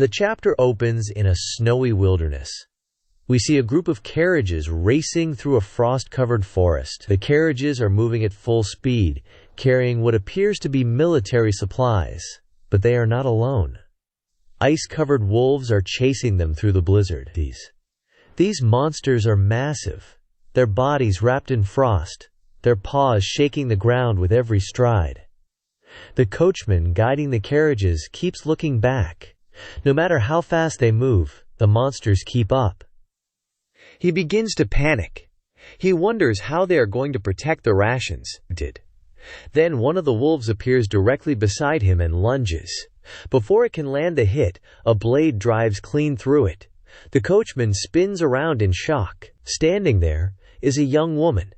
The chapter opens in a snowy wilderness. We see a group of carriages racing through a frost-covered forest. The carriages are moving at full speed, carrying what appears to be military supplies. But they are not alone. Ice-covered wolves are chasing them through the blizzard. These monsters are massive, their bodies wrapped in frost, their paws shaking the ground with every stride. The coachman guiding the carriages keeps looking back. No matter how fast they move, the monsters keep up. He begins to panic. He wonders how they are going to protect the rations. Then one of the wolves appears directly beside him and lunges. Before it can land the hit, a blade drives clean through it. The coachman spins around in shock. Standing there is a young woman,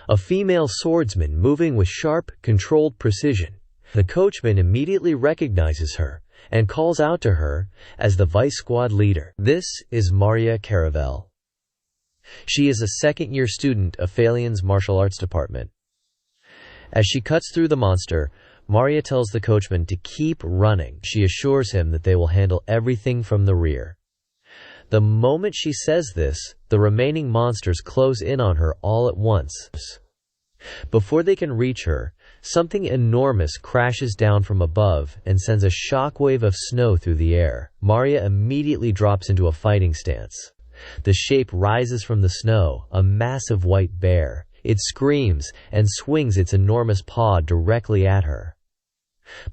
a female swordsman moving with sharp, controlled precision. The coachman immediately recognizes her and calls out to her as the vice squad leader. This is Maria Caravel. She is a second-year student of Phalian's martial arts department. As she cuts through the monster, Maria tells the coachman to keep running. She assures him that they will handle everything from the rear. The moment she says this, the remaining monsters close in on her all at once. Before they can reach her, something enormous crashes down from above and sends a shockwave of snow through the air. Maria immediately drops into a fighting stance. The shape rises from the snow, a massive white bear. It screams and swings its enormous paw directly at her.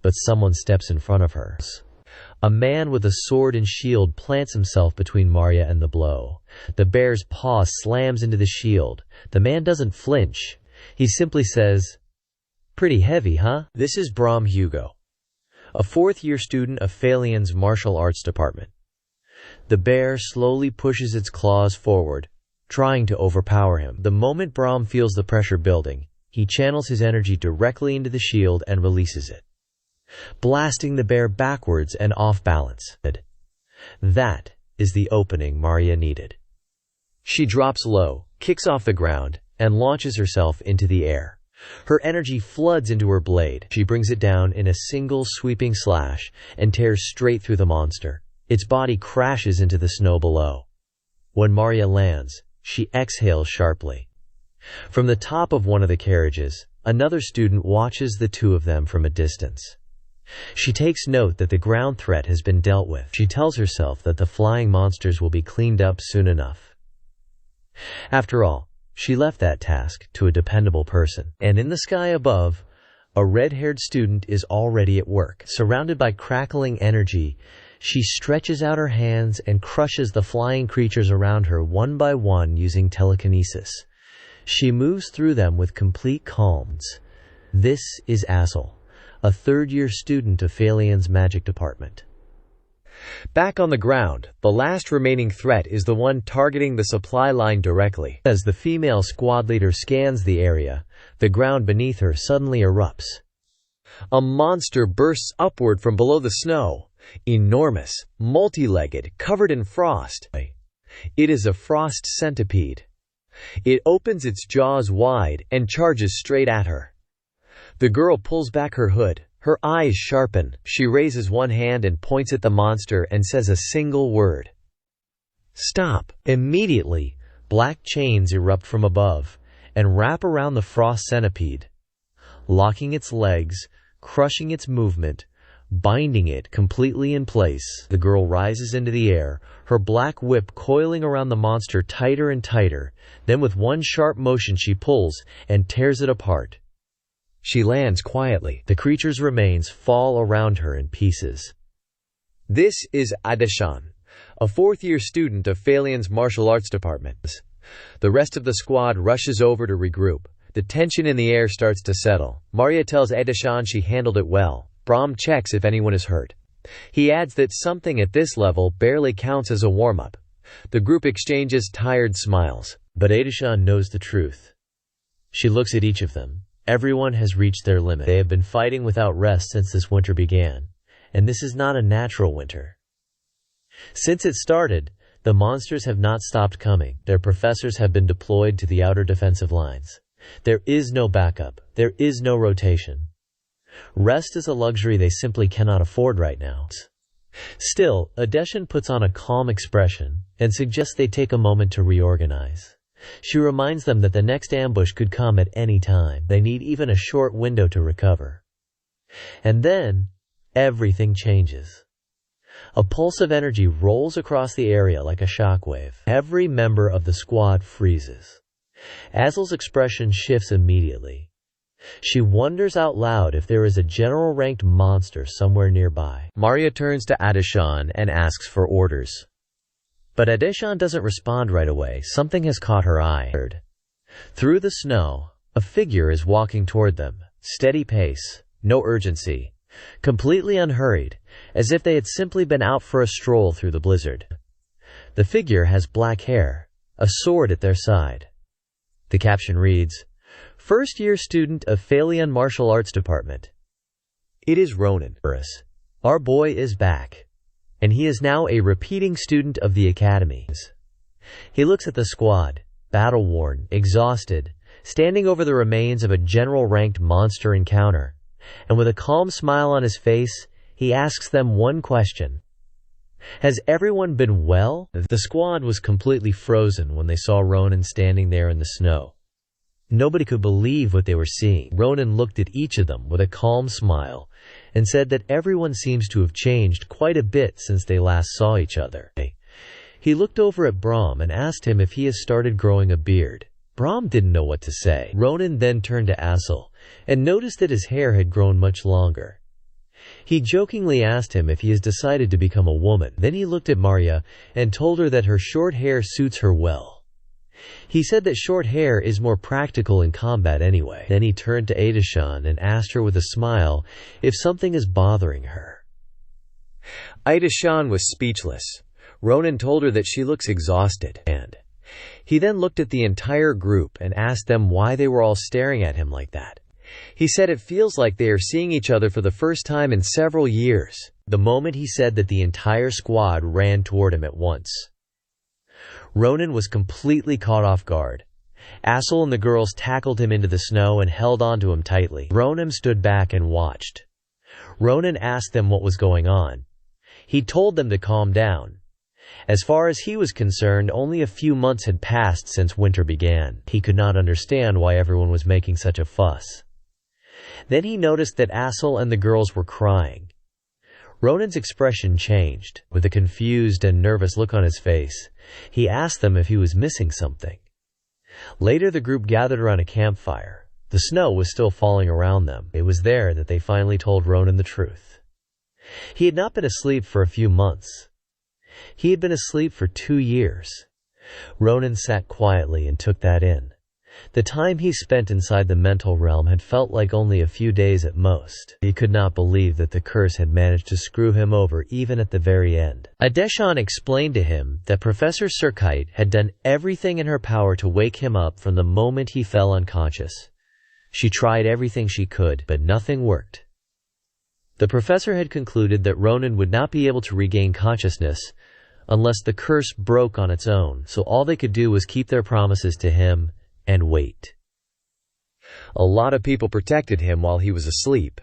But someone steps in front of her. A man with a sword and shield plants himself between Maria and the blow. The bear's paw slams into the shield. The man doesn't flinch. He simply says, "Pretty heavy, huh?" This is Brom Hugo, a fourth-year student of Phalian's martial arts department. The bear slowly pushes its claws forward, trying to overpower him. The moment Brom feels the pressure building, he channels his energy directly into the shield and releases it, blasting the bear backwards and off balance. That is the opening Maria needed. She drops low, kicks off the ground, and launches herself into the air. Her energy floods into her blade. She brings it down in a single sweeping slash and tears straight through the monster. Its body crashes into the snow below. When Maria lands, she exhales sharply. From the top of one of the carriages, another student watches the two of them from a distance. She takes note that the ground threat has been dealt with. She tells herself that the flying monsters will be cleaned up soon enough. After all, she left that task to a dependable person. And in the sky above, a red-haired student is already at work. Surrounded by crackling energy, she stretches out her hands and crushes the flying creatures around her one by one using telekinesis. She moves through them with complete calm. This is Azel, a third-year student of Phalian's magic department. Back on the ground, the last remaining threat is the one targeting the supply line directly. As the female squad leader scans the area, the ground beneath her suddenly erupts. A monster bursts upward from below the snow. Enormous, multi-legged, covered in frost. It is a frost centipede. It opens its jaws wide and charges straight at her. The girl pulls back her hood. Her eyes sharpen. She raises one hand and points at the monster and says a single word. "Stop!" Immediately, black chains erupt from above and wrap around the frost centipede, locking its legs, crushing its movement, binding it completely in place. The girl rises into the air, her black whip coiling around the monster tighter and tighter. Then with one sharp motion she pulls and tears it apart. She lands quietly. The creature's remains fall around her in pieces. This is Adeshan, a fourth-year student of Phalian's martial arts department. The rest of the squad rushes over to regroup. The tension in the air starts to settle. Maria tells Adeshan she handled it well. Brom checks if anyone is hurt. He adds that something at this level barely counts as a warm-up. The group exchanges tired smiles. But Adeshan knows the truth. She looks at each of them. Everyone has reached their limit. They have been fighting without rest since this winter began, and this is not a natural winter. Since it started, the monsters have not stopped coming. Their professors have been deployed to the outer defensive lines. There is no backup. There is no rotation. Rest is a luxury they simply cannot afford right now. Still, Adeshan puts on a calm expression and suggests they take a moment to reorganize. She reminds them that the next ambush could come at any time. They need even a short window to recover. And then, everything changes. A pulse of energy rolls across the area like a shockwave. Every member of the squad freezes. Azel's expression shifts immediately. She wonders out loud if there is a general-ranked monster somewhere nearby. Maria turns to Adeshan and asks for orders. But Adeshan doesn't respond right away. Something has caught her eye. Through the snow, a figure is walking toward them. Steady pace, no urgency, completely unhurried, as if they had simply been out for a stroll through the blizzard. The figure has black hair, a sword at their side. The caption reads, "First-year student of Phalian Martial Arts Department." It is Ronan. Our boy is back, and he is now a repeating student of the academy. He looks at the squad, battle-worn, exhausted, standing over the remains of a general-ranked monster encounter, and with a calm smile on his face, he asks them one question. Has everyone been well? The squad was completely frozen when they saw Ronan standing there in the snow. Nobody could believe what they were seeing. Ronan looked at each of them with a calm smile and said that everyone seems to have changed quite a bit since they last saw each other. He looked over at Brahm and asked him if he has started growing a beard. Brahm didn't know what to say. Ronan then turned to Azel and noticed that his hair had grown much longer. He jokingly asked him if he has decided to become a woman. Then he looked at Maria and told her that her short hair suits her well. He said that short hair is more practical in combat anyway. Then he turned to Adeshan and asked her with a smile if something is bothering her. Adeshan was speechless. Ronan told her that she looks exhausted, and he then looked at the entire group and asked them why they were all staring at him like that. He said it feels like they are seeing each other for the first time in several years. The moment he said that, the entire squad ran toward him at once. Ronan was completely caught off guard. Azel and the girls tackled him into the snow and held onto him tightly. Ronan stood back and watched. Ronan asked them what was going on. He told them to calm down. As far as he was concerned, only a few months had passed since winter began. He could not understand why everyone was making such a fuss. Then he noticed that Azel and the girls were crying. Ronan's expression changed. With a confused and nervous look on his face, he asked them if he was missing something. Later, the group gathered around a campfire. The snow was still falling around them. It was there that they finally told Ronan the truth. He had not been asleep for a few months. He had been asleep for 2 years. Ronan sat quietly and took that in. The time he spent inside the mental realm had felt like only a few days at most. He could not believe that the curse had managed to screw him over even at the very end. Adeshan explained to him that Professor Serkite had done everything in her power to wake him up from the moment he fell unconscious. She tried everything she could, but nothing worked. The professor had concluded that Ronan would not be able to regain consciousness unless the curse broke on its own, so all they could do was keep their promises to him and wait. A lot of people protected him while he was asleep,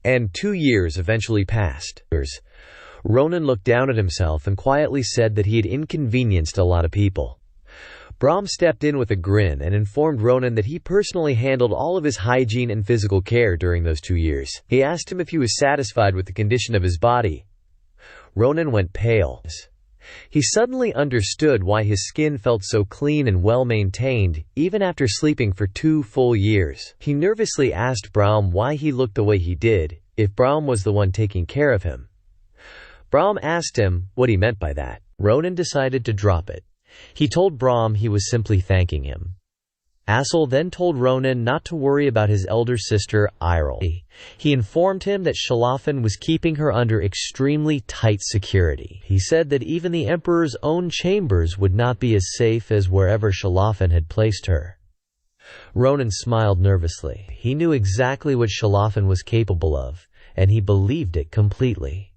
and 2 years eventually passed. Ronan looked down at himself and quietly said that he had inconvenienced a lot of people. Brahm stepped in with a grin and informed Ronan that he personally handled all of his hygiene and physical care during those 2 years. He asked him if he was satisfied with the condition of his body. Ronan went pale. He suddenly understood why his skin felt so clean and well-maintained, even after sleeping for 2 full years. He nervously asked Brahm why he looked the way he did, if Brahm was the one taking care of him. Brahm asked him what he meant by that. Ronan decided to drop it. He told Brahm he was simply thanking him. Azel then told Ronan not to worry about his elder sister, Irel. He informed him that Shalafin was keeping her under extremely tight security. He said that even the Emperor's own chambers would not be as safe as wherever Shalafin had placed her. Ronan smiled nervously. He knew exactly what Shalafin was capable of, and he believed it completely.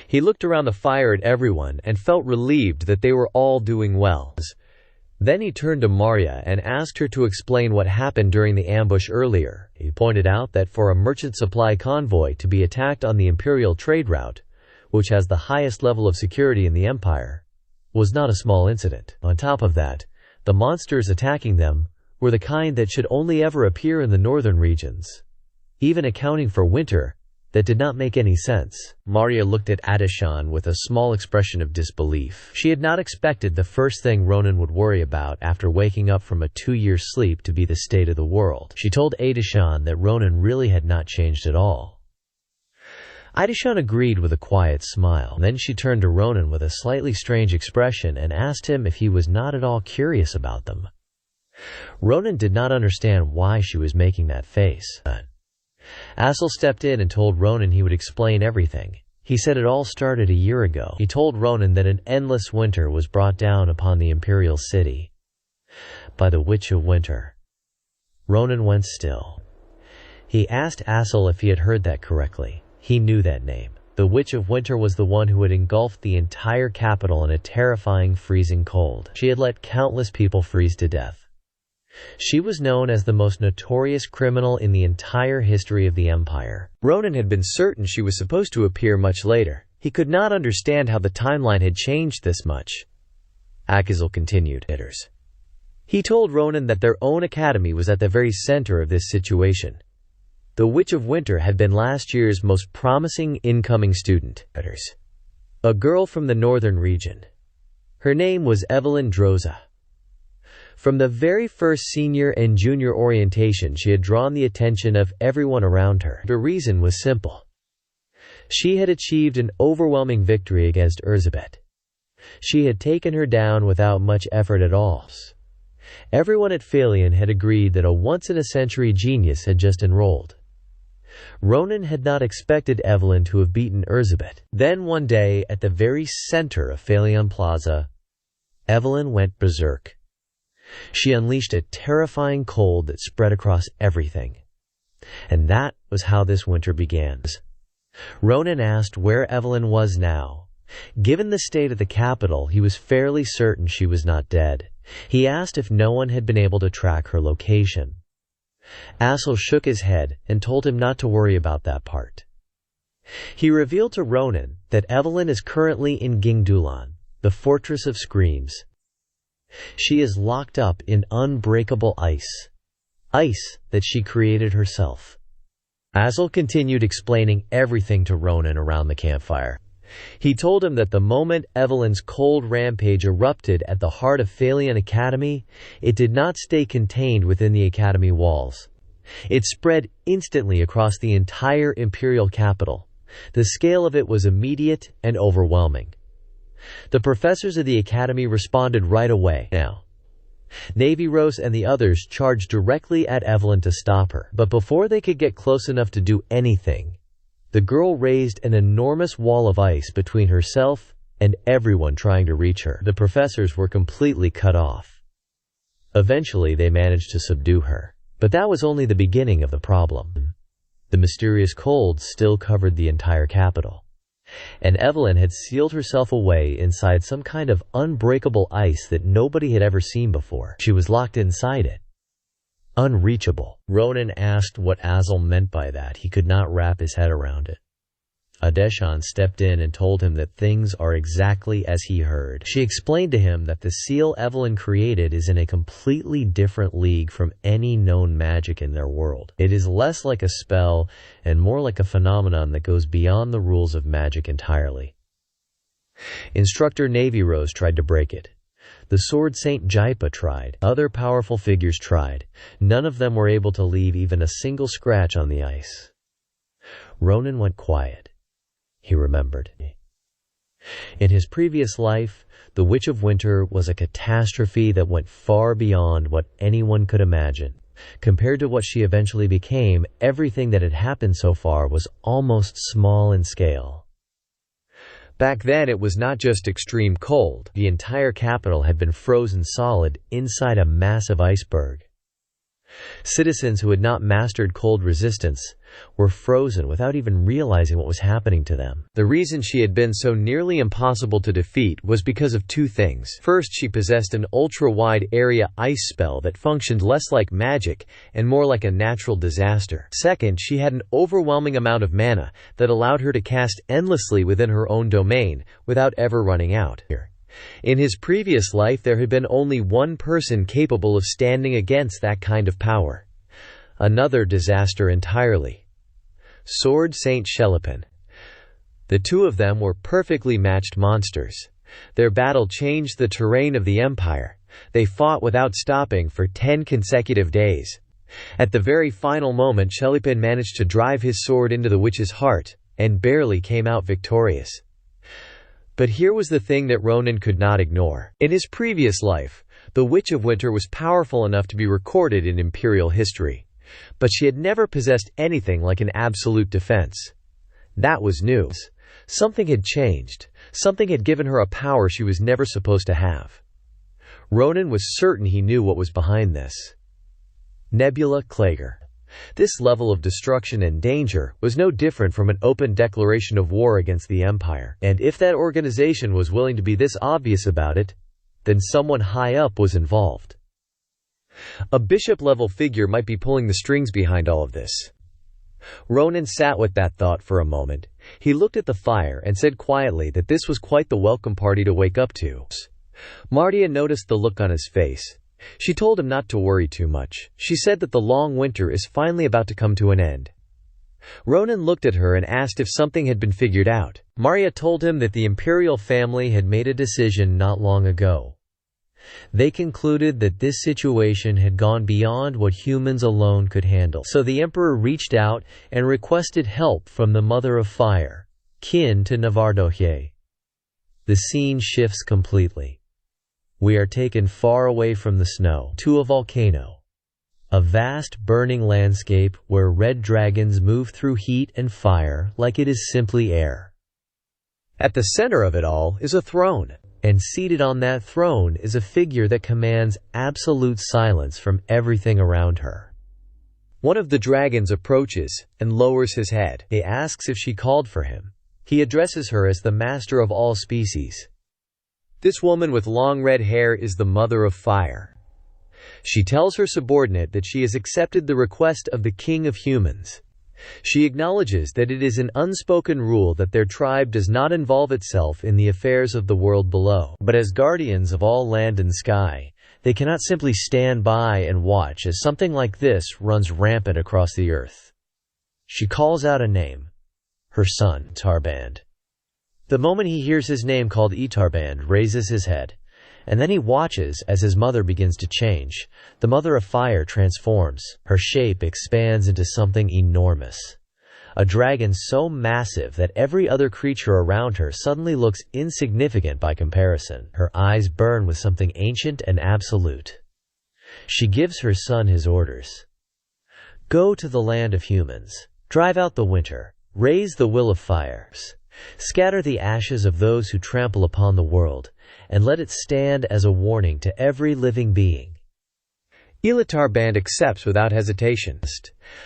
He looked around the fire at everyone and felt relieved that they were all doing well. Then he turned to Maria and asked her to explain what happened during the ambush earlier. He pointed out that for a merchant supply convoy to be attacked on the imperial trade route which has the highest level of security in the empire, was not a small incident. On top of that, the monsters attacking them were the kind that should only ever appear in the northern regions. Even accounting for winter, that did not make any sense. Maria looked at Adeshan with a small expression of disbelief. She had not expected the first thing Ronan would worry about after waking up from a 2-year sleep to be the state of the world. She told Adeshan that Ronan really had not changed at all. Adeshan agreed with a quiet smile. Then she turned to Ronan with a slightly strange expression and asked him if he was not at all curious about them. Ronan did not understand why she was making that face. Assel stepped in and told Ronan he would explain everything. He said it all started a year ago. He told Ronan that an endless winter was brought down upon the imperial city by the Witch of Winter. Ronan went still. He asked Assel if he had heard that correctly. He knew that name. The Witch of Winter was the one who had engulfed the entire capital in a terrifying freezing cold. She had let countless people freeze to death. She was known as the most notorious criminal in the entire history of the empire. Ronan had been certain she was supposed to appear much later. He could not understand how the timeline had changed this much. Akazel continued. He told Ronan that their own academy was at the very center of this situation. The Witch of Winter had been last year's most promising incoming student. A girl from the northern region. Her name was Evelyn Droza. From the very first senior and junior orientation, she had drawn the attention of everyone around her. The reason was simple. She had achieved an overwhelming victory against Erzsébet. She had taken her down without much effort at all. Everyone at Phalion had agreed that a once-in-a-century genius had just enrolled. Ronan had not expected Evelyn to have beaten Erzsébet. Then one day, at the very center of Phalion Plaza, Evelyn went berserk. She unleashed a terrifying cold that spread across everything. And that was how this winter began. Ronan asked where Evelyn was now. Given the state of the capital, he was fairly certain she was not dead. He asked if no one had been able to track her location. Assel shook his head and told him not to worry about that part. He revealed to Ronan that Evelyn is currently in Gingdulan, the Fortress of Screams. She is locked up in unbreakable ice. Ice that she created herself. Assel continued explaining everything to Ronan around the campfire. He told him that the moment Evelyn's cold rampage erupted at the heart of Phalion Academy, it did not stay contained within the academy walls. It spread instantly across the entire imperial capital. The scale of it was immediate and overwhelming. The professors of the academy responded right away. Now, Navy Rose and the others charged directly at Evelyn to stop her. But before they could get close enough to do anything, the girl raised an enormous wall of ice between herself and everyone trying to reach her. The professors were completely cut off. Eventually, they managed to subdue her. But that was only the beginning of the problem. The mysterious cold still covered the entire capital. And Evelyn had sealed herself away inside some kind of unbreakable ice that nobody had ever seen before. She was locked inside it. Unreachable. Ronan asked what Assel meant by that. He could not wrap his head around it. Adeshan stepped in and told him that things are exactly as he heard. She explained to him that the seal Evelyn created is in a completely different league from any known magic in their world. It is less like a spell and more like a phenomenon that goes beyond the rules of magic entirely. Instructor Navy Rose tried to break it. The Sword Saint Jaipa tried. Other powerful figures tried. None of them were able to leave even a single scratch on the ice. Ronan went quiet. He remembered. In his previous life, the Witch of Winter was a catastrophe that went far beyond what anyone could imagine. Compared to what she eventually became, everything that had happened so far was almost small in scale. Back then, it was not just extreme cold. The entire capital had been frozen solid inside a massive iceberg. Citizens who had not mastered cold resistance were frozen without even realizing what was happening to them. The reason she had been so nearly impossible to defeat was because of two things. First, she possessed an ultra-wide area ice spell that functioned less like magic and more like a natural disaster. Second, she had an overwhelming amount of mana that allowed her to cast endlessly within her own domain without ever running out. In his previous life, there had been only one person capable of standing against that kind of power. Another disaster entirely. Sword Saint Shelipin. The two of them were perfectly matched monsters. Their battle changed the terrain of the Empire. They fought without stopping for 10 consecutive days. At the very final moment, Shelipin managed to drive his sword into the witch's heart, and barely came out victorious. But here was the thing that Ronan could not ignore. In his previous life, the Witch of Winter was powerful enough to be recorded in Imperial history. But she had never possessed anything like an absolute defense. That was new. Something had changed. Something had given her a power she was never supposed to have. Ronan was certain he knew what was behind this. Nebula Klager. This level of destruction and danger was no different from an open declaration of war against the Empire. And if that organization was willing to be this obvious about it, then someone high up was involved. A bishop-level figure might be pulling the strings behind all of this. Ronan sat with that thought for a moment. He looked at the fire and said quietly that this was quite the welcome party to wake up to. Martia noticed the look on his face. She told him not to worry too much. She said that the long winter is finally about to come to an end. Ronan looked at her and asked if something had been figured out. Martia told him that the imperial family had made a decision not long ago. They concluded that this situation had gone beyond what humans alone could handle. So the Emperor reached out and requested help from the Mother of Fire, kin to Navardoje. The scene shifts completely. We are taken far away from the snow to a volcano. A vast burning landscape where red dragons move through heat and fire like it is simply air. At the center of it all is a throne. And seated on that throne is a figure that commands absolute silence from everything around her. One of the dragons approaches and lowers his head. He asks if she called for him. He addresses her as the master of all species. This woman with long red hair is the Mother of Fire. She tells her subordinate that she has accepted the request of the King of Humans. She acknowledges that it is an unspoken rule that their tribe does not involve itself in the affairs of the world below. But as guardians of all land and sky, they cannot simply stand by and watch as something like this runs rampant across the earth. She calls out a name. Her son, Tarband. The moment he hears his name called, Tarband raises his head. And then he watches as his mother begins to change. The Mother of Fire transforms. Her shape expands into something enormous. A dragon so massive that every other creature around her suddenly looks insignificant by comparison. Her eyes burn with something ancient and absolute. She gives her son his orders. Go to the land of humans. Drive out the winter. Raise the will of fires. Scatter the ashes of those who trample upon the world, and let it stand as a warning to every living being. Tarband accepts without hesitation.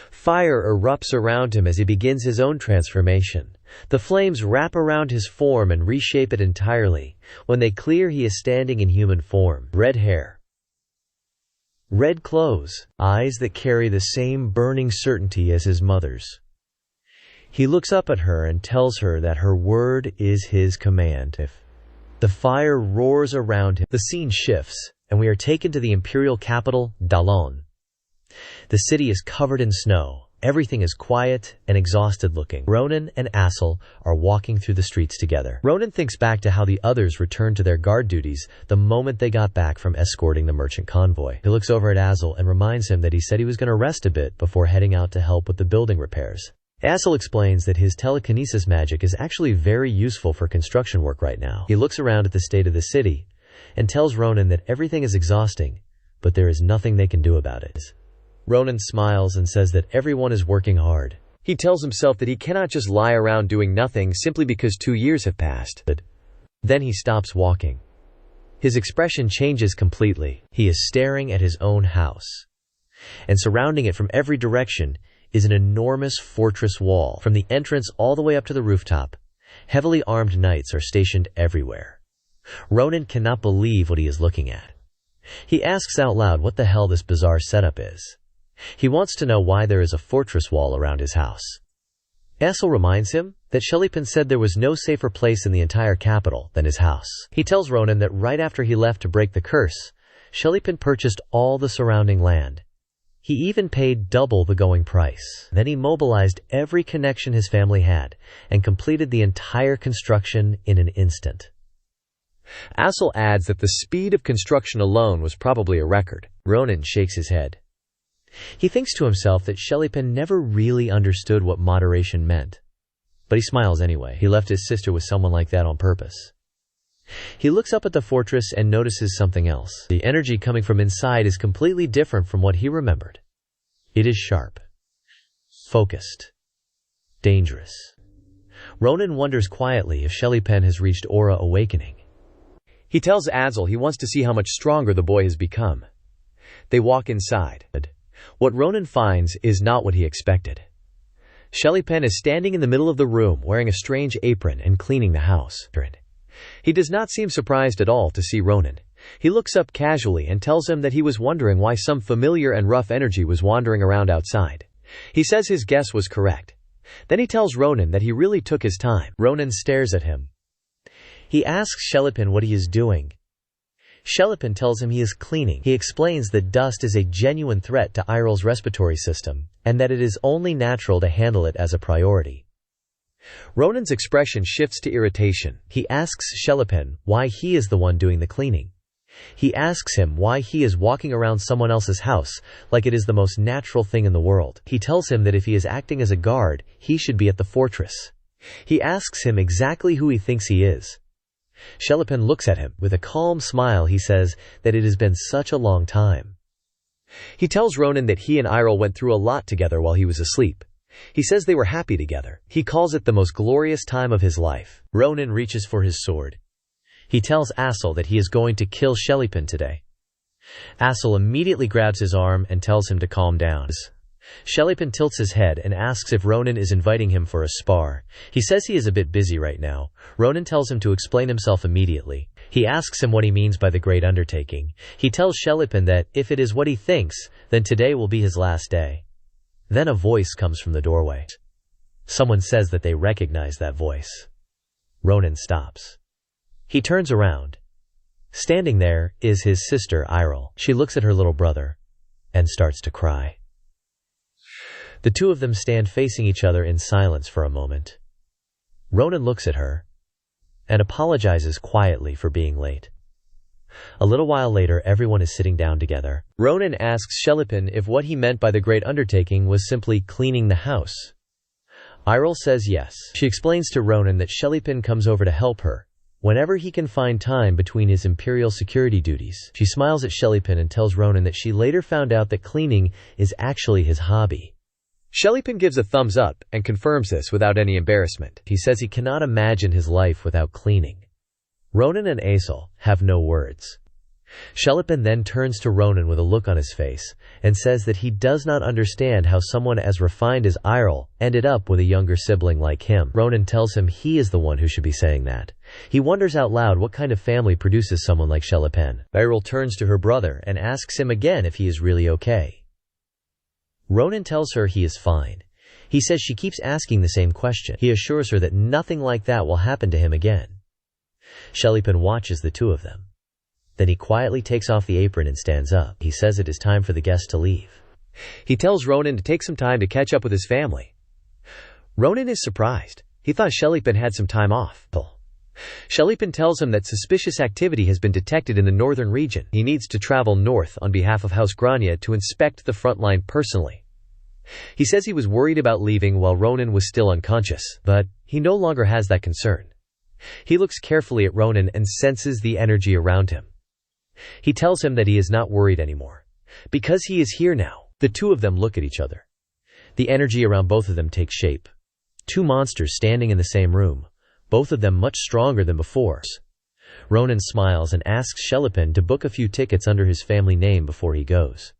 Fire erupts around him as he begins his own transformation. The flames wrap around his form and reshape it entirely. When they clear, he is standing in human form. Red hair. Red clothes. Eyes that carry the same burning certainty as his mother's. He looks up at her and tells her that her word is his command. The fire roars around him. The scene shifts, and we are taken to the imperial capital, Dalon. The city is covered in snow. Everything is quiet and exhausted looking. Ronan and Assel are walking through the streets together. Ronan thinks back to how the others returned to their guard duties the moment they got back from escorting the merchant convoy. He looks over at Assel and reminds him that he said he was going to rest a bit before heading out to help with the building repairs. Assel explains that his telekinesis magic is actually very useful for construction work right now. He looks around at the state of the city and tells Ronan that everything is exhausting, but there is nothing they can do about it. Ronan smiles and says that everyone is working hard. He tells himself that he cannot just lie around doing nothing simply because 2 years have passed. Then he stops walking. His expression changes completely. He is staring at his own house. and surrounding it from every direction is an enormous fortress wall. From the entrance all the way up to the rooftop, heavily armed knights are stationed everywhere. Ronan cannot believe what he is looking at. He asks out loud what the hell this bizarre setup is. He wants to know why there is a fortress wall around his house. Assel reminds him that Shellypin said there was no safer place in the entire capital than his house. He tells Ronan that right after he left to break the curse, Shellypin purchased all the surrounding land. He even paid double the going price. Then he mobilized every connection his family had and completed the entire construction in an instant. Assel adds that the speed of construction alone was probably a record. Ronan shakes his head. He thinks to himself that Shellypin never really understood what moderation meant. But he smiles anyway. He left his sister with someone like that on purpose. He looks up at the fortress and notices something else. The energy coming from inside is completely different from what he remembered. It is sharp, focused, dangerous. Ronan wonders quietly if Shellypin has reached aura awakening. He tells Assel he wants to see how much stronger the boy has become. They walk inside. What Ronan finds is not what he expected. Shellypin is standing in the middle of the room wearing a strange apron and cleaning the house. He does not seem surprised at all to see Ronan. He looks up casually and tells him that he was wondering why some familiar and rough energy was wandering around outside. He says his guess was correct. Then he tells Ronan that he really took his time. Ronan stares at him. He asks Shellypin what he is doing. Shellypin tells him he is cleaning. He explains that dust is a genuine threat to Irel's respiratory system, and that it is only natural to handle it as a priority. Ronan's expression shifts to irritation. He asks Shellypin why he is the one doing the cleaning. He asks him why he is walking around someone else's house like it is the most natural thing in the world. He tells him that if he is acting as a guard, he should be at the fortress. He asks him exactly who he thinks he is. Shellypin looks at him. With a calm smile, he says that it has been such a long time. He tells Ronan that he and Irel went through a lot together while he was asleep. He says they were happy together. He calls it the most glorious time of his life. Ronan reaches for his sword. He tells Assel that he is going to kill Shellypin today. Assel immediately grabs his arm and tells him to calm down. Shellypin tilts his head and asks if Ronan is inviting him for a spar. He says he is a bit busy right now. Ronan tells him to explain himself immediately. He asks him what he means by the great undertaking. He tells Shellypin that if it is what he thinks, then today will be his last day. Then a voice comes from the doorway. Someone says that they recognize that voice. Ronan stops. He turns around. Standing there is his sister Irel. She looks at her little brother and starts to cry. The two of them stand facing each other in silence for a moment. Ronan looks at her and apologizes quietly for being late. A little while later, everyone is sitting down together. Ronan asks Shellypin if what he meant by the great undertaking was simply cleaning the house. Irel says yes. She explains to Ronan that Shellypin comes over to help her whenever he can find time between his imperial security duties. She smiles at Shellypin and tells Ronan that she later found out that cleaning is actually his hobby. Shellypin gives a thumbs up and confirms this without any embarrassment. He says he cannot imagine his life without cleaning. Ronan and Assel have no words. Shellypin then turns to Ronan with a look on his face and says that he does not understand how someone as refined as Irel ended up with a younger sibling like him. Ronan tells him he is the one who should be saying that. He wonders out loud what kind of family produces someone like Shellypin. Irel turns to her brother and asks him again if he is really okay. Ronan tells her he is fine. He says she keeps asking the same question. He assures her that nothing like that will happen to him again. Shellypin watches the two of them. Then he quietly takes off the apron and stands up. He says it is time for the guests to leave. He tells Ronan to take some time to catch up with his family. Ronan is surprised. He thought Shellypin had some time off. Shellypin tells him that suspicious activity has been detected in the northern region. He needs to travel north on behalf of House Grania to inspect the front line personally. He says he was worried about leaving while Ronan was still unconscious, but he no longer has that concern. He looks carefully at Ronan and senses the energy around him. He tells him that he is not worried anymore, because he is here now. The two of them look at each other. The energy around both of them takes shape. Two monsters standing in the same room, both of them much stronger than before. Ronan smiles and asks Shellypin to book a few tickets under his family name before he goes.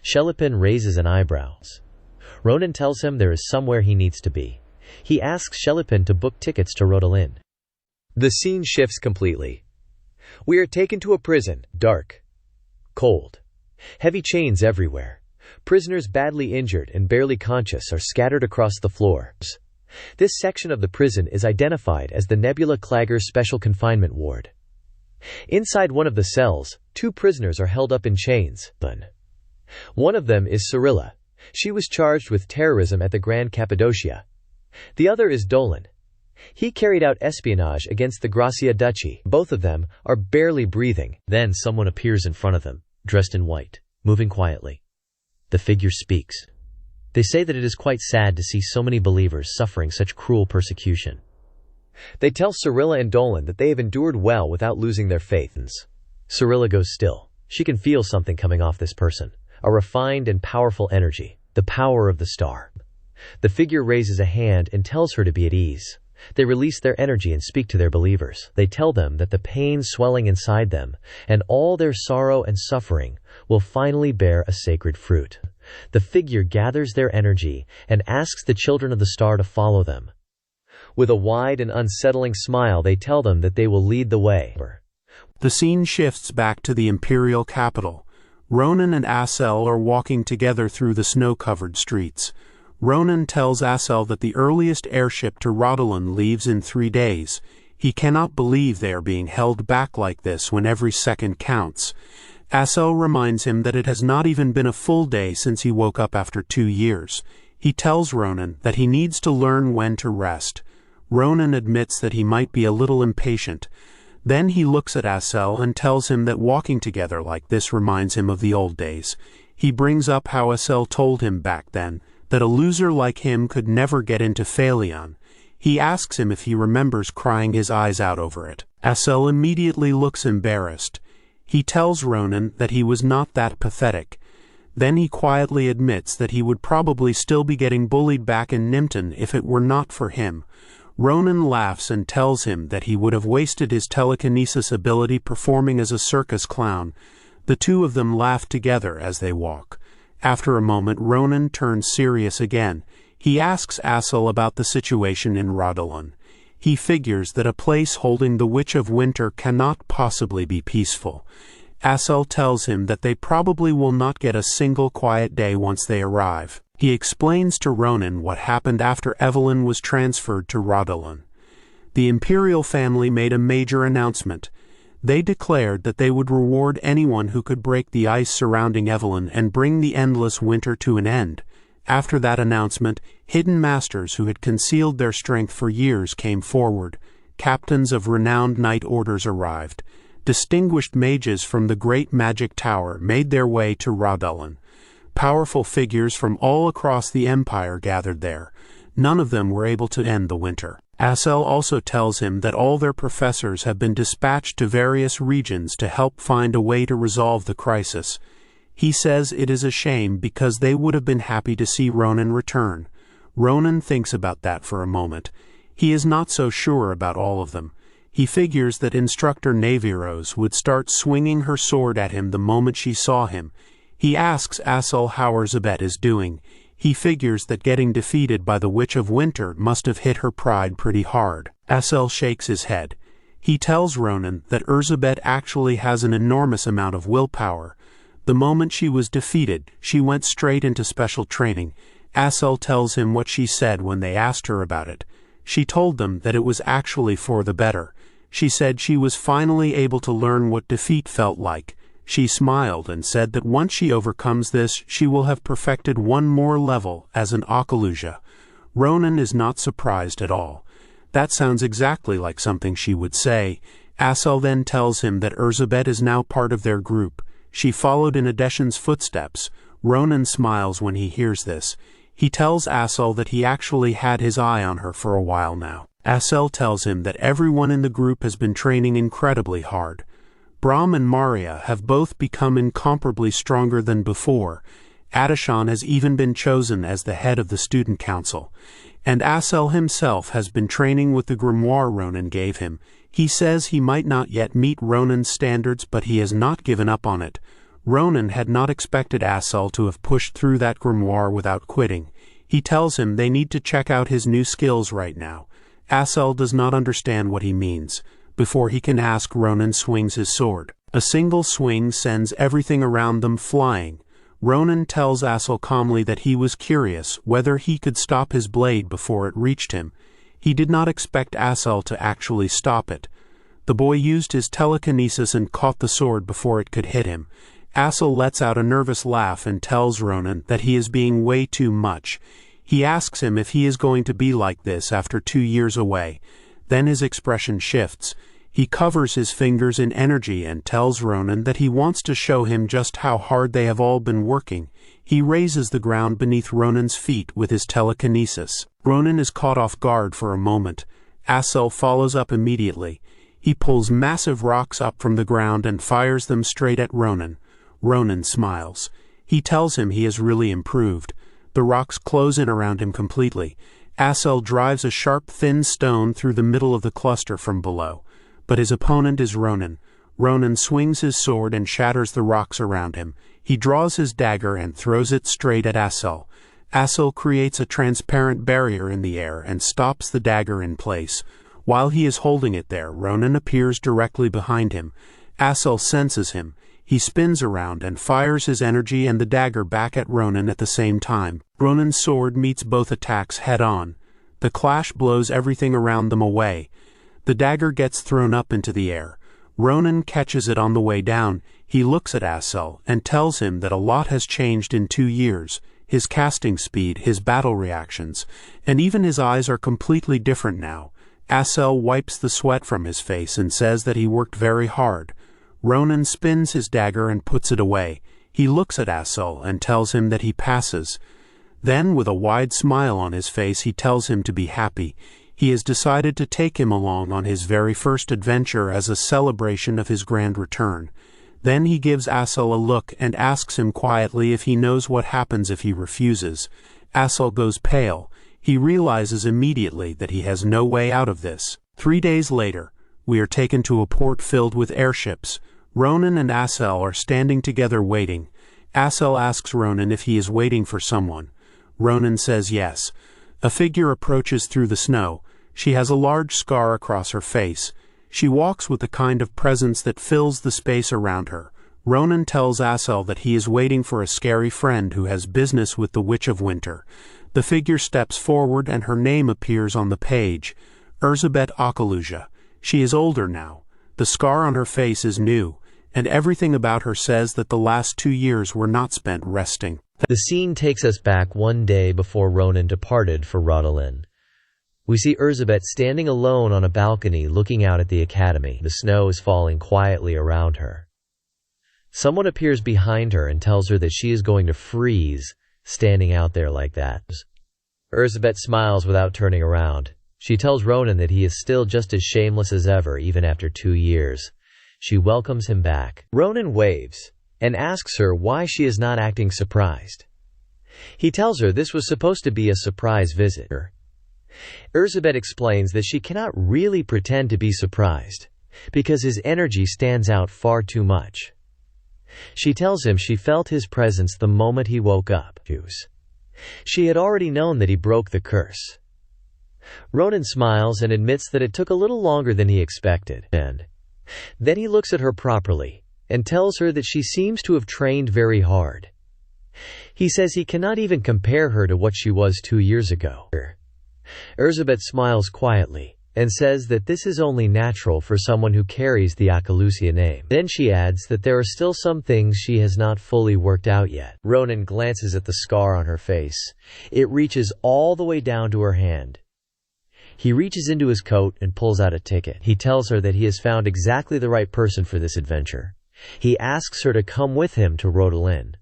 Shelipin raises an eyebrow. Ronan tells him there is somewhere he needs to be. He asks Shelipin to book tickets to Rodelin. The scene shifts completely. We are taken to a prison, dark, cold, heavy chains everywhere. Prisoners badly injured and barely conscious are scattered across the floors. This section of the prison is identified as the Nebula Clagger Special Confinement Ward. Inside one of the cells, 2 prisoners are held up in chains. One of them is Cyrilla. She was charged with terrorism at the Grand Cappadocia. The other is Dolan. He carried out espionage against the Gracia Duchy. Both of them are barely breathing. Then someone appears in front of them, dressed in white, moving quietly. The figure speaks. They say that it is quite sad to see so many believers suffering such cruel persecution. They tell Cyrilla and Dolan that they have endured well without losing their faith. Cyrilla goes still. She can feel something coming off this person, a refined and powerful energy, the power of the star. The figure raises a hand and tells her to be at ease. They release their energy and speak to their believers. They tell them that the pain swelling inside them and all their sorrow and suffering will finally bear a sacred fruit. The figure gathers their energy and asks the children of the star to follow them. With a wide and unsettling smile, they tell them that they will lead the way. The scene shifts back to the imperial capital. Ronan and Asel are walking together through the snow-covered streets. Ronan tells Asel that the earliest airship to Rodelin leaves in 3 days. He cannot believe they are being held back like this when every second counts. Asel reminds him that it has not even been a full day since he woke up after 2 years. He tells Ronan that he needs to learn when to rest. Ronan admits that he might be a little impatient. Then he looks at Asel and tells him that walking together like this reminds him of the old days. He brings up how Asel told him back then that a loser like him could never get into Phaleon. He asks him if he remembers crying his eyes out over it. Asel immediately looks embarrassed. He tells Ronan that he was not that pathetic. Then he quietly admits that he would probably still be getting bullied back in Nimpton if it were not for him. Ronan laughs and tells him that he would have wasted his telekinesis ability performing as a circus clown. The 2 of them laugh together as they walk. After a moment, Ronan turns serious again. He asks Asel about the situation in Rodelin. He figures that a place holding the Witch of Winter cannot possibly be peaceful. Asel tells him that they probably will not get a single quiet day once they arrive. He explains to Ronan what happened after Evelyn was transferred to Rodelin. The imperial family made a major announcement. They declared that they would reward anyone who could break the ice surrounding Evelyn and bring the endless winter to an end. After that announcement, hidden masters who had concealed their strength for years came forward. Captains of renowned knight orders arrived. Distinguished mages from the great magic tower made their way to Rodelin. Powerful figures from all across the empire gathered there. None of them were able to end the winter. Asel also tells him that all their professors have been dispatched to various regions to help find a way to resolve the crisis. He says it is a shame because they would have been happy to see Ronan return. Ronan thinks about that for a moment. He is not so sure about all of them. He figures that Instructor Naviros would start swinging her sword at him the moment she saw him. He asks Asel how Erzabet is doing. He figures that getting defeated by the Witch of Winter must have hit her pride pretty hard. Asel shakes his head. He tells Ronan that Erzabet actually has an enormous amount of willpower. The moment she was defeated, she went straight into special training. Asel tells him what she said when they asked her about it. She told them that it was actually for the better. She said she was finally able to learn what defeat felt like. She smiled and said that once she overcomes this, she will have perfected one more level as an Akaluja. Ronan is not surprised at all. That sounds exactly like something she would say. Asel then tells him that Erzabet is now part of their group. She followed in Adeshan's footsteps. Ronan smiles when he hears this. He tells Asel that he actually had his eye on her for a while now. Asel tells him that everyone in the group has been training incredibly hard. Brahm and Maria have both become incomparably stronger than before. Adeshan has even been chosen as the head of the student council. And Asel himself has been training with the grimoire Ronan gave him. He says he might not yet meet Ronan's standards, but he has not given up on it. Ronan had not expected Asel to have pushed through that grimoire without quitting. He tells him they need to check out his new skills right now. Asel does not understand what he means. Before he can ask, Ronan swings his sword. A single swing sends everything around them flying. Ronan tells Asel calmly that he was curious whether he could stop his blade before it reached him. He did not expect Asel to actually stop it. The boy used his telekinesis and caught the sword before it could hit him. Asel lets out a nervous laugh and tells Ronan that he is being way too much. He asks him if he is going to be like this after 2 years away. Then his expression shifts. He covers his fingers in energy and tells Ronan that he wants to show him just how hard they have all been working. He raises the ground beneath Ronan's feet with his telekinesis. Ronan is caught off guard for a moment. Asel follows up immediately. He pulls massive rocks up from the ground and fires them straight at Ronan. Ronan smiles. He tells him he has really improved. The rocks close in around him completely. Asel drives a sharp, thin stone through the middle of the cluster from below. But his opponent is Ronan. Ronan swings his sword and shatters the rocks around him. He draws his dagger and throws it straight at Asel. Asel creates a transparent barrier in the air and stops the dagger in place. While he is holding it there, Ronan appears directly behind him. Asel senses him. He spins around and fires his energy and the dagger back at Ronan at the same time. Ronan's sword meets both attacks head-on. The clash blows everything around them away. The dagger gets thrown up into the air. Ronan catches it on the way down. He looks at Asel and tells him that a lot has changed in 2 years. His casting speed, his battle reactions, and even his eyes are completely different now. Asel wipes the sweat from his face and says that he worked very hard. Ronan spins his dagger and puts it away. He looks at Asel and tells him that he passes. Then, with a wide smile on his face, he tells him to be happy. He has decided to take him along on his very first adventure as a celebration of his grand return. Then he gives Asel a look and asks him quietly if he knows what happens if he refuses. Asel goes pale. He realizes immediately that he has no way out of this. 3 days later, we are taken to a port filled with airships. Ronan and Asel are standing together waiting. Asel asks Ronan if he is waiting for someone. Ronan says yes. A figure approaches through the snow. She has a large scar across her face. She walks with the kind of presence that fills the space around her. Ronan tells Asel that he is waiting for a scary friend who has business with the Witch of Winter. The figure steps forward and her name appears on the page. Erzsébet Akaluja. She is older now. The scar on her face is new, and everything about her says that the last 2 years were not spent resting. The scene takes us back one day before Ronan departed for Rodolin. We see Erzsébet standing alone on a balcony looking out at the academy. The snow is falling quietly around her. Someone appears behind her and tells her that she is going to freeze, standing out there like that. Erzsébet smiles without turning around. She tells Ronan that he is still just as shameless as ever even after 2 years. She welcomes him back. Ronan waves and asks her why she is not acting surprised. He tells her this was supposed to be a surprise visit. Erzsébet explains that she cannot really pretend to be surprised, because his energy stands out far too much. She tells him she felt his presence the moment he woke up. She had already known that he broke the curse. Ronan smiles and admits that it took a little longer than he expected, and then he looks at her properly and tells her that she seems to have trained very hard. He says he cannot even compare her to what she was 2 years ago. Erzsébet smiles quietly and says that this is only natural for someone who carries the Akalusia name. Then she adds that there are still some things she has not fully worked out yet. Ronan glances at the scar on her face. It reaches all the way down to her hand. He reaches into his coat and pulls out a ticket. He tells her that he has found exactly the right person for this adventure. He asks her to come with him to Rodolin.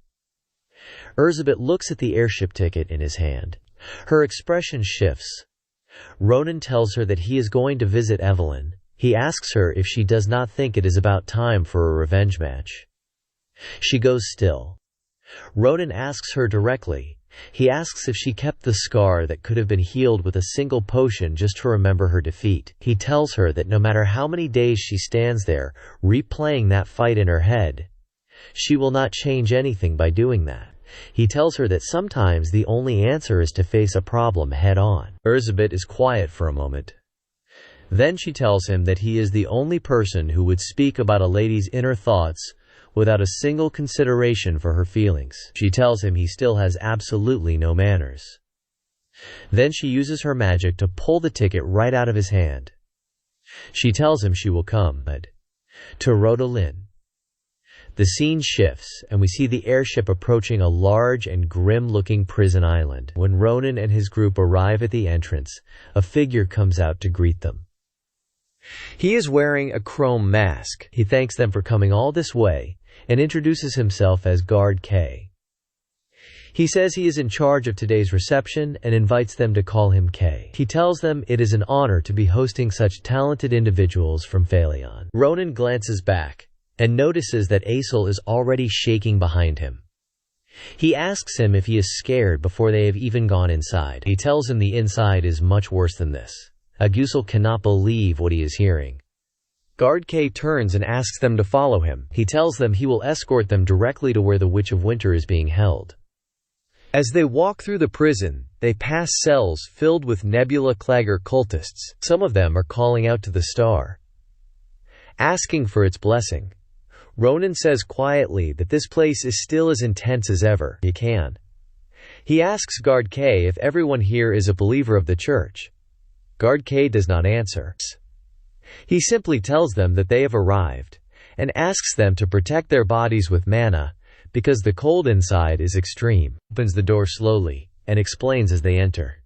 Erzsébet looks at the airship ticket in his hand. Her expression shifts. Ronan tells her that he is going to visit Evelyn. He asks her if she does not think it is about time for a revenge match. She goes still. Ronan asks her directly. He asks if she kept the scar that could have been healed with a single potion just to remember her defeat. He tells her that no matter how many days she stands there, replaying that fight in her head, She will not change anything by doing that. He tells her that sometimes the only answer is to face a problem head-on. Elizabeth is quiet for a moment. Then she tells him that he is the only person who would speak about a lady's inner thoughts without a single consideration for her feelings. She tells him he still has absolutely no manners. Then she uses her magic to pull the ticket right out of his hand. She tells him she will come to Ronan. The scene shifts, and we see the airship approaching a large and grim-looking prison island. When Ronan and his group arrive at the entrance, a figure comes out to greet them. He is wearing a chrome mask. He thanks them for coming all this way and introduces himself as Guard K. He says he is in charge of today's reception and invites them to call him K. He tells them it is an honor to be hosting such talented individuals from Phaleon. Ronan glances back and notices that Aesel is already shaking behind him. He asks him if he is scared before they have even gone inside. He tells him the inside is much worse than this. Aesel cannot believe what he is hearing. Guard K turns and asks them to follow him. He tells them he will escort them directly to where the Witch of Winter is being held. As they walk through the prison, they pass cells filled with Nebula Clagger cultists. Some of them are calling out to the star, asking for its blessing. Ronan says quietly that this place is still as intense as ever. He asks Guard K if everyone here is a believer of the church. Guard K does not answer. He simply tells them that they have arrived, and asks them to protect their bodies with mana, because the cold inside is extreme. Opens the door slowly, and explains as they enter.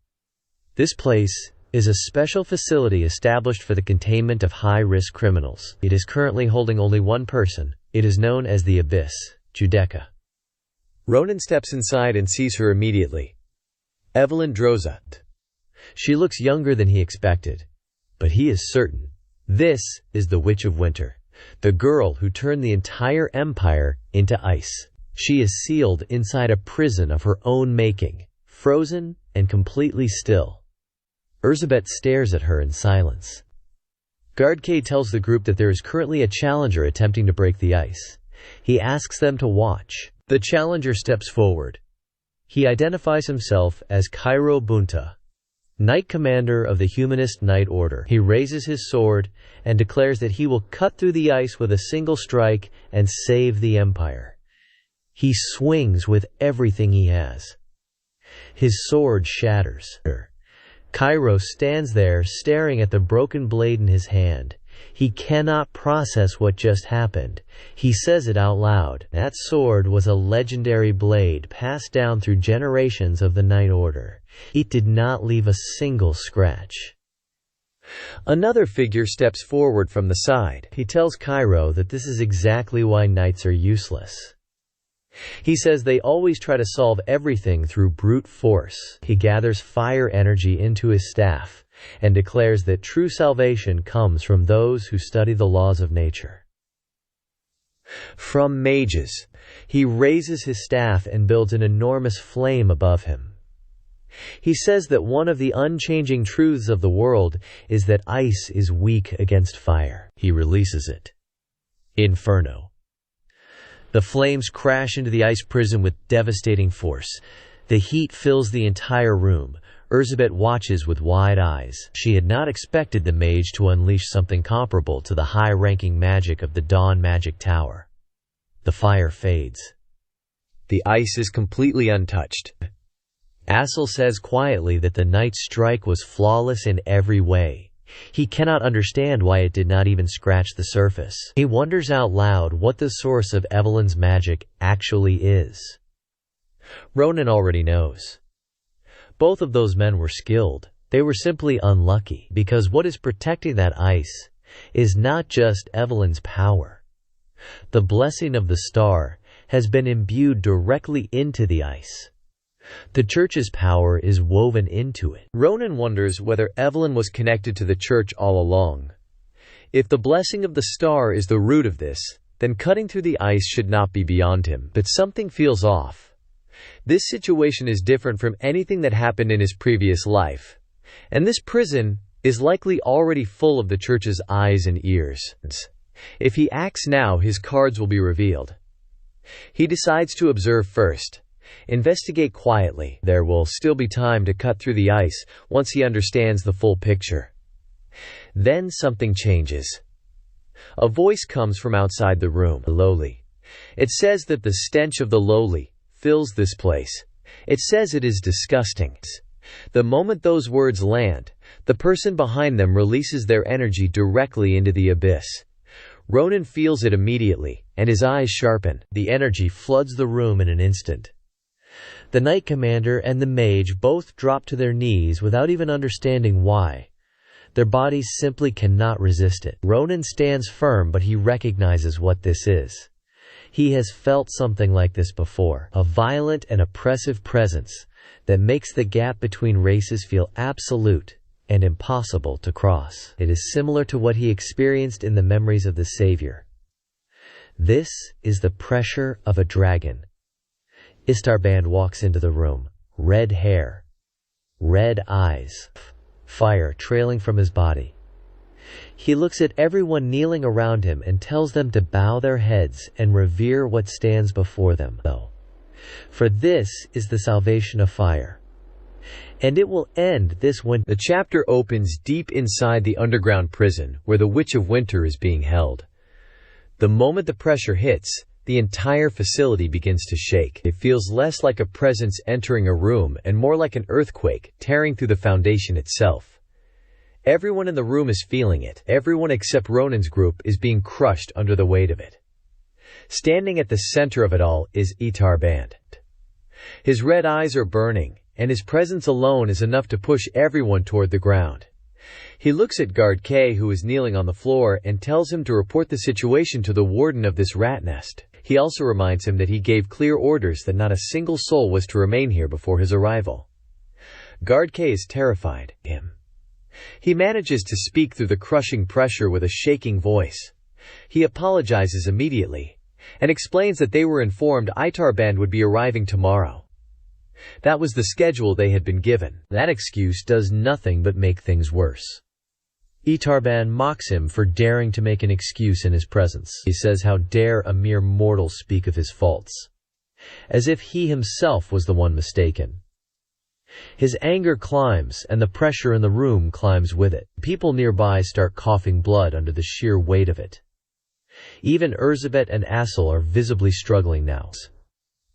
This place is a special facility established for the containment of high-risk criminals. It is currently holding only one person. It is known as the Abyss, Judecca. Ronan steps inside and sees her immediately. Evelyn Drozat. She looks younger than he expected, but he is certain. This is the Witch of Winter, the girl who turned the entire empire into ice. She is sealed inside a prison of her own making, frozen and completely still. Elizabeth stares at her in silence. Guard K tells the group that there is currently a challenger attempting to break the ice. He asks them to watch. The challenger steps forward. He identifies himself as Cairo Bunta, Knight Commander of the Humanist Knight Order. He raises his sword and declares that he will cut through the ice with a single strike and save the Empire. He swings with everything he has. His sword shatters. Cairo stands there staring at the broken blade in his hand. He cannot process what just happened. He says it out loud. That sword was a legendary blade passed down through generations of the Knight Order. It did not leave a single scratch. Another figure steps forward from the side. He tells Cairo that this is exactly why knights are useless. He says they always try to solve everything through brute force. He gathers fire energy into his staff and declares that true salvation comes from those who study the laws of nature. From mages, he raises his staff and builds an enormous flame above him. He says that one of the unchanging truths of the world is that ice is weak against fire. He releases it. Inferno. The flames crash into the ice prison with devastating force. The heat fills the entire room. Elizabeth watches with wide eyes. She had not expected the mage to unleash something comparable to the high-ranking magic of the Dawn Magic Tower. The fire fades. The ice is completely untouched. Aesel says quietly that the knight's strike was flawless in every way. He cannot understand why it did not even scratch the surface. He wonders out loud what the source of Evelyn's magic actually is. Ronan already knows. Both of those men were skilled. They were simply unlucky, because what is protecting that ice is not just Evelyn's power. The blessing of the star has been imbued directly into the ice. The church's power is woven into it. Ronan wonders whether Evelyn was connected to the church all along. If the blessing of the star is the root of this, then cutting through the ice should not be beyond him. But something feels off. This situation is different from anything that happened in his previous life, and this prison is likely already full of the church's eyes and ears. If he acts now, his cards will be revealed. He decides to observe first. Investigate quietly. There will still be time to cut through the ice once he understands the full picture. Then something changes. A voice comes from outside the room. Lowly. It says that the stench of the lowly fills this place. It says it is disgusting. The moment those words land, the person behind them releases their energy directly into the abyss. Ronan feels it immediately, and his eyes sharpen. The energy floods the room in an instant. The Knight Commander and the mage both drop to their knees without even understanding why. Their bodies simply cannot resist it. Ronan stands firm, but he recognizes what this is. He has felt something like this before, a violent and oppressive presence that makes the gap between races feel absolute and impossible to cross. It is similar to what he experienced in the memories of the Savior. This is the pressure of a dragon. Istarband walks into the room, red hair, red eyes, fire trailing from his body. He looks at everyone kneeling around him and tells them to bow their heads and revere what stands before them. For this is the salvation of fire. And it will end this winter. The chapter opens deep inside the underground prison where the Witch of Winter is being held. The moment the pressure hits, the entire facility begins to shake. It feels less like a presence entering a room and more like an earthquake tearing through the foundation itself. Everyone in the room is feeling it. Everyone except Ronan's group is being crushed under the weight of it. Standing at the center of it all is Itarband. His red eyes are burning, and his presence alone is enough to push everyone toward the ground. He looks at Guard K, who is kneeling on the floor, and tells him to report the situation to the warden of this rat nest. He also reminds him that he gave clear orders that not a single soul was to remain here before his arrival. Guard K is terrified. He manages to speak through the crushing pressure with a shaking voice. He apologizes immediately and explains that they were informed Itarband would be arriving tomorrow. That was the schedule they had been given. That excuse does nothing but make things worse. Itarband mocks him for daring to make an excuse in his presence. He says, "How dare a mere mortal speak of his faults?" As if he himself was the one mistaken. His anger climbs, and the pressure in the room climbs with it. People nearby start coughing blood under the sheer weight of it. Even Erzsébet and Assel are visibly struggling now.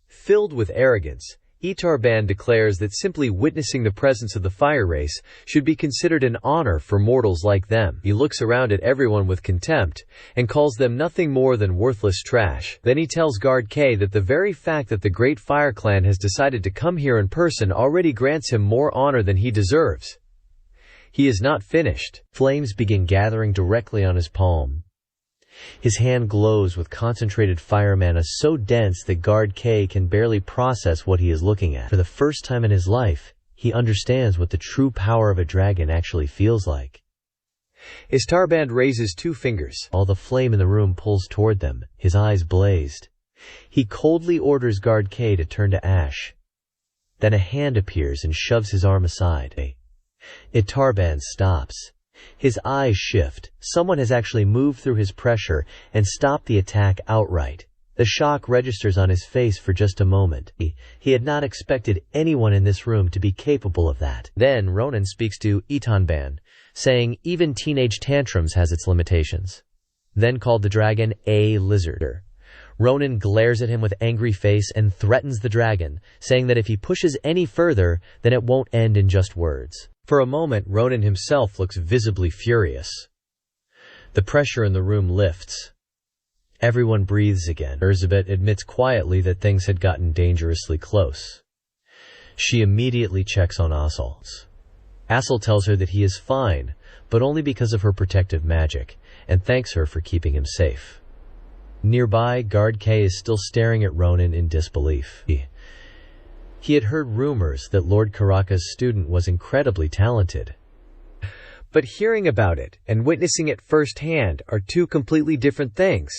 Filled with arrogance, Itarband declares that simply witnessing the presence of the fire race should be considered an honor for mortals like them. He looks around at everyone with contempt and calls them nothing more than worthless trash. Then he tells Guard K that the very fact that the Great Fire Clan has decided to come here in person already grants him more honor than he deserves. He is not finished. Flames begin gathering directly on his palm. His hand glows with concentrated fire mana so dense that Guard K can barely process what he is looking at. For the first time in his life, he understands what the true power of a dragon actually feels like. Istarband raises 2 fingers. All the flame in the room pulls toward them, his eyes blazed. He coldly orders Guard K to turn to ash. Then a hand appears and shoves his arm aside. Itarband stops. His eyes shift. Someone has actually moved through his pressure and stopped the attack outright. The shock registers on his face for just a moment. He had not expected anyone in this room to be capable of that. Then Ronan speaks to Itarband, saying even teenage tantrums has its limitations. Then called the dragon a lizard. Ronan glares at him with angry face and threatens the dragon, saying that if he pushes any further, then it won't end in just words. For a moment, Ronan himself looks visibly furious. The pressure in the room lifts. Everyone breathes again. Erzsébet admits quietly that things had gotten dangerously close. She immediately checks on Assel. Assel tells her that he is fine, but only because of her protective magic, and thanks her for keeping him safe. Nearby, Guard K is still staring at Ronan in disbelief. He had heard rumors that Lord Karaka's student was incredibly talented. But hearing about it and witnessing it firsthand are 2 completely different things.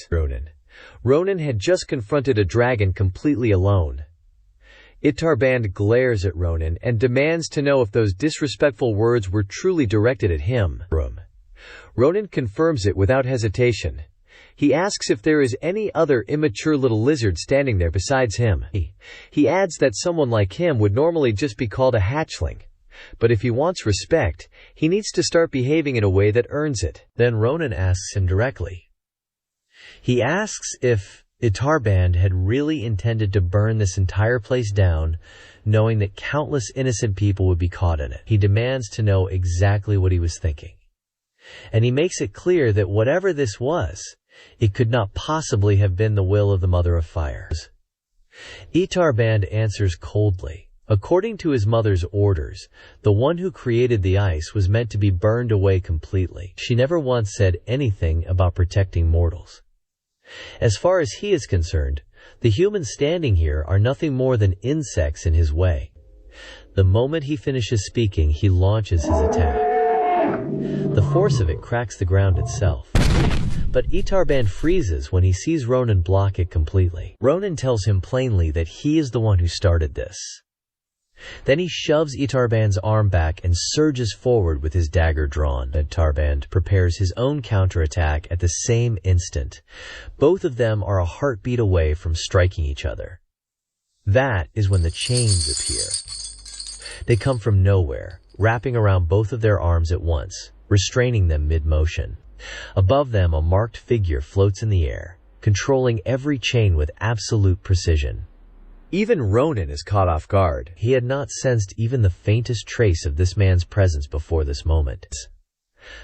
Ronan had just confronted a dragon completely alone. Itarband glares at Ronan and demands to know if those disrespectful words were truly directed at him. Ronan confirms it without hesitation. He asks if there is any other immature little lizard standing there besides him. He adds that someone like him would normally just be called a hatchling. But if he wants respect, he needs to start behaving in a way that earns it. Then Ronan asks him directly. He asks if Itarband had really intended to burn this entire place down, knowing that countless innocent people would be caught in it. He demands to know exactly what he was thinking. And he makes it clear that whatever this was, it could not possibly have been the will of the Mother of Fire. Itarband answers coldly. According to his mother's orders, the one who created the ice was meant to be burned away completely. She never once said anything about protecting mortals. As far as he is concerned, the humans standing here are nothing more than insects in his way. The moment he finishes speaking, he launches his attack. The force of it cracks the ground itself. But Itarband freezes when he sees Ronan block it completely. Ronan tells him plainly that he is the one who started this. Then he shoves Itarband's arm back and surges forward with his dagger drawn. Itarband prepares his own counterattack at the same instant. Both of them are a heartbeat away from striking each other. That is when the chains appear. They come from nowhere, wrapping around both of their arms at once, restraining them mid-motion. Above them, a marked figure floats in the air, controlling every chain with absolute precision. Even Ronan is caught off guard. He had not sensed even the faintest trace of this man's presence before this moment.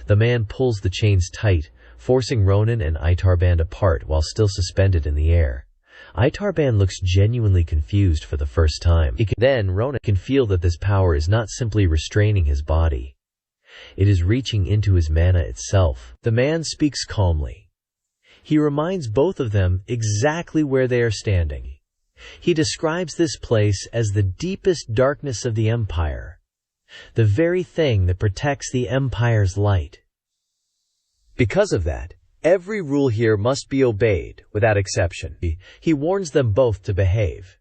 The man pulls the chains tight, forcing Ronan and Itarband apart while still suspended in the air. Itarband looks genuinely confused for the first time. Then Ronan can feel that this power is not simply restraining his body. It is reaching into his mana itself. The man speaks calmly. He reminds both of them exactly where they are standing. He describes this place as the deepest darkness of the Empire, the very thing that protects the Empire's light. Because of that, every rule here must be obeyed, without exception. He warns them both to behave,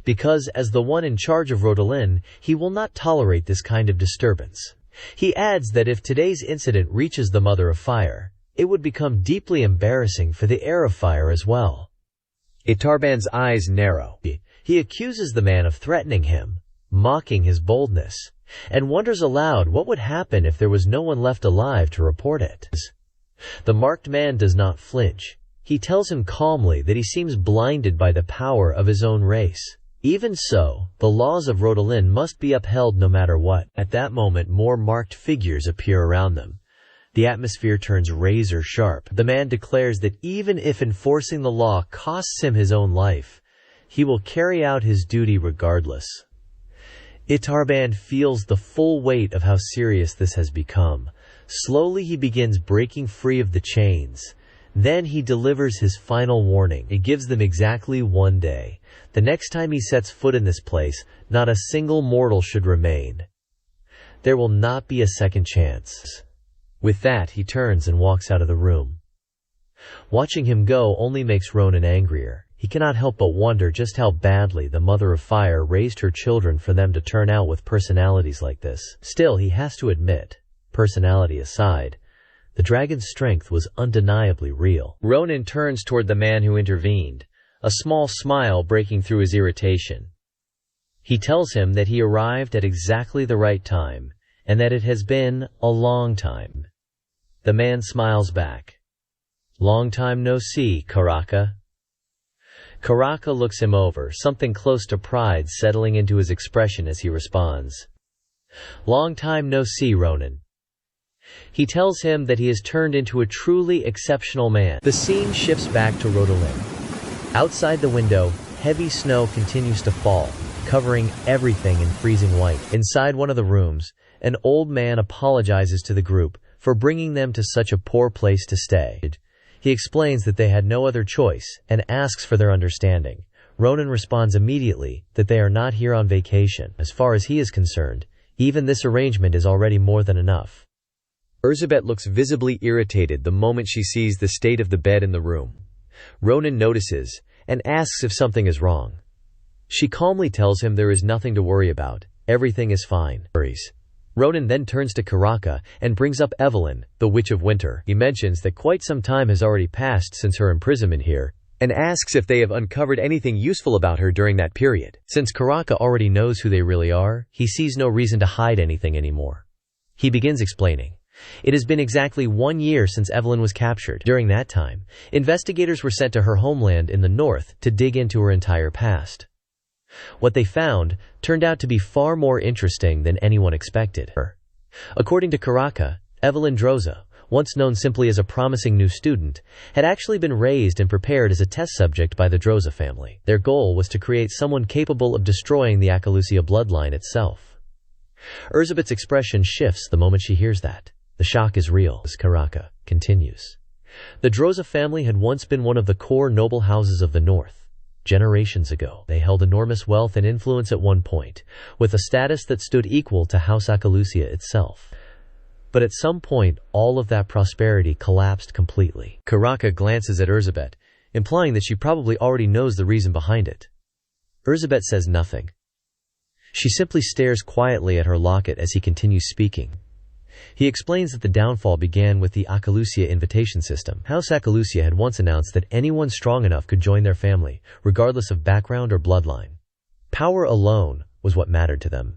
because as the one in charge of Rodolin, he will not tolerate this kind of disturbance. He adds that if today's incident reaches the Mother of Fire, it would become deeply embarrassing for the Heir of Fire as well. Itarband's eyes narrow. He accuses the man of threatening him, mocking his boldness, and wonders aloud what would happen if there was no one left alive to report it. The marked man does not flinch. He tells him calmly that he seems blinded by the power of his own race. Even so, the laws of Rodolin must be upheld no matter what. At that moment, more marked figures appear around them. The atmosphere turns razor sharp. The man declares that even if enforcing the law costs him his own life, he will carry out his duty regardless. Itarband feels the full weight of how serious this has become. Slowly he begins breaking free of the chains. Then he delivers his final warning. It gives them exactly 1 day. The next time he sets foot in this place, not a single mortal should remain. There will not be a second chance. With that, he turns and walks out of the room. Watching him go only makes Ronan angrier. He cannot help but wonder just how badly the Mother of Fire raised her children for them to turn out with personalities like this. Still, he has to admit, personality aside, the dragon's strength was undeniably real. Ronan turns toward the man who intervened, a small smile breaking through his irritation. He tells him that he arrived at exactly the right time, and that it has been a long time. The man smiles back. Long time no see, Karaka. Karaka looks him over, something close to pride settling into his expression as he responds. Long time no see, Ronan. He tells him that he has turned into a truly exceptional man. The scene shifts back to Rodolin. Outside the window, heavy snow continues to fall, covering everything in freezing white. Inside one of the rooms, an old man apologizes to the group for bringing them to such a poor place to stay. He explains that they had no other choice and asks for their understanding. Ronan responds immediately that they are not here on vacation. As far as he is concerned, even this arrangement is already more than enough. Erzsébet looks visibly irritated the moment she sees the state of the bed in the room. Ronan notices and asks if something is wrong. She calmly tells him there is nothing to worry about. Everything is fine. Ronan then turns to Karaka and brings up Evelyn, the Witch of Winter. He mentions that quite some time has already passed since her imprisonment here, and asks if they have uncovered anything useful about her during that period. Since Karaka already knows who they really are, he sees no reason to hide anything anymore. He begins explaining. It has been exactly 1 year since Evelyn was captured. During that time, investigators were sent to her homeland in the north to dig into her entire past. What they found turned out to be far more interesting than anyone expected. According to Karaka, Evelyn Droza, once known simply as a promising new student, had actually been raised and prepared as a test subject by the Droza family. Their goal was to create someone capable of destroying the Akalusia bloodline itself. Erzsébet's expression shifts the moment she hears that. The shock is real, as Karaka continues. The Droza family had once been one of the core noble houses of the north. Generations ago, they held enormous wealth and influence at one point, with a status that stood equal to House Akalusia itself. But at some point, all of that prosperity collapsed completely. Karaka glances at Erzsébet, implying that she probably already knows the reason behind it. Erzsébet says nothing. She simply stares quietly at her locket as he continues speaking. He explains that the downfall began with the Akalusia invitation system. House Akalusia had once announced that anyone strong enough could join their family, regardless of background or bloodline. Power alone was what mattered to them.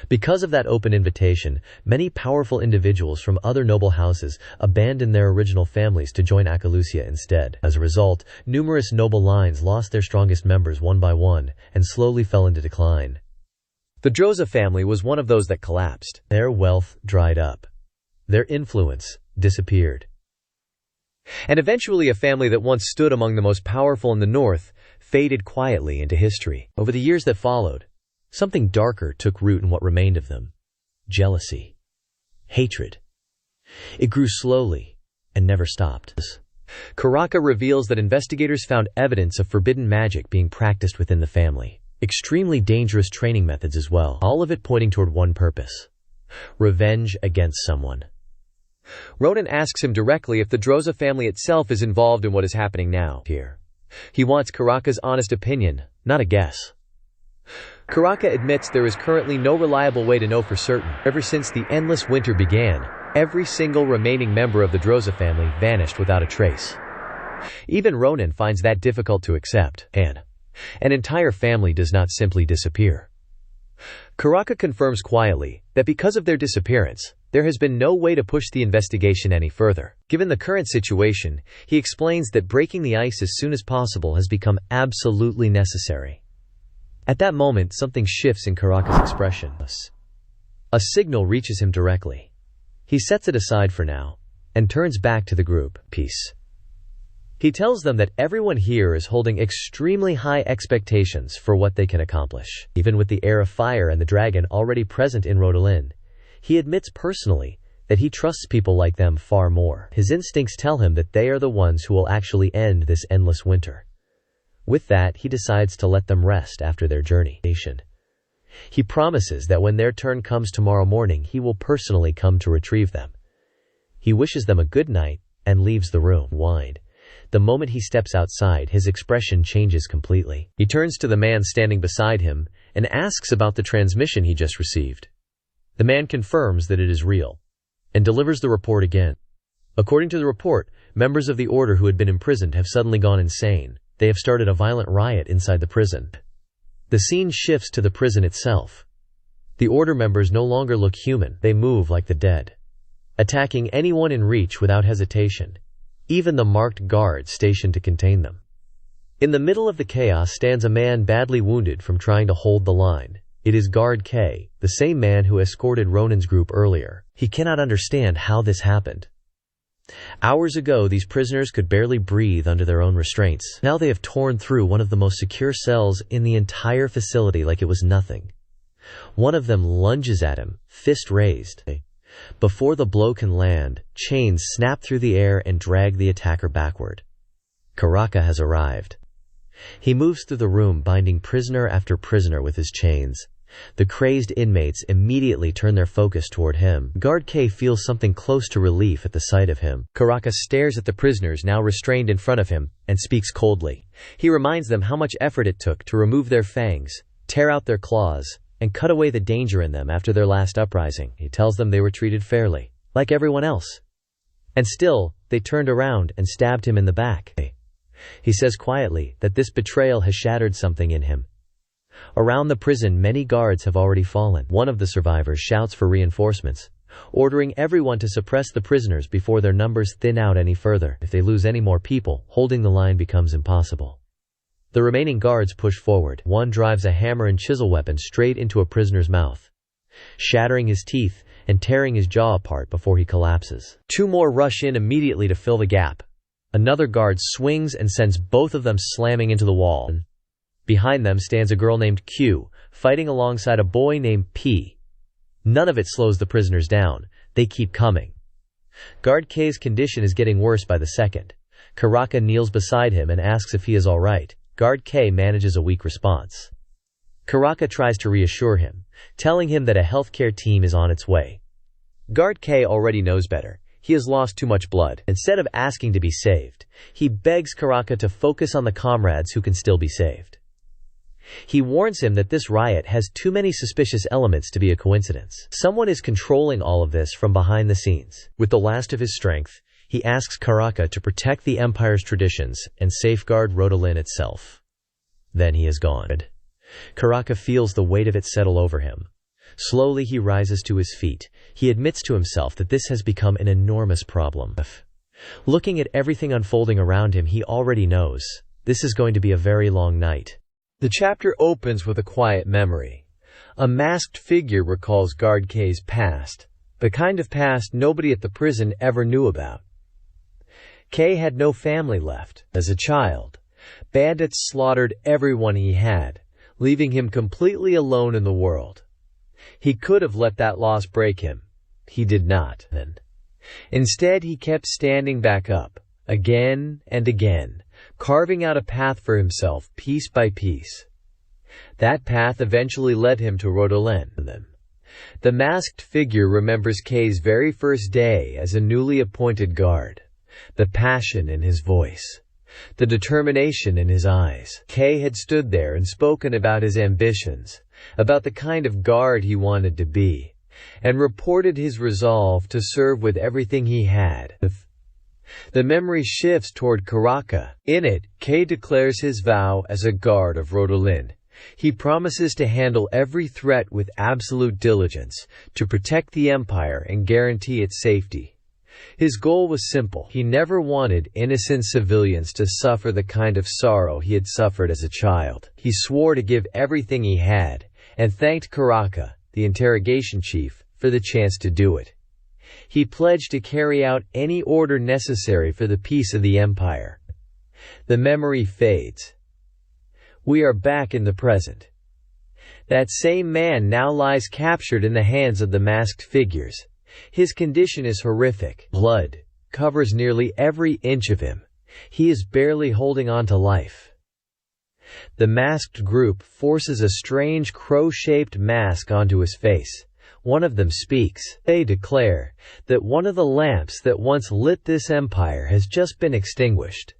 Because of that open invitation, many powerful individuals from other noble houses abandoned their original families to join Akalusia instead. As a result, numerous noble lines lost their strongest members one by one, and slowly fell into decline. The Droza family was one of those that collapsed. Their wealth dried up. Their influence disappeared. And eventually a family that once stood among the most powerful in the north faded quietly into history. Over the years that followed, something darker took root in what remained of them. Jealousy. Hatred. It grew slowly and never stopped. Karaka reveals that investigators found evidence of forbidden magic being practiced within the family. Extremely dangerous training methods as well, all of it pointing toward one purpose: revenge against someone. Ronan asks him directly if the Droza family itself is involved in what is happening now here. He wants Karaka's honest opinion, not a guess. Karaka admits there is currently no reliable way to know for certain. Ever since the endless winter began, every single remaining member of the Droza family vanished without a trace. Even Ronan finds that difficult to accept, and an entire family does not simply disappear. Karaka confirms quietly that because of their disappearance, there has been no way to push the investigation any further. Given the current situation, he explains that breaking the ice as soon as possible has become absolutely necessary. At that moment, something shifts in Karaka's expression. A signal reaches him directly. He sets it aside for now and turns back to the group. Peace. He tells them that everyone here is holding extremely high expectations for what they can accomplish. Even with the heir of fire and the dragon already present in Rodolin, he admits personally that he trusts people like them far more. His instincts tell him that they are the ones who will actually end this endless winter. With that, he decides to let them rest after their journey. He promises that when their turn comes tomorrow morning, he will personally come to retrieve them. He wishes them a good night and leaves the room. The moment he steps outside, his expression changes completely. He turns to the man standing beside him and asks about the transmission he just received. The man confirms that it is real and delivers the report again. According to the report, members of the order who had been imprisoned have suddenly gone insane. They have started a violent riot inside the prison. The scene shifts to the prison itself. The order members no longer look human. They move like the dead, attacking anyone in reach without hesitation, even the marked guards stationed to contain them. In the middle of the chaos stands a man badly wounded from trying to hold the line. It is Guard K, the same man who escorted Ronan's group earlier. He cannot understand how this happened. Hours ago, these prisoners could barely breathe under their own restraints. Now they have torn through one of the most secure cells in the entire facility like it was nothing. One of them lunges at him, fist raised. Before the blow can land, chains snap through the air and drag the attacker backward. Karaka has arrived. He moves through the room, binding prisoner after prisoner with his chains. The crazed inmates immediately turn their focus toward him. Guard K feels something close to relief at the sight of him. Karaka stares at the prisoners now restrained in front of him and speaks coldly. He reminds them how much effort it took to remove their fangs, tear out their claws, and cut away the danger in them after their last uprising. He tells them they were treated fairly, like everyone else. And still, they turned around and stabbed him in the back. He says quietly that this betrayal has shattered something in him. Around the prison, many guards have already fallen. One of the survivors shouts for reinforcements, ordering everyone to suppress the prisoners before their numbers thin out any further. If they lose any more people, holding the line becomes impossible. The remaining guards push forward. One drives a hammer and chisel weapon straight into a prisoner's mouth, shattering his teeth and tearing his jaw apart before he collapses. Two more rush in immediately to fill the gap. Another guard swings and sends both of them slamming into the wall. Behind them stands a girl named Q, fighting alongside a boy named P. None of it slows the prisoners down. They keep coming. Guard K's condition is getting worse by the second. Karaka kneels beside him and asks if he is all right. Guard K manages a weak response. Karaka tries to reassure him, telling him that a healthcare team is on its way. Guard K already knows better. He has lost too much blood. Instead of asking to be saved, he begs Karaka to focus on the comrades who can still be saved. He warns him that this riot has too many suspicious elements to be a coincidence. Someone is controlling all of this from behind the scenes. With the last of his strength, he asks Karaka to protect the Empire's traditions and safeguard Ronan itself. Then he is gone. Karaka feels the weight of it settle over him. Slowly he rises to his feet. He admits to himself that this has become an enormous problem. Looking at everything unfolding around him, he already knows this is going to be a very long night. The chapter opens with a quiet memory. A masked figure recalls Guard K's past, the kind of past nobody at the prison ever knew about. K had no family left. As a child, bandits slaughtered everyone he had, leaving him completely alone in the world. He could have let that loss break him. He did not. Instead, he kept standing back up, again and again, carving out a path for himself piece by piece. That path eventually led him to Ronan. The masked figure remembers K's very first day as a newly appointed guard. The passion in his voice, the determination in his eyes. K had stood there and spoken about his ambitions, about the kind of guard he wanted to be, and reported his resolve to serve with everything he had. The memory shifts toward Karaka. In it, K declares his vow as a guard of Ronan. He promises to handle every threat with absolute diligence, to protect the Empire and guarantee its safety. His goal was simple. He never wanted innocent civilians to suffer the kind of sorrow he had suffered as a child. He swore to give everything he had, and thanked Karaka, the interrogation chief, for the chance to do it. He pledged to carry out any order necessary for the peace of the Empire. The memory fades. We are back in the present. That same man now lies captured in the hands of the masked figures. His condition is horrific. Blood covers nearly every inch of him. He is barely holding on to life. The masked group forces a strange crow-shaped mask onto his face. One of them speaks. They declare that one of the lamps that once lit this empire has just been extinguished.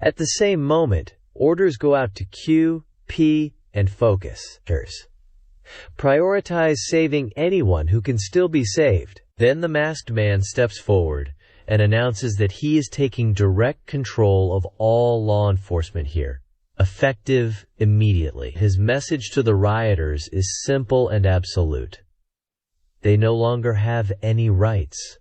At the same moment, orders go out to Q, P, and Focus. Prioritize saving anyone who can still be saved. Then the masked man steps forward and announces that he is taking direct control of all law enforcement here, effective immediately. His message to the rioters is simple and absolute. They no longer have any rights.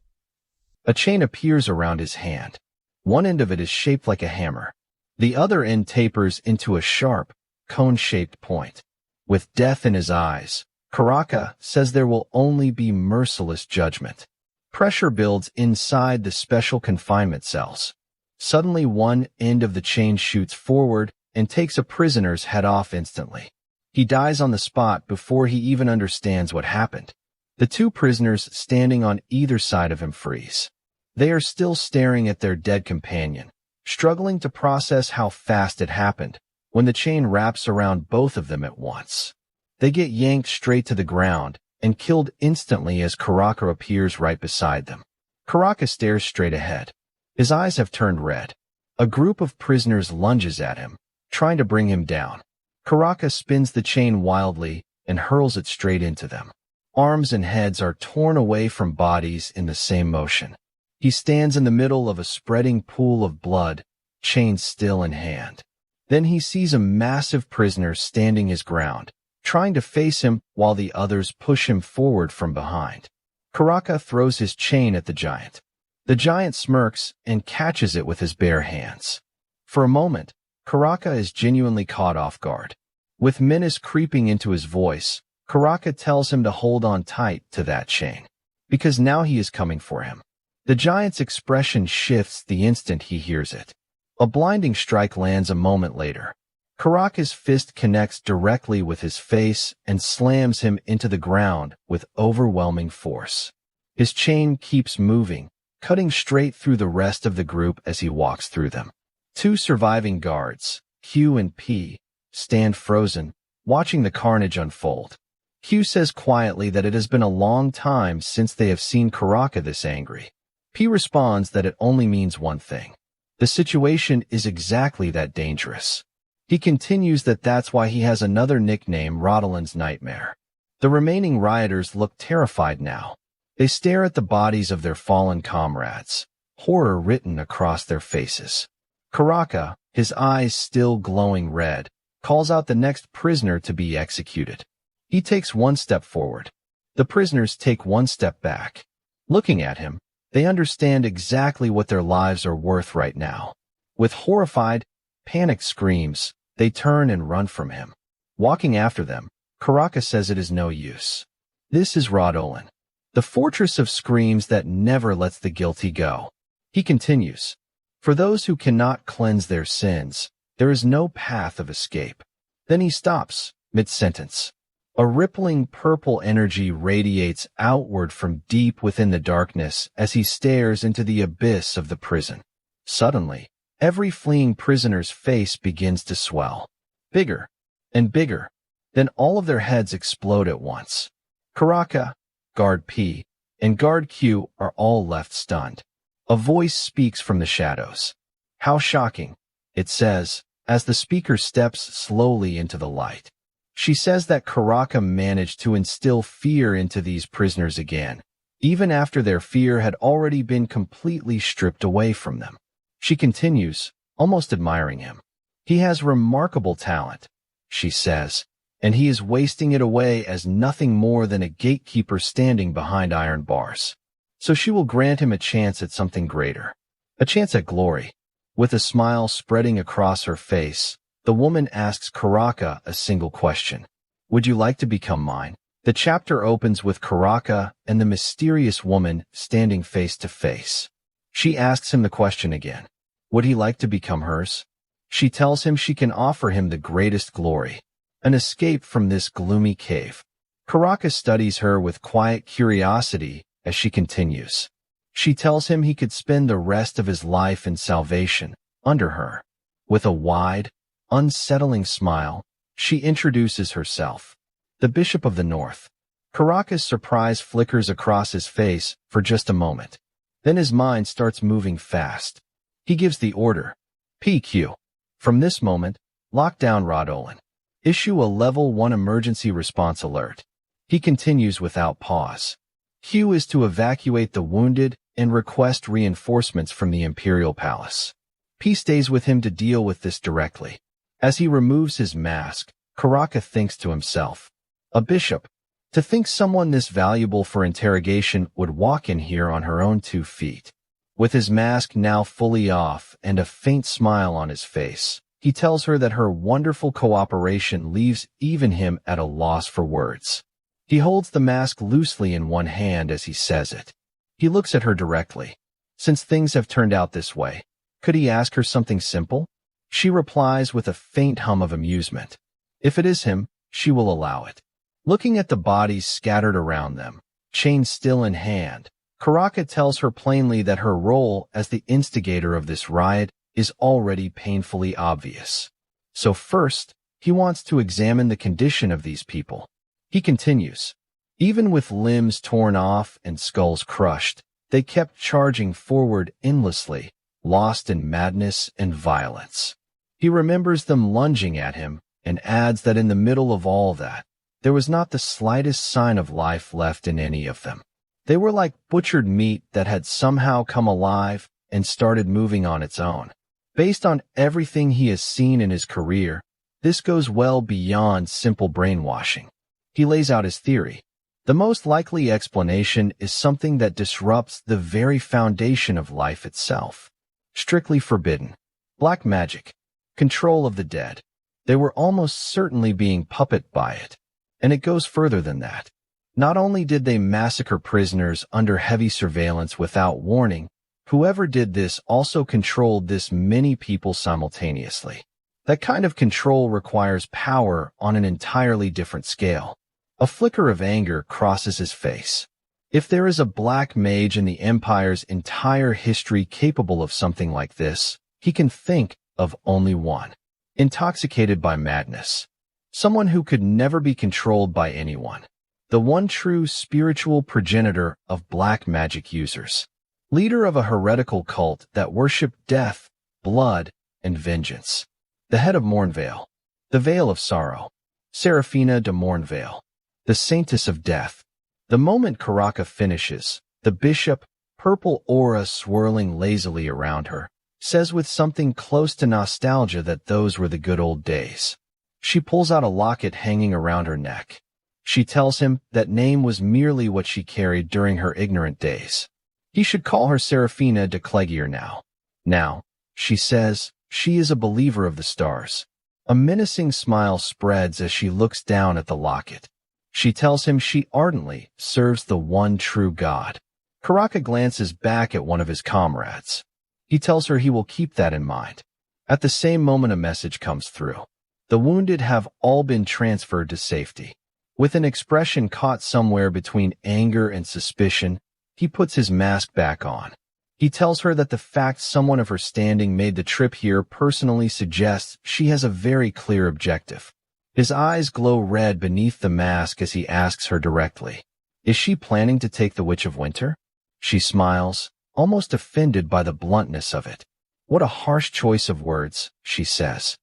A chain appears around his hand. One end of it is shaped like a hammer. The other end tapers into a sharp, cone-shaped point. With death in his eyes, Karaka says there will only be merciless judgment. Pressure builds inside the special confinement cells. Suddenly, one end of the chain shoots forward and takes a prisoner's head off instantly. He dies on the spot before he even understands what happened. The two prisoners standing on either side of him freeze. They are still staring at their dead companion, struggling to process how fast it happened. When the chain wraps around both of them at once, they get yanked straight to the ground and killed instantly as Karaka appears right beside them. Karaka stares straight ahead. His eyes have turned red. A group of prisoners lunges at him, trying to bring him down. Karaka spins the chain wildly and hurls it straight into them. Arms and heads are torn away from bodies in the same motion. He stands in the middle of a spreading pool of blood, chain still in hand. Then he sees a massive prisoner standing his ground, trying to face him while the others push him forward from behind. Karaka throws his chain at the giant. The giant smirks and catches it with his bare hands. For a moment, Karaka is genuinely caught off guard. With menace creeping into his voice, Karaka tells him to hold on tight to that chain, because now he is coming for him. The giant's expression shifts the instant he hears it. A blinding strike lands a moment later. Karaka's fist connects directly with his face and slams him into the ground with overwhelming force. His chain keeps moving, cutting straight through the rest of the group as he walks through them. Two surviving guards, Q and P, stand frozen, watching the carnage unfold. Q says quietly that it has been a long time since they have seen Karaka this angry. P responds that it only means one thing. The situation is exactly that dangerous. He continues that that's why he has another nickname, Rodalin's Nightmare. The remaining rioters look terrified now. They stare at the bodies of their fallen comrades, horror written across their faces. Karaka, his eyes still glowing red, calls out the next prisoner to be executed. He takes one step forward. The prisoners take one step back. Looking at him, they understand exactly what their lives are worth right now. With horrified, panicked screams, they turn and run from him. Walking after them, Karaka says it is no use. This is Rodan, the fortress of screams that never lets the guilty go. He continues, for those who cannot cleanse their sins, there is no path of escape. Then he stops, mid-sentence. A rippling purple energy radiates outward from deep within the darkness as he stares into the abyss of the prison. Suddenly, every fleeing prisoner's face begins to swell. Bigger and bigger. Then all of their heads explode at once. Karaka, Guard P, and Guard Q are all left stunned. A voice speaks from the shadows. How shocking, it says, as the speaker steps slowly into the light. She says that Karaka managed to instill fear into these prisoners again, even after their fear had already been completely stripped away from them. She continues, almost admiring him. He has remarkable talent, she says, and he is wasting it away as nothing more than a gatekeeper standing behind iron bars. So she will grant him a chance at something greater, a chance at glory. With a smile spreading across her face, the woman asks Karaka a single question. Would you like to become mine? The chapter opens with Karaka and the mysterious woman standing face to face. She asks him the question again. Would he like to become hers? She tells him she can offer him the greatest glory, an escape from this gloomy cave. Karaka studies her with quiet curiosity as she continues. She tells him he could spend the rest of his life in salvation, under her. With a wide, unsettling smile, she introduces herself. The Bishop of the North. Karaka's surprise flickers across his face for just a moment. Then his mind starts moving fast. He gives the order. PQ. From this moment, lock down Rodan. Issue a Level 1 emergency response alert. He continues without pause. Q is to evacuate the wounded and request reinforcements from the Imperial Palace. P stays with him to deal with this directly. As he removes his mask, Karaka thinks to himself, a bishop. To think someone this valuable for interrogation would walk in here on her own 2 feet. With his mask now fully off and a faint smile on his face, he tells her that her wonderful cooperation leaves even him at a loss for words. He holds the mask loosely in one hand as he says it. He looks at her directly. Since things have turned out this way, could he ask her something simple? She replies with a faint hum of amusement. If it is him, she will allow it. Looking at the bodies scattered around them, chain still in hand, Karaka tells her plainly that her role as the instigator of this riot is already painfully obvious. So first, he wants to examine the condition of these people. He continues. Even with limbs torn off and skulls crushed, they kept charging forward endlessly, lost in madness and violence. He remembers them lunging at him and adds that in the middle of all that, There was not the slightest sign of life left in any of them. They were like butchered meat that had somehow come alive and started moving on its own. Based on everything he has seen in his career, this goes well beyond simple brainwashing. He lays out his theory. The most likely explanation is something that disrupts the very foundation of life itself. Strictly forbidden. Black magic. Control of the dead. They were almost certainly being puppeted by it. And it goes further than that. Not only did they massacre prisoners under heavy surveillance without warning, whoever did this also controlled this many people simultaneously. That kind of control requires power on an entirely different scale. A flicker of anger crosses his face. If there is a black mage in the Empire's entire history capable of something like this, he can think of only one. Intoxicated by madness. Someone who could never be controlled by anyone. The one true spiritual progenitor of black magic users. Leader of a heretical cult that worshipped death, blood, and vengeance. The head of Mournvale. The Veil of Sorrow. Seraphina de Mournvale. The Saintess of Death. The moment Karaka finishes, the bishop, purple aura swirling lazily around her, says with something close to nostalgia that those were the good old days. She pulls out a locket hanging around her neck. She tells him that name was merely what she carried during her ignorant days. He should call her Seraphina de Clegier now. Now, she says, she is a believer of the stars. A menacing smile spreads as she looks down at the locket. She tells him she ardently serves the one true God. Karaka glances back at one of his comrades. He tells her he will keep that in mind. At the same moment, a message comes through. The wounded have all been transferred to safety. With an expression caught somewhere between anger and suspicion, he puts his mask back on. He tells her that the fact someone of her standing made the trip here personally suggests she has a very clear objective. His eyes glow red beneath the mask as he asks her directly, "Is she planning to take the Witch of Winter?" She smiles, almost offended by the bluntness of it. "What a harsh choice of words," she says.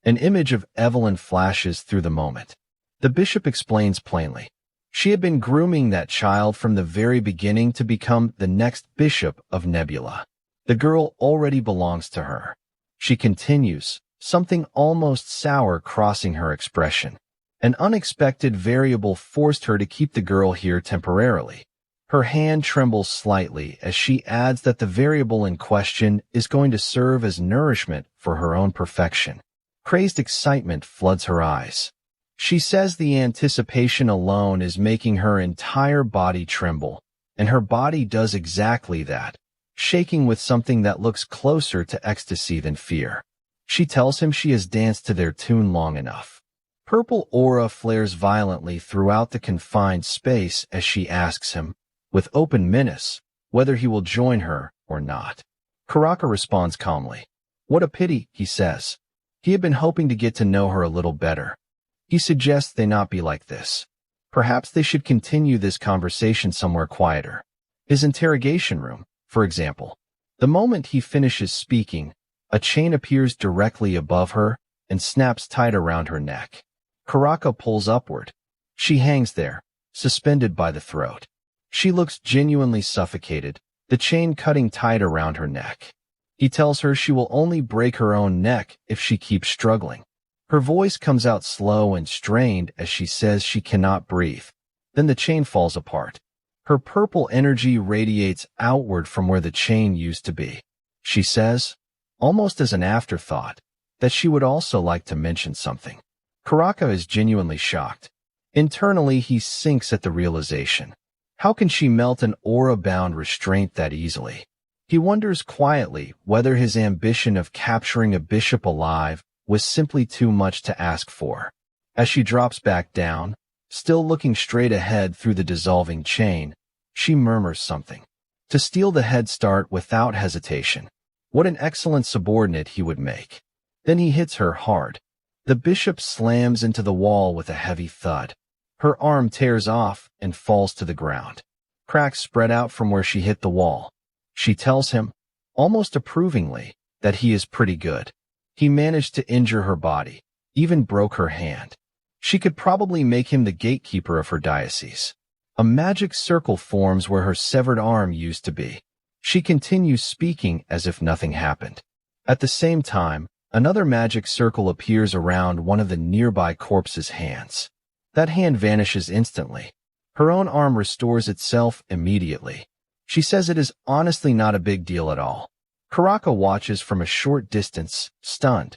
An image of Evelyn flashes through the moment. The bishop explains plainly. She had been grooming that child from the very beginning to become the next bishop of Nebula. The girl already belongs to her. She continues, something almost sour crossing her expression. An unexpected variable forced her to keep the girl here temporarily. Her hand trembles slightly as she adds that the variable in question is going to serve as nourishment for her own perfection. Crazed excitement floods her eyes. She says the anticipation alone is making her entire body tremble, and her body does exactly that, shaking with something that looks closer to ecstasy than fear. She tells him she has danced to their tune long enough. Purple aura flares violently throughout the confined space as she asks him, with open menace, whether he will join her or not. Karaka responds calmly. "What a pity," he says. He had been hoping to get to know her a little better. He suggests they not be like this. Perhaps they should continue this conversation somewhere quieter. His interrogation room, for example. The moment he finishes speaking, a chain appears directly above her and snaps tight around her neck. Karaka pulls upward. She hangs there, suspended by the throat. She looks genuinely suffocated, the chain cutting tight around her neck. He tells her she will only break her own neck if she keeps struggling. Her voice comes out slow and strained as she says she cannot breathe. Then the chain falls apart. Her purple energy radiates outward from where the chain used to be. She says, almost as an afterthought, that she would also like to mention something. Karaka is genuinely shocked. Internally, he sinks at the realization. How can she melt an aura-bound restraint that easily? He wonders quietly whether his ambition of capturing a bishop alive was simply too much to ask for. As she drops back down, still looking straight ahead through the dissolving chain, she murmurs something. To steal the head start without hesitation. What an excellent subordinate he would make. Then he hits her hard. The bishop slams into the wall with a heavy thud. Her arm tears off and falls to the ground. Cracks spread out from where she hit the wall. She tells him, almost approvingly, that he is pretty good. He managed to injure her body, even broke her hand. She could probably make him the gatekeeper of her diocese. A magic circle forms where her severed arm used to be. She continues speaking as if nothing happened. At the same time, another magic circle appears around one of the nearby corpse's hands. That hand vanishes instantly. Her own arm restores itself immediately. She says it is honestly not a big deal at all. Karaka watches from a short distance, stunned.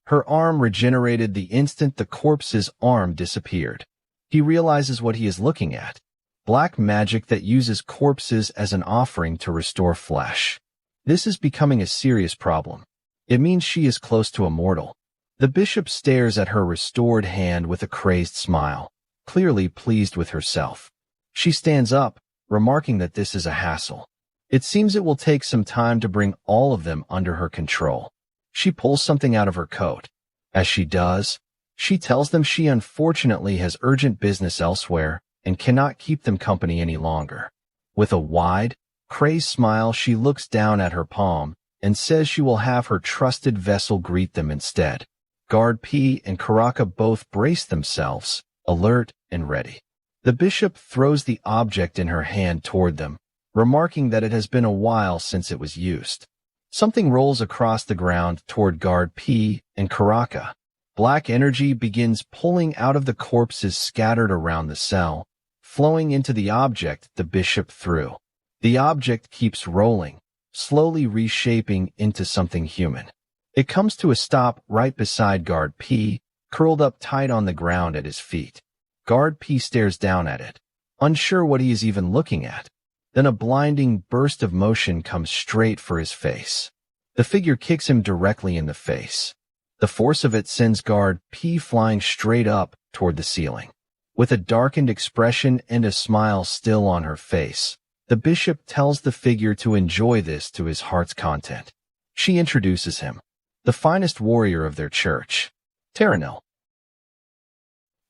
Her arm regenerated the instant the corpse's arm disappeared. He realizes what he is looking at. Black magic that uses corpses as an offering to restore flesh. This is becoming a serious problem. It means she is close to immortal. The bishop stares at her restored hand with a crazed smile, clearly pleased with herself. She stands up, remarking that this is a hassle. It seems it will take some time to bring all of them under her control. She pulls something out of her coat. As she does, she tells them she unfortunately has urgent business elsewhere and cannot keep them company any longer. With a wide, crazed smile, she looks down at her palm and says she will have her trusted vessel greet them instead. Guard P and Karaka both brace themselves, alert and ready. The bishop throws the object in her hand toward them, remarking that it has been a while since it was used. Something rolls across the ground toward Guard P and Karaka. Black energy begins pulling out of the corpses scattered around the cell, flowing into the object the bishop threw. The object keeps rolling, slowly reshaping into something human. It comes to a stop right beside Guard P, curled up tight on the ground at his feet. Guard P stares down at it, unsure what he is even looking at. Then a blinding burst of motion comes straight for his face. The figure kicks him directly in the face. The force of it sends Guard P flying straight up toward the ceiling. With a darkened expression and a smile still on her face, the bishop tells the figure to enjoy this to his heart's content. She introduces him, the finest warrior of their church, Taranil.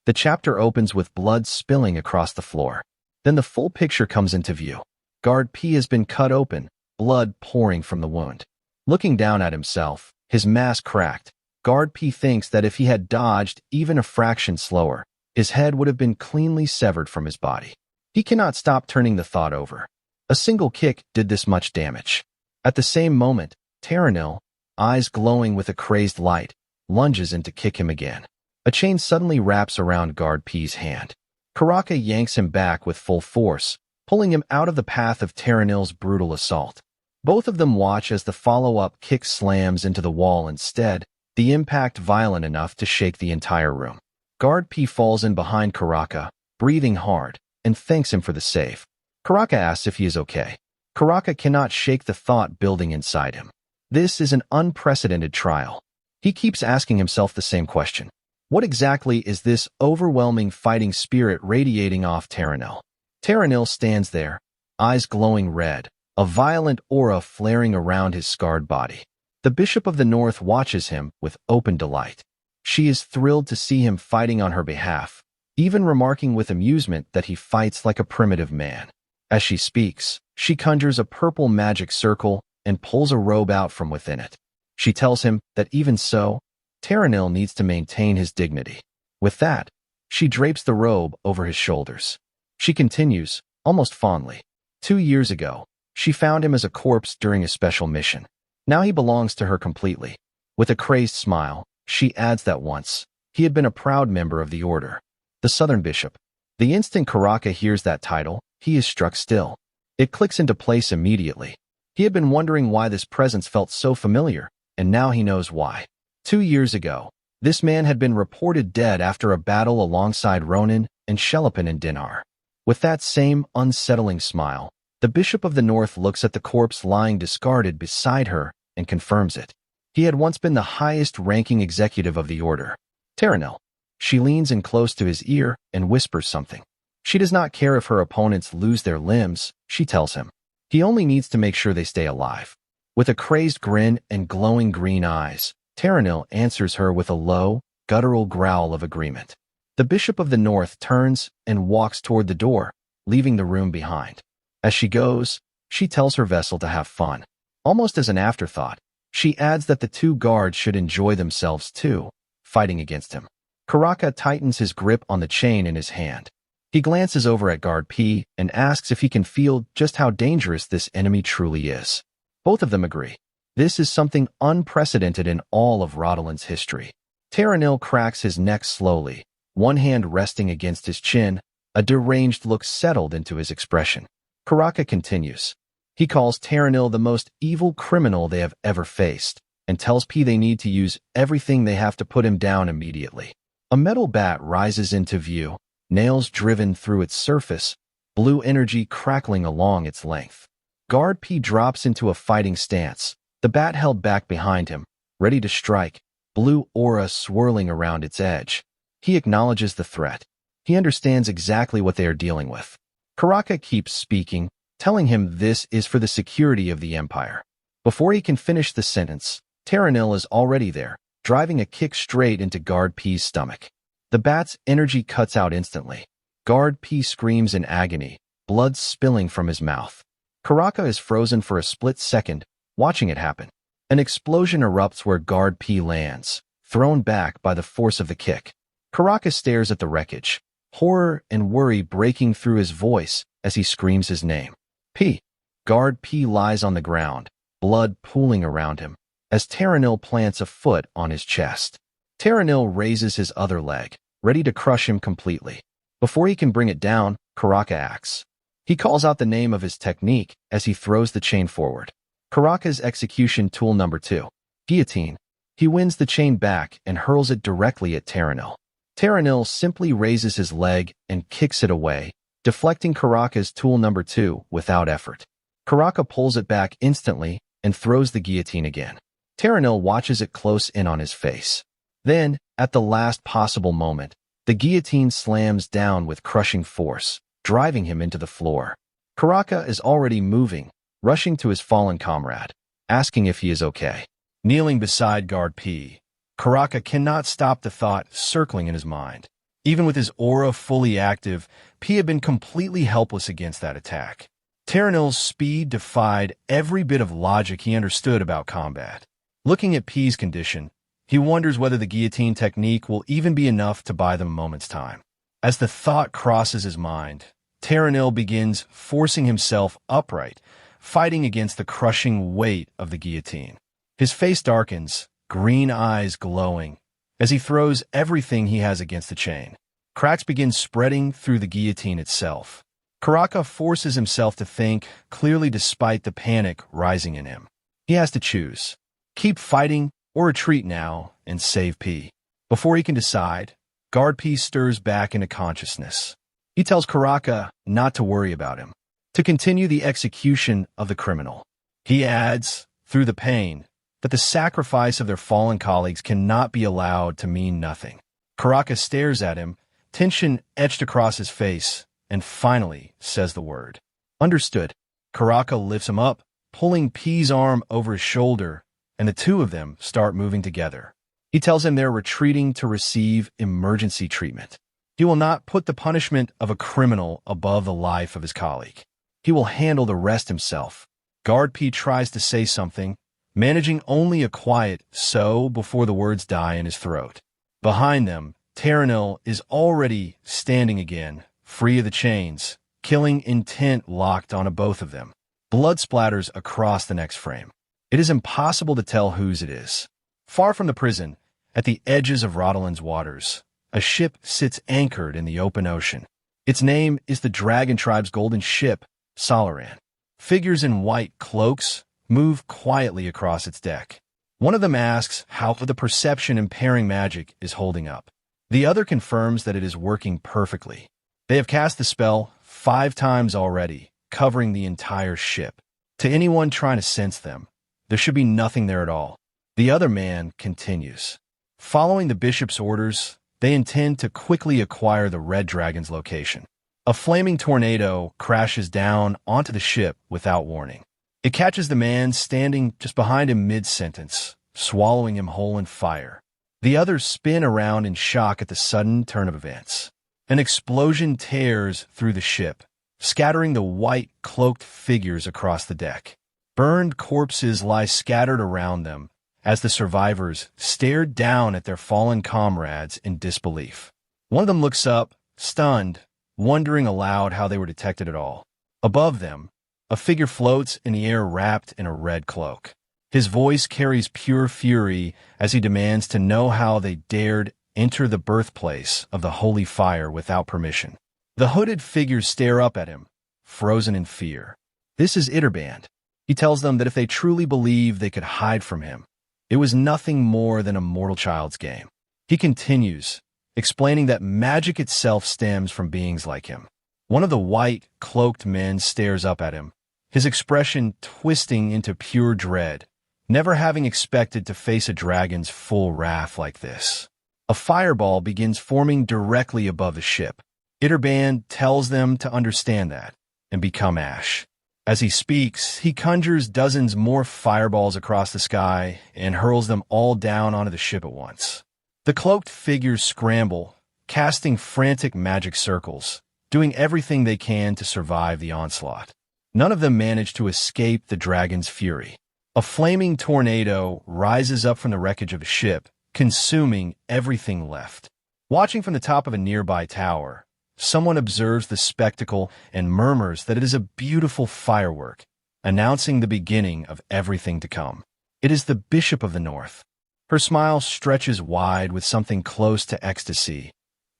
The chapter opens with blood spilling across the floor. Then the full picture comes into view. Guard P has been cut open, blood pouring from the wound. Looking down at himself, his mask cracked, Guard P thinks that if he had dodged even a fraction slower, his head would have been cleanly severed from his body. He cannot stop turning the thought over. A single kick did this much damage. At the same moment, Taranil, eyes glowing with a crazed light, lunges in to kick him again. A chain suddenly wraps around Guard P's hand. Karaka yanks him back with full force, pulling him out of the path of Taranil's brutal assault. Both of them watch as the follow-up kick slams into the wall instead, the impact violent enough to shake the entire room. Guard P falls in behind Karaka, breathing hard, and thanks him for the save. Karaka asks if he is okay. Karaka cannot shake the thought building inside him. This is an unprecedented trial. He keeps asking himself the same question. What exactly is this overwhelming fighting spirit radiating off Taranil? Taranil stands there, eyes glowing red, a violent aura flaring around his scarred body. The Bishop of the North watches him with open delight. She is thrilled to see him fighting on her behalf, even remarking with amusement that he fights like a primitive man. As she speaks, she conjures a purple magic circle and pulls a robe out from within it. She tells him that even so, Taranil needs to maintain his dignity. With that, she drapes the robe over his shoulders. She continues, almost fondly. 2 years ago, she found him as a corpse during a special mission. Now he belongs to her completely. With a crazed smile, she adds that once, he had been a proud member of the order. The Southern Bishop. The instant Karaka hears that title, he is struck still. It clicks into place immediately. He had been wondering why this presence felt so familiar, and now he knows why. 2 years ago, this man had been reported dead after a battle alongside Ronan and Shelopin in Dinar. With that same unsettling smile, the Bishop of the North looks at the corpse lying discarded beside her and confirms it. He had once been the highest-ranking executive of the order. Taranil. She leans in close to his ear and whispers something. She does not care if her opponents lose their limbs, she tells him. He only needs to make sure they stay alive. With a crazed grin and glowing green eyes, Taranil answers her with a low, guttural growl of agreement. The Bishop of the North turns and walks toward the door, leaving the room behind. As she goes, she tells her vessel to have fun. Almost as an afterthought, she adds that the 2 guards should enjoy themselves too, fighting against him. Karaka tightens his grip on the chain in his hand. He glances over at Guard P and asks if he can feel just how dangerous this enemy truly is. Both of them agree. This is something unprecedented in all of Rodalin's history. Terranil cracks his neck slowly, one hand resting against his chin. A deranged look settled into his expression. Karaka continues. He calls Terranil the most evil criminal they have ever faced, and tells P they need to use everything they have to put him down immediately. A metal bat rises into view, nails driven through its surface, blue energy crackling along its length. Guard P drops into a fighting stance, the bat held back behind him, ready to strike, blue aura swirling around its edge. He acknowledges the threat. He understands exactly what they are dealing with. Karaka keeps speaking, telling him this is for the security of the Empire. Before he can finish the sentence, Terranil is already there, driving a kick straight into Guard P's stomach. The bat's energy cuts out instantly. Guard P screams in agony, blood spilling from his mouth. Karaka is frozen for a split second, watching it happen. An explosion erupts where Guard P lands, thrown back by the force of the kick. Karaka stares at the wreckage, horror and worry breaking through his voice as he screams his name. P. Guard P lies on the ground, blood pooling around him, as Terranil plants a foot on his chest. Terranil raises his other leg, ready to crush him completely. Before he can bring it down, Karaka acts. He calls out the name of his technique as he throws the chain forward. Karaka's execution tool number 2. Guillotine. He wins the chain back and hurls it directly at Terranil. Terranil simply raises his leg and kicks it away, deflecting Karaka's tool number 2 without effort. Karaka pulls it back instantly and throws the guillotine again. Terranil watches it close in on his face. Then, at the last possible moment, the guillotine slams down with crushing force, driving him into the floor. Karaka is already moving, rushing to his fallen comrade, asking if he is okay. Kneeling beside Guard P, Karaka cannot stop the thought circling in his mind. Even with his aura fully active, P had been completely helpless against that attack. Terranil's speed defied every bit of logic he understood about combat. Looking at P's condition, he wonders whether the guillotine technique will even be enough to buy them a moment's time. As the thought crosses his mind, Terranil begins forcing himself upright, fighting against the crushing weight of the guillotine. His face darkens, green eyes glowing, as he throws everything he has against the chain. Cracks begin spreading through the guillotine itself. Karaka forces himself to think clearly despite the panic rising in him. He has to choose. Keep fighting or retreat now and save P. Before he can decide, Guard P stirs back into consciousness. He tells Karaka not to worry about him, to continue the execution of the criminal. He adds, through the pain, that the sacrifice of their fallen colleagues cannot be allowed to mean nothing. Karaka stares at him, tension etched across his face, and finally says the word. Understood. Karaka lifts him up, pulling P's arm over his shoulder, and the two of them start moving together. He tells him they're retreating to receive emergency treatment. He will not put the punishment of a criminal above the life of his colleague. He will handle the rest himself. Guard P tries to say something, managing only a quiet "so" before the words die in his throat. Behind them, Terranil is already standing again, free of the chains, killing intent locked onto both of them. Blood splatters across the next frame. It is impossible to tell whose it is. Far from the prison, at the edges of Rodalin's waters, a ship sits anchored in the open ocean. Its name is the Dragon Tribe's golden ship, Solaran. Figures in white cloaks move quietly across its deck. One of them asks how the perception impairing magic is holding up. The other confirms that it is working perfectly. They have cast the spell 5 times already, covering the entire ship. To anyone trying to sense them, there should be nothing there at all. The other man continues. Following the bishop's orders, they intend to quickly acquire the Red Dragon's location. A flaming tornado crashes down onto the ship without warning. It catches the man standing just behind him mid-sentence, swallowing him whole in fire. The others spin around in shock at the sudden turn of events. An explosion tears through the ship, scattering the white, cloaked figures across the deck. Burned corpses lie scattered around them as the survivors stared down at their fallen comrades in disbelief. One of them looks up, stunned, wondering aloud how they were detected at all. Above them, a figure floats in the air wrapped in a red cloak. His voice carries pure fury as he demands to know how they dared enter the birthplace of the holy fire without permission. The hooded figures stare up at him, frozen in fear. This is Iterband. He tells them that if they truly believe they could hide from him, it was nothing more than a mortal child's game. He continues, explaining that magic itself stems from beings like him. One of the white, cloaked men stares up at him, his expression twisting into pure dread, never having expected to face a dragon's full wrath like this. A fireball begins forming directly above the ship. Iterband tells them to understand that and become ash. As he speaks, he conjures dozens more fireballs across the sky and hurls them all down onto the ship at once. The cloaked figures scramble, casting frantic magic circles, doing everything they can to survive the onslaught. None of them manage to escape the dragon's fury. A flaming tornado rises up from the wreckage of a ship, consuming everything left. Watching from the top of a nearby tower, someone observes the spectacle and murmurs that it is a beautiful firework, announcing the beginning of everything to come. It is the Bishop of the North. Her smile stretches wide with something close to ecstasy,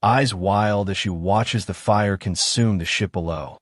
eyes wild as she watches the fire consume the ship below.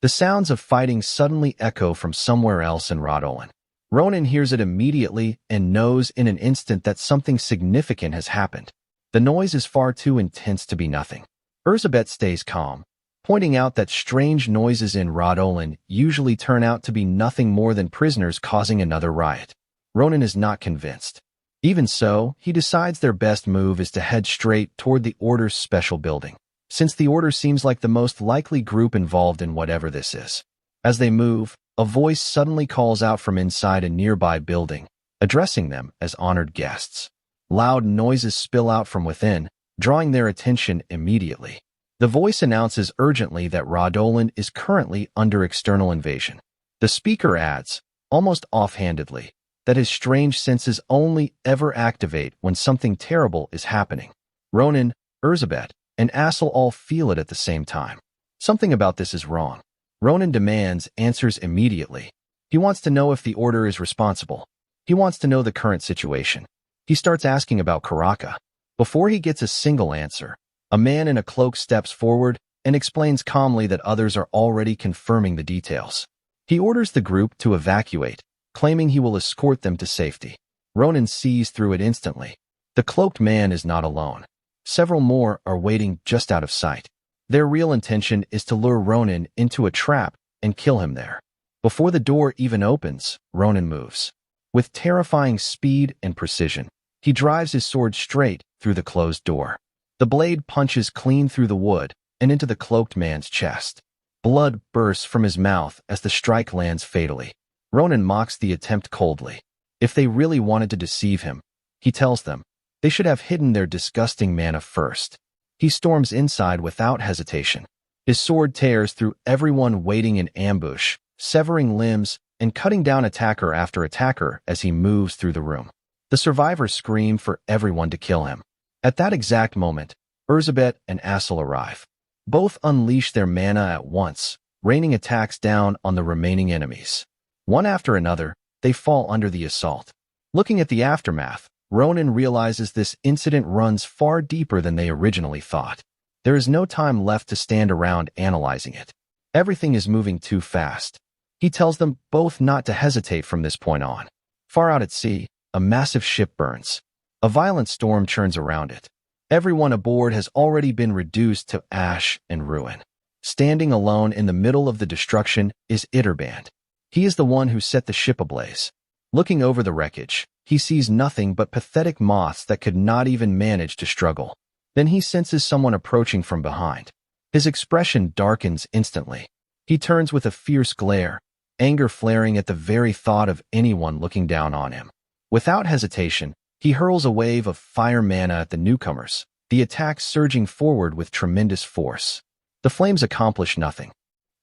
The sounds of fighting suddenly echo from somewhere else in Ronan. Ronan hears it immediately and knows in an instant that something significant has happened. The noise is far too intense to be nothing. Elizabeth stays calm, pointing out that strange noises in Ronan usually turn out to be nothing more than prisoners causing another riot. Ronan is not convinced. Even so, he decides their best move is to head straight toward the Order's special building, since the Order seems like the most likely group involved in whatever this is. As they move, a voice suddenly calls out from inside a nearby building, addressing them as honored guests. Loud noises spill out from within, drawing their attention immediately. The voice announces urgently that Ronan is currently under external invasion. The speaker adds, almost offhandedly, that his strange senses only ever activate when something terrible is happening. Ronan, Elizabeth, and Assel all feel it at the same time. Something about this is wrong. Ronan demands answers immediately. He wants to know if the Order is responsible. He wants to know the current situation. He starts asking about Karaka. Before he gets a single answer, a man in a cloak steps forward and explains calmly that others are already confirming the details. He orders the group to evacuate, claiming he will escort them to safety. Ronan sees through it instantly. The cloaked man is not alone. Several more are waiting just out of sight. Their real intention is to lure Ronan into a trap and kill him there. Before the door even opens, Ronan moves. With terrifying speed and precision, he drives his sword straight through the closed door. The blade punches clean through the wood and into the cloaked man's chest. Blood bursts from his mouth as the strike lands fatally. Ronan mocks the attempt coldly. If they really wanted to deceive him, he tells them, they should have hidden their disgusting mana first. He storms inside without hesitation. His sword tears through everyone waiting in ambush, severing limbs and cutting down attacker after attacker as he moves through the room. The survivors scream for everyone to kill him. At that exact moment, Elizabeth and Assel arrive. Both unleash their mana at once, raining attacks down on the remaining enemies. One after another, they fall under the assault. Looking at the aftermath, Ronan realizes this incident runs far deeper than they originally thought. There is no time left to stand around analyzing it. Everything is moving too fast. He tells them both not to hesitate from this point on. Far out at sea, a massive ship burns. A violent storm churns around it. Everyone aboard has already been reduced to ash and ruin. Standing alone in the middle of the destruction is Iterband. He is the one who set the ship ablaze. Looking over the wreckage, he sees nothing but pathetic moths that could not even manage to struggle. Then he senses someone approaching from behind. His expression darkens instantly. He turns with a fierce glare, anger flaring at the very thought of anyone looking down on him. Without hesitation, he hurls a wave of fire mana at the newcomers, the attack surging forward with tremendous force. The flames accomplish nothing.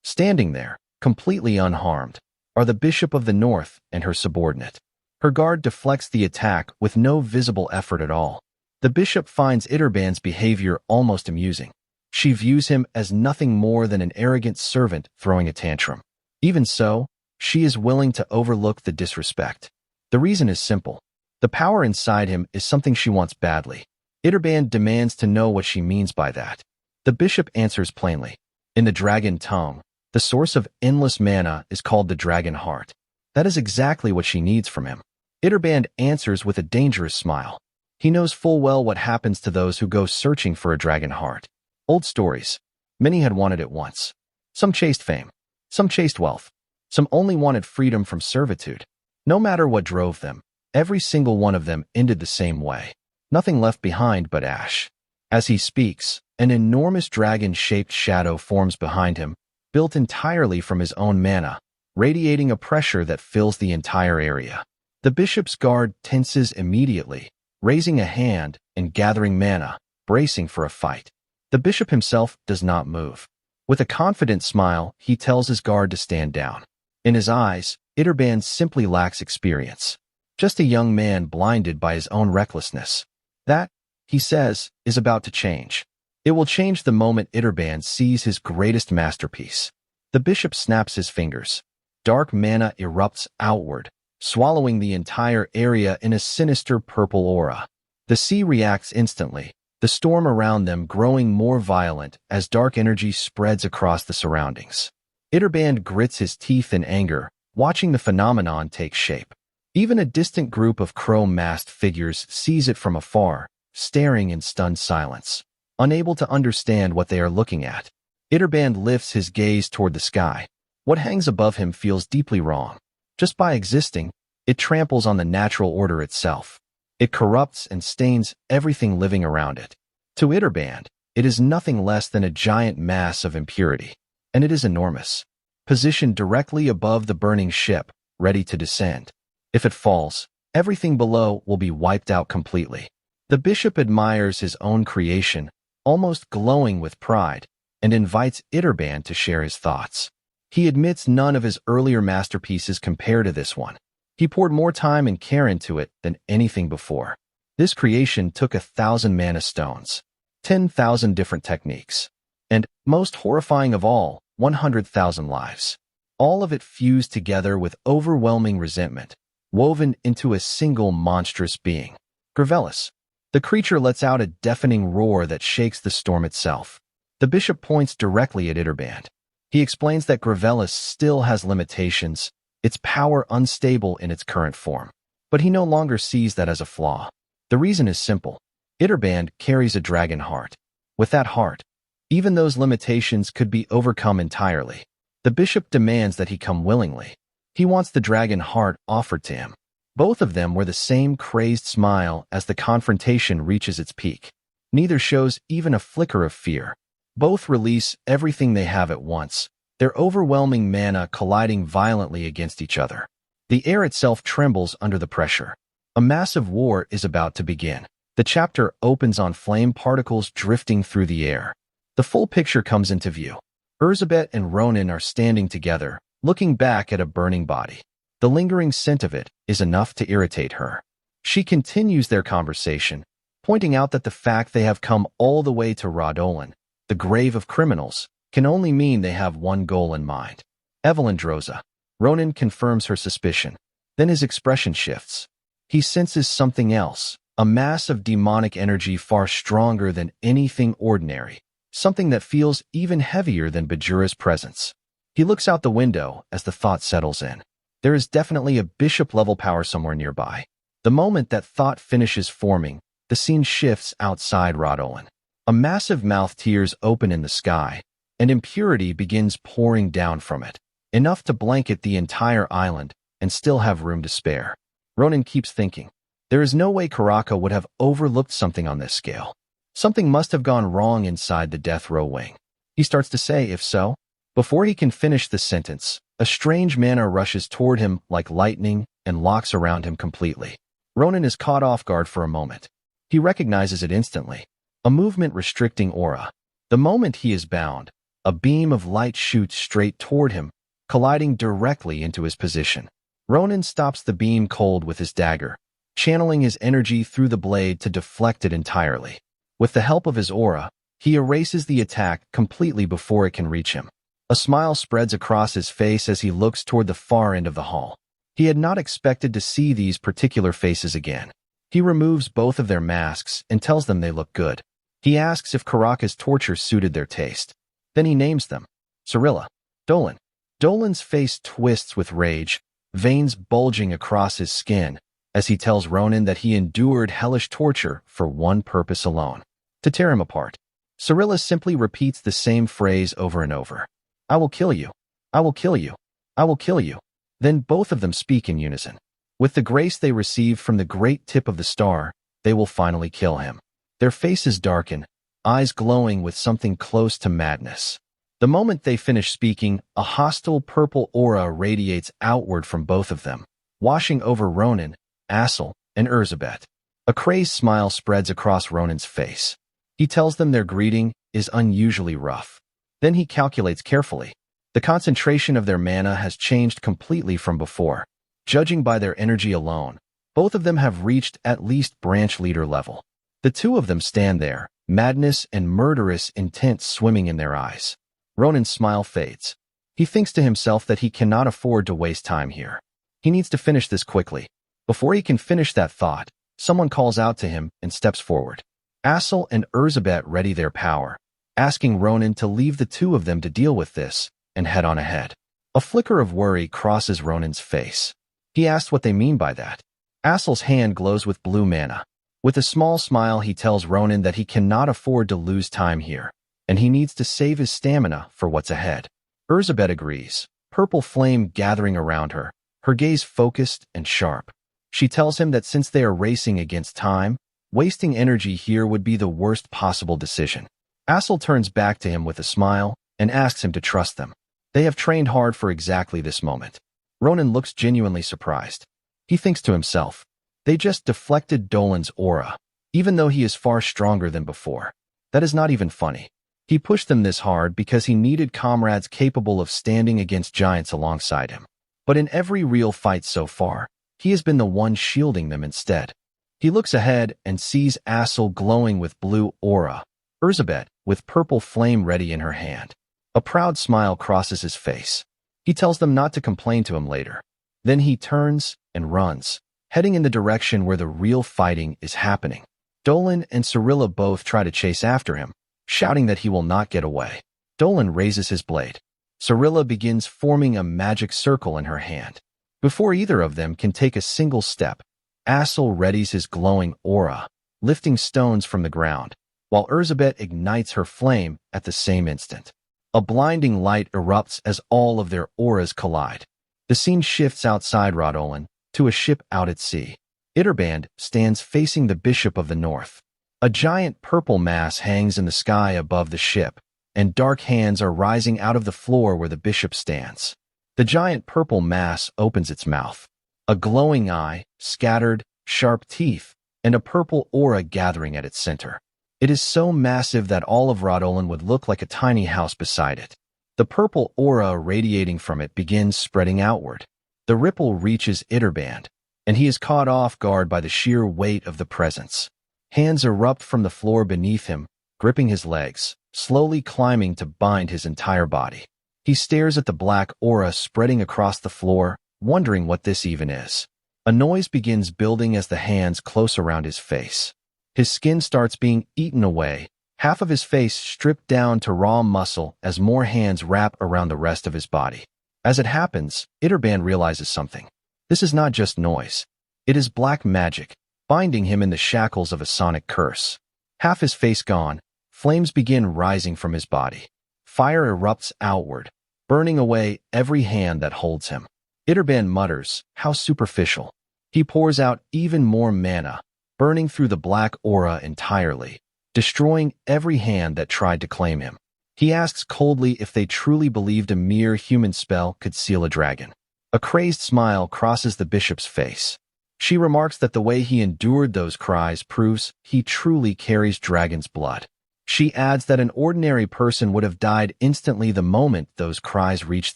Standing there, completely unharmed, are the Bishop of the North and her subordinate. Her guard deflects the attack with no visible effort at all. The bishop finds Iterband's behavior almost amusing. She views him as nothing more than an arrogant servant throwing a tantrum. Even so, she is willing to overlook the disrespect. The reason is simple. The power inside him is something she wants badly. Iterband demands to know what she means by that. The bishop answers plainly. In the dragon tongue, the source of endless mana is called the dragon heart. That is exactly what she needs from him. Iterband answers with a dangerous smile. He knows full well what happens to those who go searching for a dragon heart. Old stories. Many had wanted it once. Some chased fame. Some chased wealth. Some only wanted freedom from servitude. No matter what drove them, every single one of them ended the same way. Nothing left behind but ash. As he speaks, an enormous dragon-shaped shadow forms behind him, built entirely from his own mana, radiating a pressure that fills the entire area. The bishop's guard tenses immediately, raising a hand and gathering mana, bracing for a fight. The bishop himself does not move. With a confident smile, he tells his guard to stand down. In his eyes, Iterband simply lacks experience. Just a young man blinded by his own recklessness. That, he says, is about to change. It will change the moment Iterband sees his greatest masterpiece. The bishop snaps his fingers. Dark mana erupts outward, swallowing the entire area in a sinister purple aura. The sea reacts instantly, the storm around them growing more violent as dark energy spreads across the surroundings. Iterband grits his teeth in anger, watching the phenomenon take shape. Even a distant group of crow-masked figures sees it from afar, staring in stunned silence, unable to understand what they are looking at. Iterband lifts his gaze toward the sky. What hangs above him feels deeply wrong. Just by existing, it tramples on the natural order itself. It corrupts and stains everything living around it. To Iterband, it is nothing less than a giant mass of impurity. And it is enormous. Positioned directly above the burning ship, ready to descend. If it falls, everything below will be wiped out completely. The bishop admires his own creation, almost glowing with pride, and invites Iterband to share his thoughts. He admits none of his earlier masterpieces compare to this one. He poured more time and care into it than anything before. This creation took 1,000 mana stones, 10,000 different techniques, and, most horrifying of all, 100,000 lives. All of it fused together with overwhelming resentment, woven into a single monstrous being. Gravelis. The creature lets out a deafening roar that shakes the storm itself. The bishop points directly at Iterband. He explains that Gravelis still has limitations, its power unstable in its current form. But he no longer sees that as a flaw. The reason is simple. Iterband carries a dragon heart. With that heart, even those limitations could be overcome entirely. The bishop demands that he come willingly. He wants the dragon heart offered to him. Both of them wear the same crazed smile as the confrontation reaches its peak. Neither shows even a flicker of fear. Both release everything they have at once, their overwhelming mana colliding violently against each other. The air itself trembles under the pressure. A massive war is about to begin. The chapter opens on flame particles drifting through the air. The full picture comes into view. Elizabeth and Ronan are standing together, looking back at a burning body. The lingering scent of it is enough to irritate her. She continues their conversation, pointing out that the fact they have come all the way to Radolan, the grave of criminals, can only mean they have one goal in mind. Evelyn Droza. Ronan confirms her suspicion. Then his expression shifts. He senses something else, a mass of demonic energy far stronger than anything ordinary, something that feels even heavier than Bajura's presence. He looks out the window as the thought settles in. There is definitely a bishop-level power somewhere nearby. The moment that thought finishes forming, the scene shifts outside Radolan. A massive mouth tears open in the sky, and impurity begins pouring down from it, enough to blanket the entire island and still have room to spare. Ronan keeps thinking. There is no way Karaka would have overlooked something on this scale. Something must have gone wrong inside the death row wing. He starts to say, if so. Before he can finish the sentence, a strange mana rushes toward him like lightning and locks around him completely. Ronan is caught off guard for a moment. He recognizes it instantly. A movement-restricting aura. The moment he is bound, a beam of light shoots straight toward him, colliding directly into his position. Ronan stops the beam cold with his dagger, channeling his energy through the blade to deflect it entirely. With the help of his aura, he erases the attack completely before it can reach him. A smile spreads across his face as he looks toward the far end of the hall. He had not expected to see these particular faces again. He removes both of their masks and tells them they look good. He asks if Karaka's torture suited their taste. Then he names them. Cirilla. Dolan. Dolan's face twists with rage, veins bulging across his skin, as he tells Ronan that he endured hellish torture for one purpose alone: to tear him apart. Cirilla simply repeats the same phrase over and over. I will kill you. I will kill you. I will kill you. Then both of them speak in unison. With the grace they received from the great tip of the star, they will finally kill him. Their faces darken, eyes glowing with something close to madness. The moment they finish speaking, a hostile purple aura radiates outward from both of them, washing over Ronan, Assel, and Erzabet. A crazed smile spreads across Ronan's face. He tells them their greeting is unusually rough. Then he calculates carefully. The concentration of their mana has changed completely from before. Judging by their energy alone, both of them have reached at least branch leader level. The two of them stand there, madness and murderous intent swimming in their eyes. Ronan's smile fades. He thinks to himself that he cannot afford to waste time here. He needs to finish this quickly. Before he can finish that thought, someone calls out to him and steps forward. Assel and Erzabet ready their power, asking Ronan to leave the two of them to deal with this and head on ahead. A flicker of worry crosses Ronan's face. He asks what they mean by that. Assel's hand glows with blue mana. With a small smile, he tells Ronan that he cannot afford to lose time here, and he needs to save his stamina for what's ahead. Erzabet agrees, purple flame gathering around her, her gaze focused and sharp. She tells him that since they are racing against time, wasting energy here would be the worst possible decision. Assel turns back to him with a smile and asks him to trust them. They have trained hard for exactly this moment. Ronan looks genuinely surprised. He thinks to himself, they just deflected Dolan's aura, even though he is far stronger than before. That is not even funny. He pushed them this hard because he needed comrades capable of standing against giants alongside him. But in every real fight so far, he has been the one shielding them instead. He looks ahead and sees Assel glowing with blue aura, Erzabet with purple flame ready in her hand. A proud smile crosses his face. He tells them not to complain to him later. Then he turns and runs, heading in the direction where the real fighting is happening. Dolan and Cirilla both try to chase after him, shouting that he will not get away. Dolan raises his blade. Cirilla begins forming a magic circle in her hand. Before either of them can take a single step, Assel readies his glowing aura, lifting stones from the ground, while Erzabet ignites her flame at the same instant. A blinding light erupts as all of their auras collide. The scene shifts outside Rodolan to a ship out at sea. Itterband stands facing the Bishop of the North. A giant purple mass hangs in the sky above the ship, and dark hands are rising out of the floor where the bishop stands. The giant purple mass opens its mouth. A glowing eye, scattered, sharp teeth, and a purple aura gathering at its center. It is so massive that all of Rodolan would look like a tiny house beside it. The purple aura radiating from it begins spreading outward. The ripple reaches Itterband, and he is caught off guard by the sheer weight of the presence. Hands erupt from the floor beneath him, gripping his legs, slowly climbing to bind his entire body. He stares at the black aura spreading across the floor, wondering what this even is. A noise begins building as the hands close around his face. His skin starts being eaten away, half of his face stripped down to raw muscle as more hands wrap around the rest of his body. As it happens, Itterband realizes something. This is not just noise. It is black magic, binding him in the shackles of a sonic curse. Half his face gone, flames begin rising from his body. Fire erupts outward, burning away every hand that holds him. Itterband mutters, "How superficial." He pours out even more mana, burning through the black aura entirely, destroying every hand that tried to claim him. He asks coldly if they truly believed a mere human spell could seal a dragon. A crazed smile crosses the bishop's face. She remarks that the way he endured those cries proves he truly carries dragon's blood. She adds that an ordinary person would have died instantly the moment those cries reached